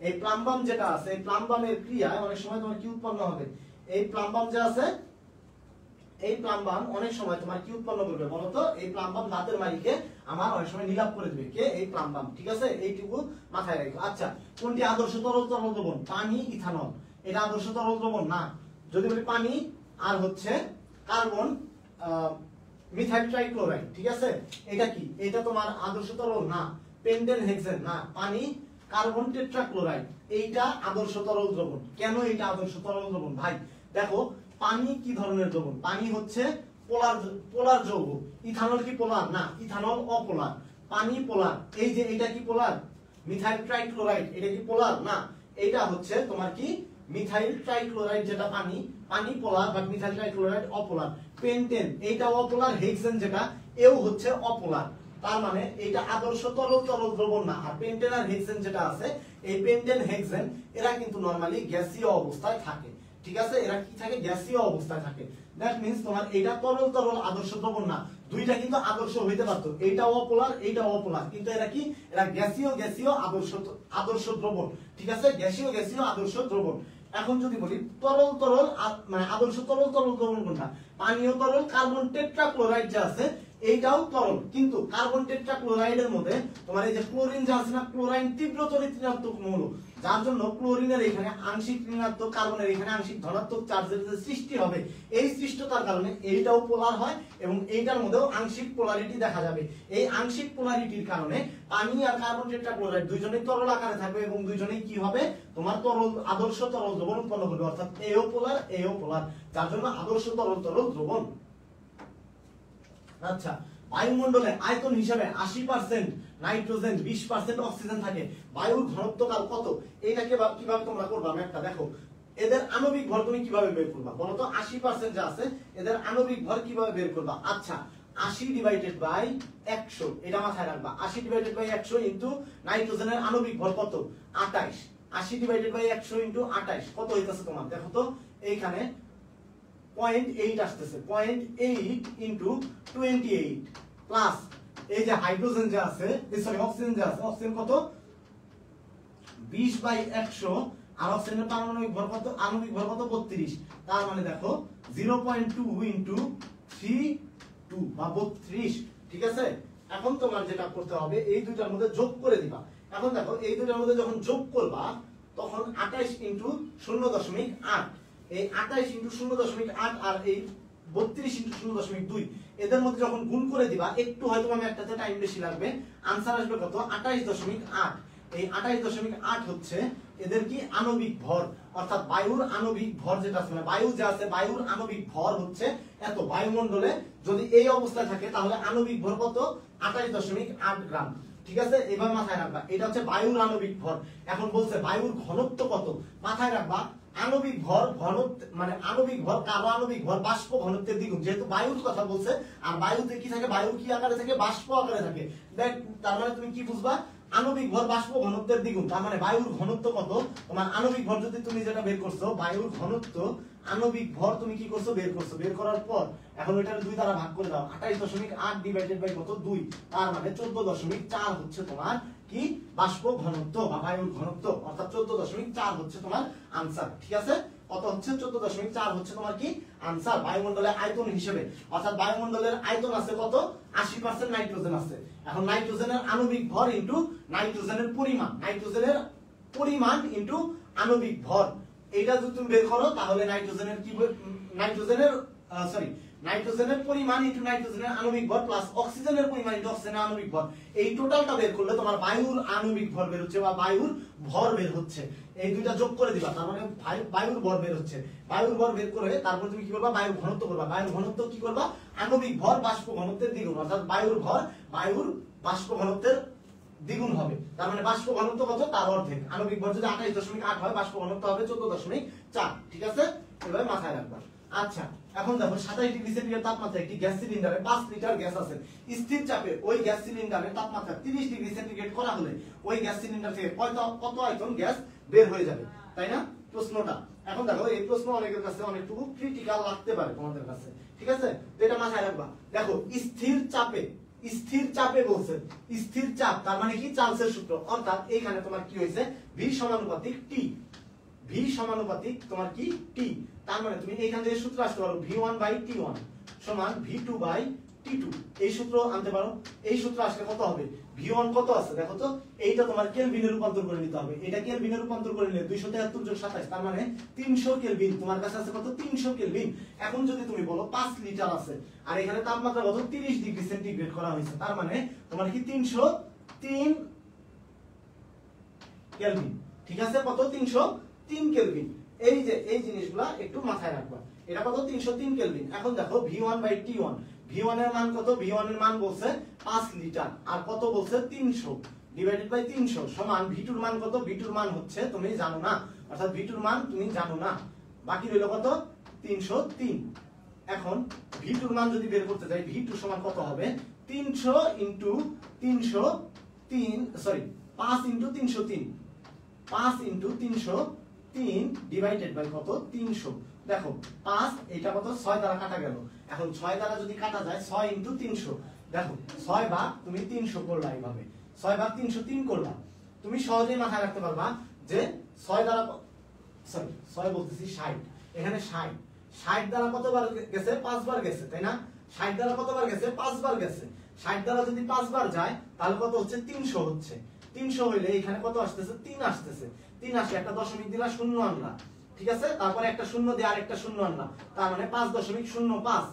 এই প্লাম্বাম যেটা আছে, এই প্লাম্বামের ক্রিয়ায় অনেক সময় তোমার কি উৎপন্ন হবে? এই প্লাম্বাম যে আছে, এই প্লাম্বাম অনেক সময় তোমার কি উৎপন্ন করবে বলতো? এই প্লাম্বাম দাঁতের মাড়িকে আমার অনেক সময় নীলাভ করে দিবে। কে? এই প্লাম্বাম। ঠিক আছে, এইটুকু মাথায় রাখো। আচ্ছা, কোনটি আদর্শ তরল দ্রবণ? পানি, ইথানল। এটা আদর্শ তরল দ্রবণ না। যদি বলি পানি আর হচ্ছে কার্বন মিথাইল ট্রাইক্লোরাইড, ঠিক আছে, এটা কি? এটা তোমার আদর্শ তরল না। পেন্টেন হেক্সেন না। পানি, কার্বন টেট্রাক্লোরাইড, এইটা আদর্শ তরল দ্রবণ। কেন এটা আদর্শ তরল দ্রবণ? ভাই দেখো, পানি কি ধরনের দ্রবণ? পানি হচ্ছে পোলার যৌগ। ইথানল কি পোলার? না, ইথানল অপোলার। পানি পোলার। এই যে এটা কি পোলার? মিথাইল ট্রাইক্লোরাইড, এটা কি পোলার? না, এটা হচ্ছে তোমার কি মিথাইল ট্রাইক্লোরাইড, যেটা পানি, পানি polar, but methyl trichloride apolar. Pentane এইটা অপোলার, হেক্সেন যেটা এও হচ্ছে অপোলার। তার মানে এটা আদর্শ তরল দ্রবণ না। আর পেন্টেন আর হেক্সেন যেটা আছে, এই পেন্টেন হেক্সেন এরা কিন্তু নরমালি গ্যাসীয় অবস্থায় থাকে। ঠিক আছে, এরা কি থাকে? গ্যাসীয় অবস্থায় থাকে। দ্যাট মিন্স তোমার এটা তরল আদর্শ দ্রবণ না। দুইটা কিন্তু আদর্শ হইতে পারতো, এইটাও অপোলার এইটাও অপোলার, কিন্তু এরা কি? এরা গ্যাসীয় আদর্শ দ্রবণ। ঠিক আছে, গ্যাসীয় আদর্শ দ্রবণ। এখন যদি বলি তরল মানে আদর্শ তরল দ্রবণ কোনটা? পানীয় তরল কার্বন টেট্রাক্লোরাইড যে আছে এইটাও তরল, কিন্তু কার্বন টেট্রাক্লোরাইডের মধ্যে তোমার এই যে ক্লোরিন যে আছে না, ক্লোরাইন তীব্র তড়িৎ ঋণাত্মক মৌল, যার জন্য ক্লোরিনের এখানে আংশিক ঋণাত্মক, কার্বনের এখানে আংশিক ধনাত্মক চার্জের যে সৃষ্টি হবে, এই সৃষ্টতার কারণে এইটাও পোলার হয় এবং এইটার মধ্যেও আংশিক পোলারিটি দেখা যাবে। এই আংশিক পোলারিটির কারণে পানি আর কার্বন টেট্রাক্লোরাইড দুইজনেই তরল আকারে থাকবে এবং দুইজনেই কি হবে? তোমার আদর্শ তরল দ্রবণ উৎপন্ন করবে, অর্থাৎ এও পোলার, যার জন্য আদর্শ তরল দ্রবণ। আচ্ছা, বায়ুমণ্ডলে আয়তন হিসাবে 80% নাইট্রোজেন 20% অক্সিজেন থাকে, বায়ুর ঘনত্ব কাল কত? এইটাকে কিভাবে তোমরা করবা ম্যাথটা দেখো। এদের আণবিক ভর তুমি কিভাবে বের করবা বলো তো? 80% যা আছে এদের আণবিক ভর কিভাবে বের করবা? আচ্ছা 80 ডিভাইডেড বাই 100, এটা মাথায় রাখবা। 80 ডিভাইডেড বাই 100 ইনটু নাইট্রোজেনের আণবিক ভর কত? 28। 80 ডিভাইডেড বাই 100 ইনটু 28 কত হইতাছে তোমার? দেখো তো এইখানে 0.8 আসতেছে। 0.8 ইনটু 28 প্লাস এই যে হাইড্রোজেন যে আছে, সরি অক্সিজেন যে আছে, অক্সিজেন কত? 20 বাই 100 আর অক্সিজেনের পারমাণবিক ভর কত? আণবিক ভর কত? 32। তার মানে দেখো 0.2 ইনটু 32 বা 32। ঠিক আছে, এখন তোমার যেটা করতে হবে এই দুইটার মধ্যে যোগ করে দিবা। এখন দেখো এই দুইটার মধ্যে যখন যোগ করবা তখন 28 ইনটু 0.8, এই 28 ইনটু 0.8 আর এই 32 ইনটু 0.2 এদের মধ্যে যখন গুণ করে দিবা, একটু হয়তো আমি একটাতে টাইম বেশি লাগবে, আনসার আসবে কত? 28.8। এই 28.8 হচ্ছে এদের কি আণবিক ভর, অর্থাৎ বায়ুর আণবিক ভর যেটা আছে, মানে বায়ু যে আছে বায়ুর আণবিক ভর হচ্ছে এত। বায়ুমণ্ডলে যদি এই অবস্থায় থাকে তাহলে আণবিক ভর কত? 28.8 গ্রাম। ঠিক আছে, এবার মাথায় রাখবা এটা হচ্ছে বায়ুর আণবিক ভর। এখন বলছে বায়ুর ঘনত্ব কত? মাথায় রাখবা আণবিক ভর ঘনত্ব মানে আণবিক ভর কারো আণবিক ভর বাষ্প ঘনত্বের দ্বিগুণ, যেহেতু বায়ুর কথা বলছে। আর বায়ুতে কি থাকে? বায়ু কি আকারে থাকে? বাষ্প আকারে থাকে। দেখ তার মানে তুমি কি বুঝবা? আণবিক ভর বাষ্প ঘনত্বের দ্বিগুণ। তার মানে বায়ুর ঘনত্ব কত? তোমার আণবিক ভর যদি তুমি যেটা বের করছো বায়ুর ঘনত্ব আণবিক ভর তুমি কি করছো? বের করছো। বের করার পর এখন ওইটার 2 দ্বারা ভাগ করে দাও। 28.8 ডিভাইডেড বাই কত? 2। তার মানে 14.4 হচ্ছে তোমার কি বাষ্প ঘনত্ব বা বায়ুর ঘনত্ব, অর্থাৎ 14.4 হচ্ছে তোমার আনসার। ঠিক আছে, কত হচ্ছে? 14.4 হচ্ছে তোমার কি আনসার বায়ুমণ্ডলের আয়তন হিসেবে। অর্থাৎ বায়ুমণ্ডলের আয়তন আছে কত? 80% নাইট্রোজেন আছে। এখন নাইট্রোজেনের আণবিক ভর ইনটু নাইট্রোজেনের পরিমাণ, নাইট্রোজেনের পরিমাণ ইনটু আণবিক ভর, এটা যদি তুমি বের করো তাহলে নাইট্রোজেনের কি নাইট্রোজেনের পরিমাণ ইনটু নাইট্রোজেনের আণবিক ভর প্লাস অক্সিজেনের পরিমাণ ইনটু অক্সিজেনের আণবিক ভর, এই টোটালটা বের করলে তোমার বায়ুর আণবিক ভর বের হচ্ছে বা বায়ুর ভর বের হচ্ছে। এই দুইটা যোগ করে দিবা, তার মানে বায়ুর ভর বের হচ্ছে। বায়ুর ভর বের করে তারপর তুমি কি করবা? বায়ুর ঘনত্ব করবা। বায়ুর ঘনত্ব কি করবা? আণবিক ভর বাষ্প ঘনত্বের দ্বিগুণ, অর্থাৎ বায়ুর ভর বায়ুর বাষ্প ঘনত্বের দ্বিগুণ হবে। তার মানে বাষ্প ঘনত্ব কত? তার অর্ধেক। আণবিক ভর যদি 28.8 হয় বাষ্প ঘনত্ব হবে 14.4। ঠিক আছে, এভাবে মাথায় রাখবা। আচ্ছা এখন দেখো 27 ডিগ্রি সেন্টিগ্রেড তাপমাত্রা একটি গ্যাস সিলিন্ডারে 5 লিটার গ্যাস আছে। স্থির চাপে ওই গ্যাস সিলিন্ডারের তাপমাত্রা 30 ডিগ্রি সেন্টিগ্রেড করা হলে ওই গ্যাস সিলিন্ডার থেকে কত আয়তন গ্যাস বের হয়ে যাবে, তাই না প্রশ্নটা? এখন দেখো এই প্রশ্ন অনেকের কাছে অনেকটুকু ক্রিটিক্যাল লাগতে পারে তোমাদের কাছে। ঠিক আছে, তো এটা মাথায় রাখবা। দেখো স্থির চাপে বলছে, স্থির চাপ তার মানে কি? চার্লসের সূত্র, অর্থাৎ এইখানে তোমার কি হয়েছে? ভি সমানুপাতিক টি। ভি সমানুপাতিক তোমার কি? টি। তার মানে তুমি এইখান থেকে সূত্র আসতে পারো v1 বাই t1 সমান v2 বাই t2, এই সূত্র আনতে পারো। এই সূত্র আসলে কত হবে? v1 কত আছে দেখো তো, এইটা তোমার কেলভিনে রূপান্তর করে নিতে হবে। এটা কেলভিনে রূপান্তর করে নিলে 273 যোগ 27 তার মানে 300 কেলভিন। তোমার কাছে আছে কত? 300 কেলভিন। এখন যদি তুমি বলো 5 লিটার আছে আর এখানে তাপমাত্রা কত? 30 ডিগ্রি সেন্টিগ্রেড করা হয়েছে, তার মানে তোমার কি 303 কেলভিন। ঠিক আছে, কত? 303 কেলভিন। এই যে এই জিনিসগুলা একটু মাথায় রাখবা। এটা কত? 303 কেলভিন। এখন দেখো v1 বাই t1, v1 এর মান কত? v1 এর মান বলছে 5 লিটার আর কত বলছে? 300 ডিভাইডেড বাই 300 সমান v2 এর মান কত? v2 এর মান হচ্ছে তুমি জানো না, অর্থাৎ v2 এর মান তুমি জানো না, বাকি রইল কত? 303। এখন v2 এর মান যদি বের করতে যাই v2 সমান কত হবে? 300 into 303 sorry 5 into 303, 5 into 303 divided by কত? 300। দেখো 5 এটা কত? 6 দ্বারা কাটা গেল। এখন 6 দ্বারা যদি কাটা যায় 6 ইনটু 300, দেখো 6 ভাগ তুমি 300 করলা, এইভাবে 6 ভাগ 303 করলা। তুমি সহজেই মাথায় রাখতে পারবা যে 6 দ্বারা সরি 6 বলতেছি 60, এখানে 60 দ্বারা কতবার গেছে? 5 বার গেছে, তাই না? 60 দ্বারা কতবার গেছে? 5 বার গেছে। 60 দ্বারা যদি 5 বার যায় তাহলে কত হচ্ছে? 300 হচ্ছে। 300 হইলে এখানে কত আসতেছে? 3 আসতেছে। 3 আসে, একটা দশমিক দিলা, শূন্য আনলা। ঠিক আছে, তারপরে একটা শূন্য দিয়ে আরেকটা শূন্য আনলা, তার মানে 5.05।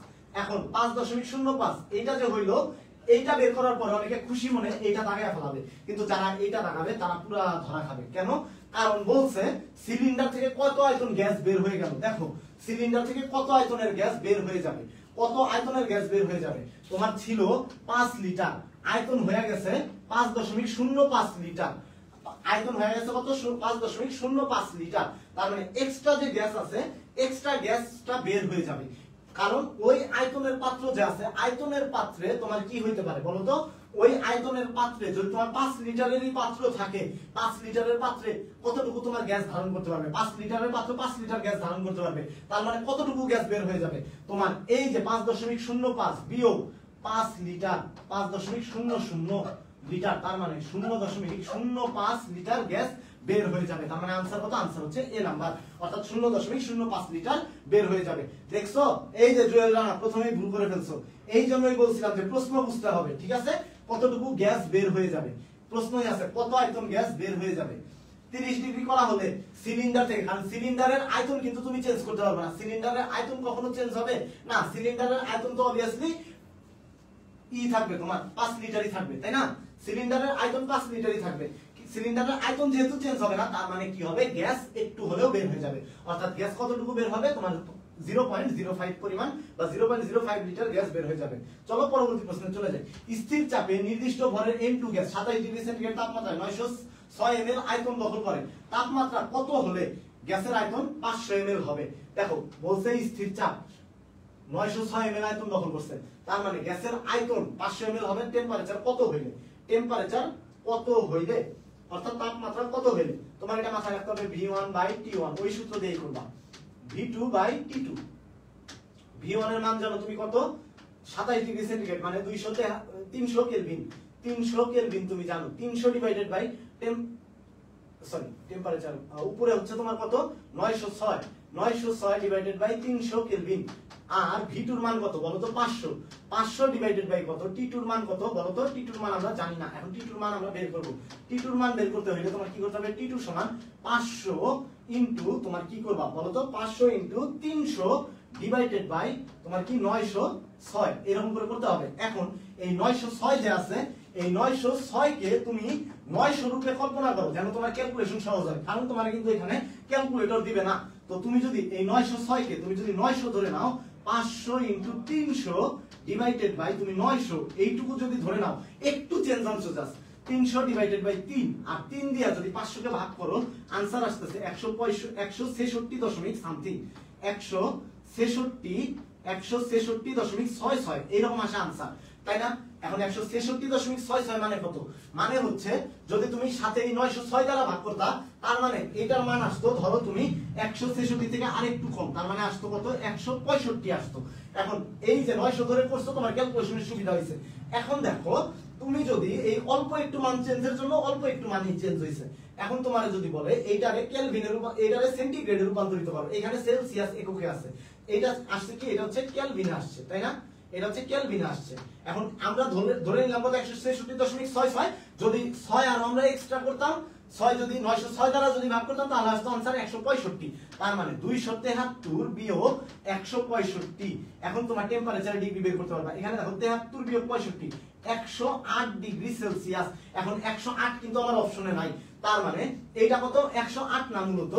এখন 5.05 এইটা যে হইলো, এইটা বের করার পরে অনেকে খুশি মনে এইটা দাগায় ফেলাবে, কিন্তু যারা এইটা দাগাবে তারা পুরা ধরা খাবে। কেন? কারণ বলছে সিলিন্ডার থেকে কত আয়তন গ্যাস বের হয়ে গেল। দেখো সিলিন্ডার থেকে কত আয়তনের গ্যাস বের হয়ে যাবে, কত আয়তনের গ্যাস বের হয়ে যাবে? তোমার ছিল 5 লিটার, আয়তন হয়ে গেছে 5.05 লিটার, আয়তন হয়ে গেছে কত? 5.05 লিটার। তার মানে এক্সট্রা যে গ্যাস আছে, এক্সট্রা গ্যাসটা বের হয়ে যাবে। কারণ ওই আয়তনের পাত্র যে আছে, আয়তনের পাত্রে তোমার কি হইতে পারে বলো তো? ওই আয়তনের পাত্রে যদি তোমার 5 লিটারেরই পাত্র থাকে, 5 লিটারের পাত্রে কতটুকু তোমার গ্যাস ধারণ করতে পারবে? 5 লিটারের পাত্র 5 লিটার গ্যাস ধারণ করতে পারবে। তার মানে কতটুকু গ্যাস বের হয়ে যাবে? তোমার এই যে 5.05 বিয়োগ 5 লিটার, 5.00 লিটার, তার মানে 0.05 লিটার গ্যাস বের হয়ে যাবে। তার মানে आंसर কত? आंसर হচ্ছে এ নাম্বার, অর্থাৎ 0.05 লিটার বের হয়ে যাবে। দেখছো এই যে জুয়েল রানা প্রথমেই ভুল করে ফেলছো, এই জন্যই বলছিলাম যে প্রশ্ন বুঝতে হবে, ঠিক আছে? কতটুকু গ্যাস বের হয়ে যাবে প্রশ্নই আছে, কত আয়তন গ্যাস বের হয়ে যাবে। 30 ডিগ্রি করা হলে সিলিন্ডার থেকে, কারণ সিলিন্ডারের আয়তন কিন্তু তুমি চেঞ্জ করতে পারবে না। সিলিন্ডারের আয়তন কখনো চেঞ্জ হবে না, সিলিন্ডারের আয়তন তো অবভিয়াসলি থাকবে, তোমার 5 লিটারই থাকবে, তাই না? সিলিন্ডারের আয়তন 5 লিটারই থাকবে। সিলিন্ডারের আয়তন যেহেতু চেঞ্জ হবে না, তার মানে কি হবে? গ্যাস একটু হলেও বের হয়ে যাবে। অর্থাৎ গ্যাস কতটুকু বের হবে? তোমার 0.05 পরিমাণ বা 0.05 লিটার গ্যাস বের হয়ে যাবে। চলো পরবর্তী প্রশ্নে চলে যাই। স্থির চাপে নির্দিষ্ট ভরের M2 গ্যাস 27 ডিগ্রি সেন্টিগ্রেড তাপমাত্রায় 906 ml আয়তন দখল করে। তাপমাত্রা কত হলে গ্যাসের আয়তন 500 ml হবে? দেখো বলছে স্থির চাপ 906 ml আয়তন দখল করছে, তার মানে গ্যাসের আয়তন 500 ml হবে। টেম্পারেচার কত হইলে? টেম্পারেচার কত হইলে অর্থাৎ তাপমাত্রা কত হইলে? তোমার এটা মাথায় রাখতে হবে V1/T1, ওই সূত্র দিয়েই করবা। V2/T2, V1 এর মান জানো তুমি কত? 27 ডিগ্রি সেন্টিগ্রেড মানে 300 কেলভিন। 300 কেলভিন তুমি জানো, 300 ডিভাইডেড বাই টেম্পারেচার উপরে হচ্ছে তোমার কত? 906, 906 divided by 300 kelvin. R V2 এর মান কত বলো তো? 500, 500 ডিভাইডেড বাই কত? T2 এর মান কত বলো তো? T2 এর মান আমরা জানি না, এখন T2 এর মান আমরা বের করব। T2 এর মান বের করতে হলে তোমার কি করতে হবে? T2 সমান 500 ইনটু তোমার কি করবা বলো তো? 500 ইনটু 300 ডিভাইডেড বাই তোমার কি 906, এরকম করে করতে হবে। এখন এই 906 যে আছে, এই 906 কে তুমি 900 রূপে কল্পনা করো যেন তোমার ক্যালকুলেশন সহজ হয়, কারণ তোমার কিন্তু এখানে ক্যালকুলেটর দিবে না। তো তুমি যদি এই 906 কে তুমি যদি 900 ধরে নাও, 500 ইনটু 300 ডিভাইডেড বাই তুমি 900 এইটুকু যদি ধরে নাও, একটু চেঞ্জ আনছো জাস্ট 300 ডিভাইডেড বাই 3, আর 3 দিয়া যদি 500 কে ভাগ করো, आंसर আসছে 166 সামথিং, 166.66 এরকম আসে आंसर, তাই না? এখন 166.66 মানে কত? মানে হচ্ছে যদি তুমি সাথে এই 906 দ্বারা ভাগ করতা, তার মানে এটার মান আসতো, ধরো তুমি 166 থেকে আরেকটু কম, তার মানে আসতো কত? 165 আসতো। এখন এই যে 900 ধরে করছো, তোমার ক্যালকুলেশনের সুবিধা হয়েছে। এখন দেখো তুমি যদি এই অল্প একটু মান চেঞ্জের জন্য অল্প একটু মানই চেঞ্জ হয়েছে, এখন তোমার যদি বলে এইটারে কেলভিনের এইটারে সেন্টিগ্রেডে রূপান্তরিত করো, এখানে সেলসিয়াস এককে আছে, এটা আসছে কি? এটা হচ্ছে কেলভিনে আসছে, তাই না? এটা হচ্ছে কেলভিনে আসছে। এখন আমরা ধরে নিলাম কত? 166.66, যদি 6 আর আমরা এক্সট্রা করতাম, 6 যদি 906 দ্বারা যদি ভাগ করতাম, তাহলে আসতো आंसर 165। তার মানে 273 বিয়োগ 165। এখন তোমার টেম্পারেচার ডিগ্রি বের করতে পারবা। এখানে দেখো 73 বিয়োগ 65 108 ডিগ্রি সেলসিয়াস। এখন 108 কিন্তু আমার অপশনে নাই, তার মানে এইটা কত? 108 না, মূলত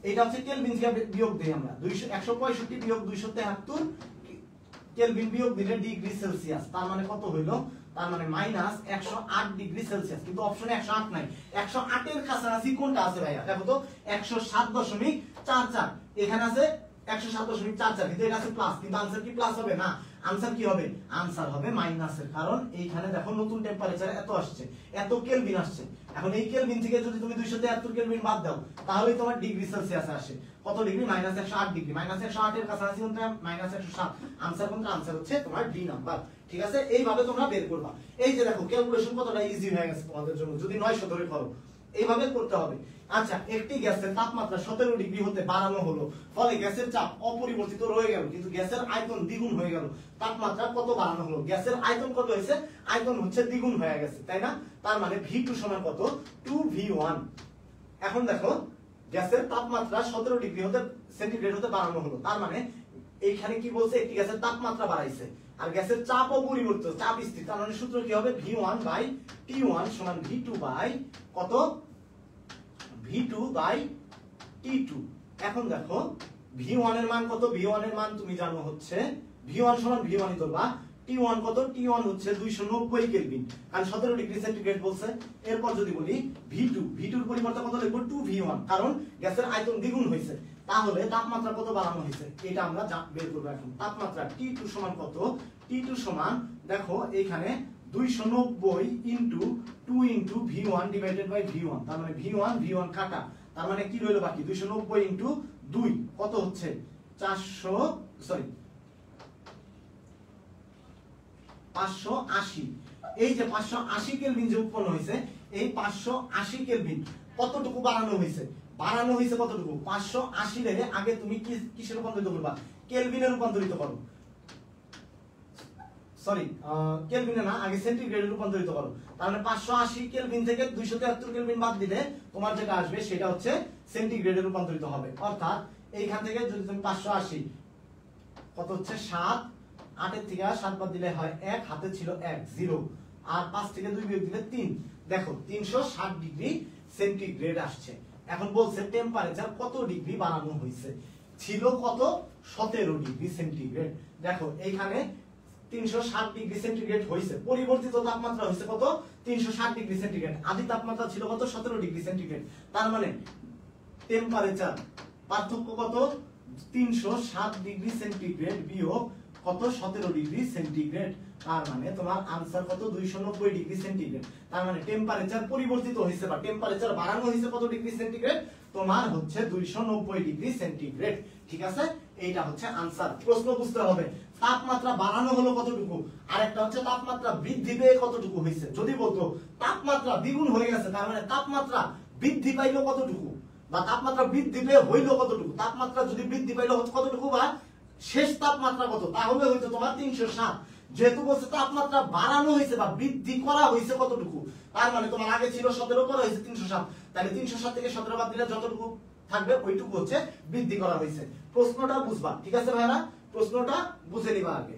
এটা হচ্ছে কেলভিন থেকে বিয়োগ দেই আমরা। 165 বিয়োগ 273 কেলভিন বিয়োগ দিলে ডিগ্রি সেলসিয়াস, তার মানে কত হইলো? তার মানে মাইনাস 108 ডিগ্রি সেলসিয়াস। কিন্তু অপশনে 108 নাই, 108 এর কাছাকাছি কোনটা আছে ভাইয়া? দেখো তো 107.44, এখানে আছে 107.44, কিন্তু এটা আছে প্লাস, কিন্তু आंसर কি প্লাস হবে? না, आंसर কি হবে? आंसर হবে মাইনাসের, কারণ এইখানে দেখো নতুন টেম্পারেচার এত আসছে, এত কেলভিন আসছে। এখন এই কেলভিন থেকে যদি তুমি 273 কেলভিন বাদ দাও, তাহলে তোমার ডিগ্রি সেলসিয়াস আসে কত ডিগ্রি? -108 ডিগ্রি। -108 এর কাছাকাছি কোনটা? -107। आंसर কোনটা? आंसर হচ্ছে তোমার ডি নাম্বার, ঠিক আছে? এইভাবে তোমরা বের করবা। এই যে দেখো ক্যালকুলেশন কতটা ইজি হয়ে গেছে তোমাদের জন্য, যদি 900 ধরে করো, এইভাবে করতে হবে। আচ্ছা, একটি গ্যাসের তাপমাত্রা 17 ডিগ্রি হতে বাড়ানো হলো, ফলে গ্যাসের চাপ অপরিবর্তিত রয়ে গেল, কিন্তু গ্যাসের আয়তন দ্বিগুণ হয়ে গেল। তাপমাত্রা কত বাড়ানো হলো? গ্যাসের আয়তন কত হয়েছে? আয়তন হচ্ছে দ্বিগুণ হয়ে গেছে, তাই না? তার মানে V2 সমান কত? 2V1। এখন দেখো গ্যাসের তাপমাত্রা 17 ডিগ্রি হতে সেন্টিগ্রেড হতে বাড়ানো হলো, তার মানে এইখানে কি বলছে? একটি গ্যাসের তাপমাত্রা বাড়াইছে, আর গ্যাসের চাপ অপরিবর্তিত, চাপ স্থির। তার মানে সূত্র কি হবে? V1/T1 সমান V2 বাই কত? V2/T2। এখন দেখো V1 এর মান কত? V1 এর মান তুমি জানো হচ্ছে V1 সমান V1 ই ধরবা। T1 কত? T1 হচ্ছে 290 কেলভিন, কারণ 17 ডিগ্রি সেন্টিগ্রেড বলছে। এরপর যদি বলি V2, V2 এর পরিবর্তে কত লিখব? 2V1, কারণ গ্যাসের আয়তন দ্বিগুণ হয়েছে। তাহলে তাপমাত্রা কত বাড়ানো হয়েছে এটা আমরা বের করব এখন। তাপমাত্রা T2 সমান কত? T2 সমান দেখো এইখানে 290 into 2 into V1 divided by V1, তার মানে V1 কাটা, তার মানে কি রইল বাকি? 290 ইনটু 2 কত হচ্ছে? 580। এই যে 580 কেলভিন যে উৎপন্ন হয়েছে, এই 580 কেলভিন কতটুকু বাড়ানো হয়েছে? বাড়ানো হয়েছে কতটুকু? 580 রে আগে তুমি কিসে রূপান্তরিত করবা? কেলভিনে রূপান্তরিত করো। সরি, কেলভিনে না, আগে সেন্টিগ্রেডে রূপান্তরিত করো। তার মানে 580 কেলভিন থেকে 273 কেলভিন বাদ দিলে তোমার যেটা আসবে সেটা হচ্ছে সেন্টিগ্রেডে রূপান্তরিত হবে। অর্থাৎ এইখান থেকে যদি তুমি 580 কত হচ্ছে 7, 8 এর থেকে 7 বাদ দিলে হয় 1, হাতে ছিল 1 0, আর 5 থেকে 2 বিয়োগ দিলে 3। দেখো 360 ডিগ্রি সেন্টিগ্রেড আসছে। এখন বলছে টেম্পারেচার কত ডিগ্রি বাড়ানো হয়েছে? ছিল কত? 17 ডিগ্রি সেন্টিগ্রেড। দেখো এইখানে 360 ডিগ্রি সেন্টিগ্রেড হয়েছে, পরিবর্তিত তাপমাত্রা হয়েছে কত? 360 ডিগ্রি সেন্টিগ্রেড। আদি তাপমাত্রা ছিল কত? 17 ডিগ্রি সেন্টিগ্রেড। তার মানে টেম্পারেচার পার্থক্য কত? 360 ডিগ্রি সেন্টিগ্রেড বিয়োগ কত? 17 ডিগ্রি সেন্টিগ্রেড। তার মানে তোমার आंसर কত? 290 ডিগ্রি সেন্টিগ্রেড। তার মানে টেম্পারেচার পরিবর্তিত হয়েছে বা টেম্পারেচার বাড়ানো হয়েছে কত ডিগ্রি সেন্টিগ্রেড? তোমার হচ্ছে 290 ডিগ্রি সেন্টিগ্রেড। ঠিক আছে, এইটা হচ্ছে आंसर। প্রশ্ন বুঝতে হবে তাপমাত্রা বাড়ানো হলো কতটুকু, আর একটা হচ্ছে তাপমাত্রা বৃদ্ধি পেয়ে কতটুকু হয়েছে। যদি বলতো তাপমাত্রা দ্বিগুণ হয়ে গেছে, তার মানে তাপমাত্রা বৃদ্ধি পাইলো কতটুকু, বা তাপমাত্রা বৃদ্ধি পেয়ে হইলো কতটুকু। তাপমাত্রা যদি বৃদ্ধি পাইলো কতটুকু বা শেষ তাপমাত্রা কত, তাহলে হয়তো তোমার 307। যেহেতু বলছে তাপমাত্রা বাড়ানো হয়েছে বা বৃদ্ধি করা হয়েছে কতটুকু, তার মানে তোমার আগে ছিল 17, পরে হয়েছে 307, তাহলে 307 থেকে 17 বাদ দিলে যতটুকু থাকবে ওইটুকু হচ্ছে বৃদ্ধি করা হয়েছে। প্রশ্নটা বুঝবা, ঠিক আছে ভাইরা? প্রশ্নটা বুঝে নিবা আগে।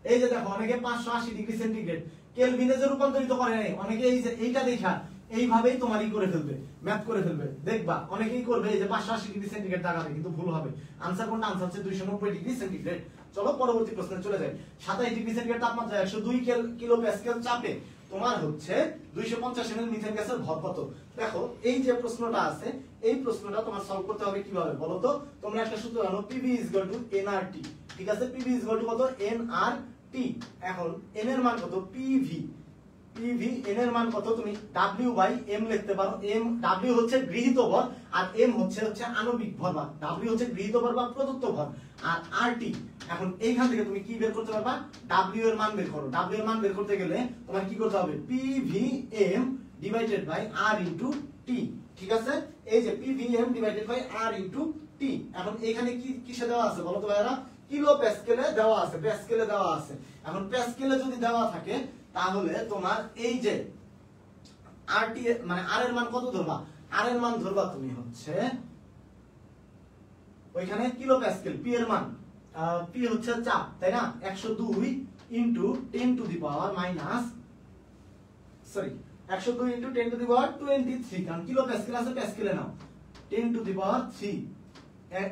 এই যে দেখো অনেকে 580 ডিগ্রি সেন্টিগ্রেড কেলভিনে যে রূপান্তরিত করে নাই, অনেকে এই যে এইটা দেখা এইভাবেই তোমারই করে ফেলবে, ম্যাথ করে ফেলবে। দেখবা অনেকেই করবে এই যে 580 ডিগ্রি সেন্টিগ্রেড দাগাবে, কিন্তু ভুল হবে। आंसर কোনটা? आंसर হচ্ছে 290 ডিগ্রি সেন্টিগ্রেড। চলো পরবর্তী প্রশ্নে চলে যাই। 27 ডিগ্রি সেন্টিগ্রেড তাপমাত্রা 102 কিলো প্যাসকেল চাপে তোমার হচ্ছে 250 ml মিথেন গ্যাসের ভর কত? দেখো এই যে প্রশ্নটা আছে, এই প্রশ্নটা তোমার সলভ করতে হবে কিভাবে বলো তো? তোমরা একটা সূত্র জানো, PV = NRT। ঠিক আছে, PV = কত? NRT। এখন n এর মান কত? PV n এর মান কত? তুমি W/m লিখতে পারো। W হচ্ছে গৃহীত ভর, আর m হচ্ছে আণবিক ভর, বা W হচ্ছে গৃহীত ভর বা প্রদত্ত ভর, আর RT। এখন এইখান থেকে তুমি কি বের করতে পারবা? W এর মান বের করো। W এর মান বের করতে গেলে তোমার কি করতে হবে? PVm divided by R into T। ঠিক আছে, এই যে PVm divided by R into T। এখন এইখানে কি কিসে দেওয়া আছে বলো তো ভাইরা? কিলো প্যাসকেলে দেওয়া আছে, প্যাসকেলে দেওয়া আছে। এখন প্যাসকেলে যদি দেওয়া থাকে তাহলে তোমার এই যে RT মানে R এর মান কত ধরবা? R এর মান ধরবা তুমি হচ্ছে ওইখানে কিলো প্যাসকেল, P এর মান, P হচ্ছে চাপ, তাই না? 102 into 10 to the power minus, sorry 102 into 10 to the power 23, কারণ কিলো প্যাসকেল আছে, প্যাসকেলে নাও। 10 to the power 3,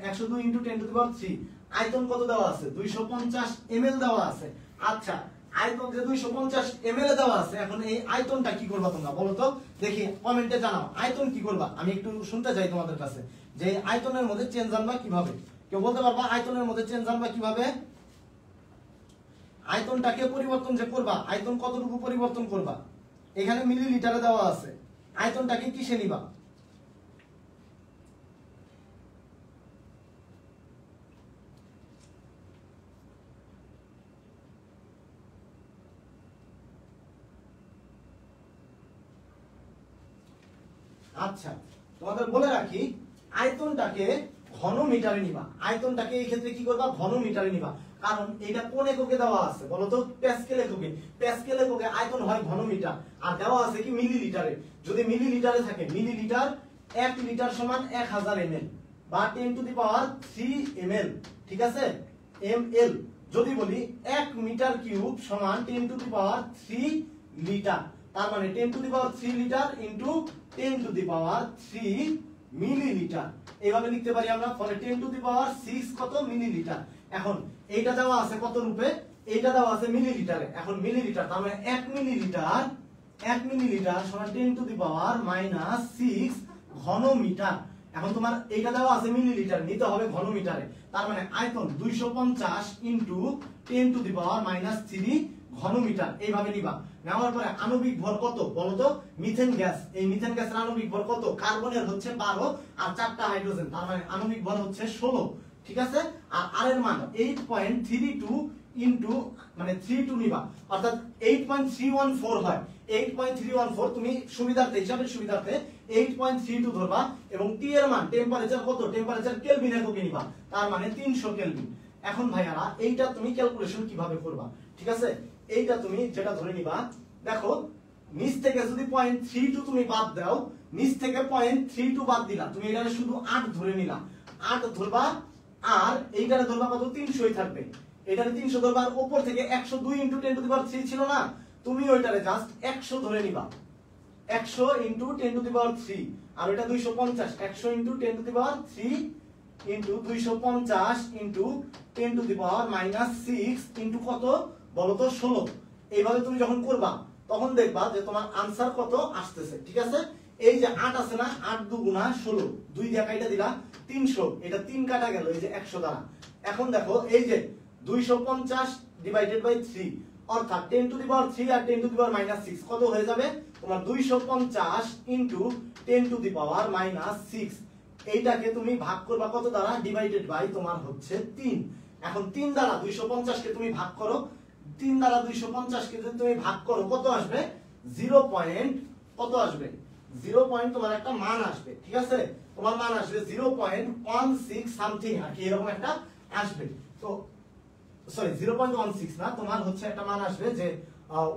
102 into 10 to the power 3। আয়তন কত দেওয়া আছে? 250 ml দেওয়া আছে। আচ্ছা, আয়তন যে 250 ml দেওয়া আছে, এখন এই আয়তনটা কি করবা তোমরা বলো তো? দেখি কমেন্টে জানাও আয়তন কি করবা। আমি একটু শুনতে চাই তোমাদের কাছে যে আয়তনের মধ্যে চেঞ্জ আনবা কিভাবে। কেউ বলতে পারবা আয়তনের মধ্যে চেঞ্জ আনবা কিভাবে? আয়তনটাকে পরিবর্তন যে করবা, আয়তন কতটুকু পরিবর্তন করবা? এখানে মিলিলিটারে দেওয়া আছে, আয়তনটাকে কিসে নিবা? আচ্ছা, তোমাদের বলে রাখি আয়তনটাকে ঘনমিটারে নিবা। আয়তনটাকে এই ক্ষেত্রে কি করবা? ঘনমিটারে নিবা। কারণ এটা কোন এককে দেওয়া আছে বলো তো? প্যাসকেল এককে। প্যাসকেল এককে আয়তন হয় ঘনমিটার, আর দেওয়া আছে কি? মিলিলিটারে। যদি মিলিলিটারে থাকে, মিলিলিটার 1 লিটার সমান 1000 ml বা 10 টু দি পাওয়ার 3 ml। ঠিক আছে, ml। যদি বলি 1 মিটার কিউব সমান 10 টু দি পাওয়ার 3 লিটার, তার মানে 10 to the power 3 litre into 10 to the power 3 millilitre. এইভাবে লিখতে পারি আমরা, ফলে 10 টু দি পাওয়ার 6 কত মিলিলিটার। এখন এইটা দেওয়া আছে কত রূপে, এইটা দেওয়া আছে মিলিলিটারে। এখন মিলিলিটার তার মানে 1 মিলিলিটার সমান 10 টু দি পাওয়ার -6 ঘন মিটার। এখন তোমার এইটা দেওয়া আছে মিলিলিটার, নিতে হবে ঘন মিটারে। তার মানে আয়তন 250 ইনটু 10 টু দি পাওয়ার -3 ঘন মিটার। এইভাবে নিবা। নেওয়ার পরে আণবিক ভর কত বলো তো, মিথেন গ্যাস, এই মিথেন গ্যাসের আণবিক ভর কত, কার্বনের হচ্ছে 12 আর 4টা হাইড্রোজেন, তার মানে আণবিক ভর হচ্ছে 16। ঠিক আছে, আর আর এর মান 8.32 ইনটু মানে 32 নিবা, অর্থাৎ 8.314 হয়। 8.314 তুমি সুবিধার্থে, হিসাবের সুবিধার্থে 8.32 ধরবা, এবং টি এর মান টেম্পারেচার কত, টেম্পারেচার কেলভিন এককে নিবা, তার মানে 300 কেলভিন। এখন ভাইয়ারা এইটা তুমি ক্যালকুলেশন কিভাবে করবা, ঠিক আছে, এইটা তুমি যেটা ধরে নিবা, দেখো নিচ থেকে যদি 0.32 তুমি বাদ দাও, নিচ থেকে 0.32 বাদ দিলা, তুমি এখানে শুধু 8 ধরে নিলা, 8 ধরবা, আর এইটারে ধরবা কত, 300ই থাকবে। এটারে 300 ধরবা, আর উপর থেকে 102 ইনটু 10 টু দি পাওয়ার 3 ছিল না, তুমি ওইটারে জাস্ট 100 ধরে নিবা, 100 ইনটু 10 টু দি পাওয়ার 3, আর এটা 250, 100 into 10 to the power 3 into 250 into 10 to the power -6 into কত বলো তো, 16। এইভাবে তুমি যখন করবা তখন দেখবা যে তোমার আনসার কত আসতেছে। ঠিক আছে, এই যে 8 আছে না, 8 2 গুণা 16, 2 দিয়ে কাটা দিলা 300, এটা 3 কাটা গেল এই যে 100 দ্বারা। এখন দেখো এই যে 250 ডিভাইডেড বাই 3, অর্থাৎ 10 to the power 3 R 10 to the পাওয়ার -6 কত হয়ে যাবে তোমার, 250 ইনটু 10 টু দি পাওয়ার -6। এইটাকে তুমি ভাগ করবা কত দ্বারা, ডিভাইডেড বাই তোমার হচ্ছে 3। এখন 3 দ্বারা 250 কে তুমি ভাগ করো, 3 দ্বারা 250 কে যদি তুমি ভাগ করো কত আসবে, 0 পয়েন্ট কত আসবে, 0 পয়েন্ট তোমার একটা মান আসবে। ঠিক আছে, তোমার মান আসবে 0.16 সামথিং আর কি, এরকম একটা আসবে। তো সরি 0.16 না, তোমার হচ্ছে একটা মান আসবে যে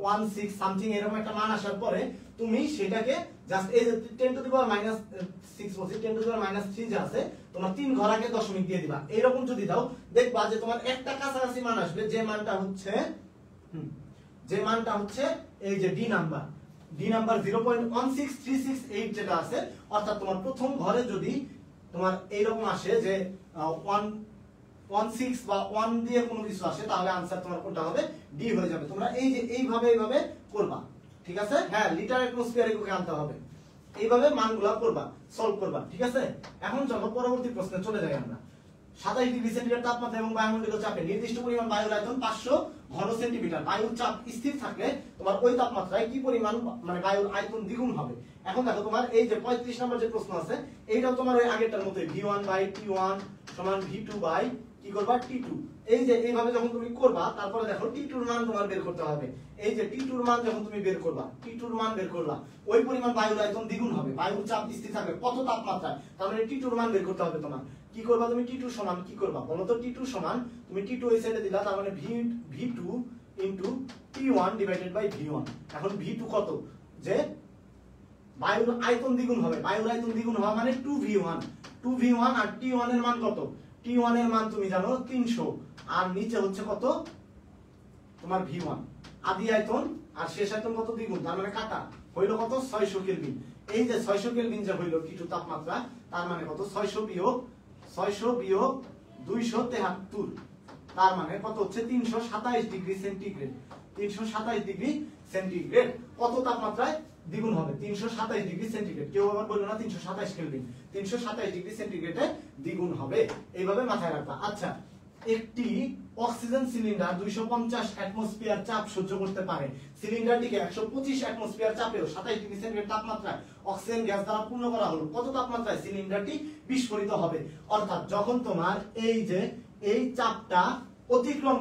16 সামথিং, এরকম একটা মান আসার পরে তুমি সেটাকে জাস্ট এই যে 10 টু দি পাওয়ার -6 বলছি, 10 টু দি পাওয়ার -3 যে আছে তোমার 3 ঘর আগে দশমিক দিয়ে দিবা। এরকম যদি দাও দেখবা যে তোমার একটা কাছাকাছি মান আসবে, যে মানটা হচ্ছে এই যে ডি নাম্বার 0.16368 যেটা আছে, অর্থাৎ তোমার প্রথম ঘরে যদি তোমার এইরকম আসে যে 16 বা 1 দিয়ে কোনো কিছু আসে, তাহলে आंसर তোমার কোনটা হবে, ডি হয়ে যাবে। তোমরা এই যে এইভাবে করবা। ঠিক আছে, হ্যাঁ লিটার অ্যাটমোস্ফিয়ারে কোকে আনতে হবে, এইভাবে মানগুলা করবা, সলভ করবা। ঠিক আছে, এখন চলো পরবর্তী প্রশ্নে চলে যাই আমরা। 27 ডিগ্রি সেন্টিগ্রেড তাপমাত্রা এবং বায়ুমণ্ডলীয় চাপে নির্দিষ্ট পরিমাণ বায়ুর আয়তন 500 ঘন সেন্টিমিটার। বায়ুর চাপ স্থির থাকলে তোমার ওই তাপমাত্রায় কি পরিমাণ মানে বায়ুর আয়তন দ্বিগুণ হবে। এখন দেখো তোমার এই যে 35 নম্বর যে প্রশ্ন আছে, এইটাও তোমার ওই আগেরটার মতোই, v1 বাই t1 সমান v2 বাই কি করবা t2। এই যে এইভাবে যখন তুমি করবা, তারপরে দেখো t2 এর মান তোমার বের করতে হবে। এই যে t2 এর মান যখন তুমি বের করবা, t2 এর মান বের করলা, ওই পরিমাণ বায়ুর আয়তন দ্বিগুণ হবে, বায়ুর চাপ স্থির থাকবে কত তাপমাত্রায়, তার মানে t2 এর মান বের করতে হবে তোমার। কি করবা তুমি, t2 সমান কি করবা বলো তো, t2 সমান তুমি t2 এই সাইডে দিলা, তার মানে v2 into t1 divided by v1। এখন v2 কত, যে বায়ুর আয়তন দ্বিগুণ হবে, বায়ুর আয়তন দ্বিগুণ হওয়া মানে 2v1 আর t1 এর মান কত, t1 এর মান তুমি জানো 300, আর নিচে হচ্ছে কত তোমার v1, আদি আয়তন আর শেষ আয়তন কত দ্বিগুণ, তার মানে কাটা হইলো কত 600 কেলভিন। এই যে 600 কেলভিন যে হইলো t2 তাপমাত্রা, তার মানে কত 600 বিয়োগ 273, তার মানে কত হচ্ছে 327 ডিগ্রি সেন্টিগ্রেড। 327 ডিগ্রি সেন্টিগ্রেড কত তাপমাত্রায় দ্বিগুণ হবে, 327 ডিগ্রি সেন্টিগ্রেড। কেউ আবার বললো না 327 কেলভিন, 327 ডিগ্রি সেন্টিগ্রেডে দ্বিগুণ হবে, এইভাবে মাথায় রাখবা। আচ্ছা, একটি অক্সিজেন সিলিন্ডার 250 অ্যাটমসফিয়ার চাপ সহ্য করতে পারে। সিলিন্ডারটিকে 125 অ্যাটমসফিয়ার চাপেও 27 ডিগ্রি সেন্টিগ্রেড তাপমাত্রায় অক্সিজেন গ্যাস দ্বারা পূর্ণ করা হলো, কত তাপমাত্রায় সিলিন্ডারটি বিস্ফোরিত হবে। অর্থাৎ যখন তোমার এই যে এই চাপটা অতিক্রম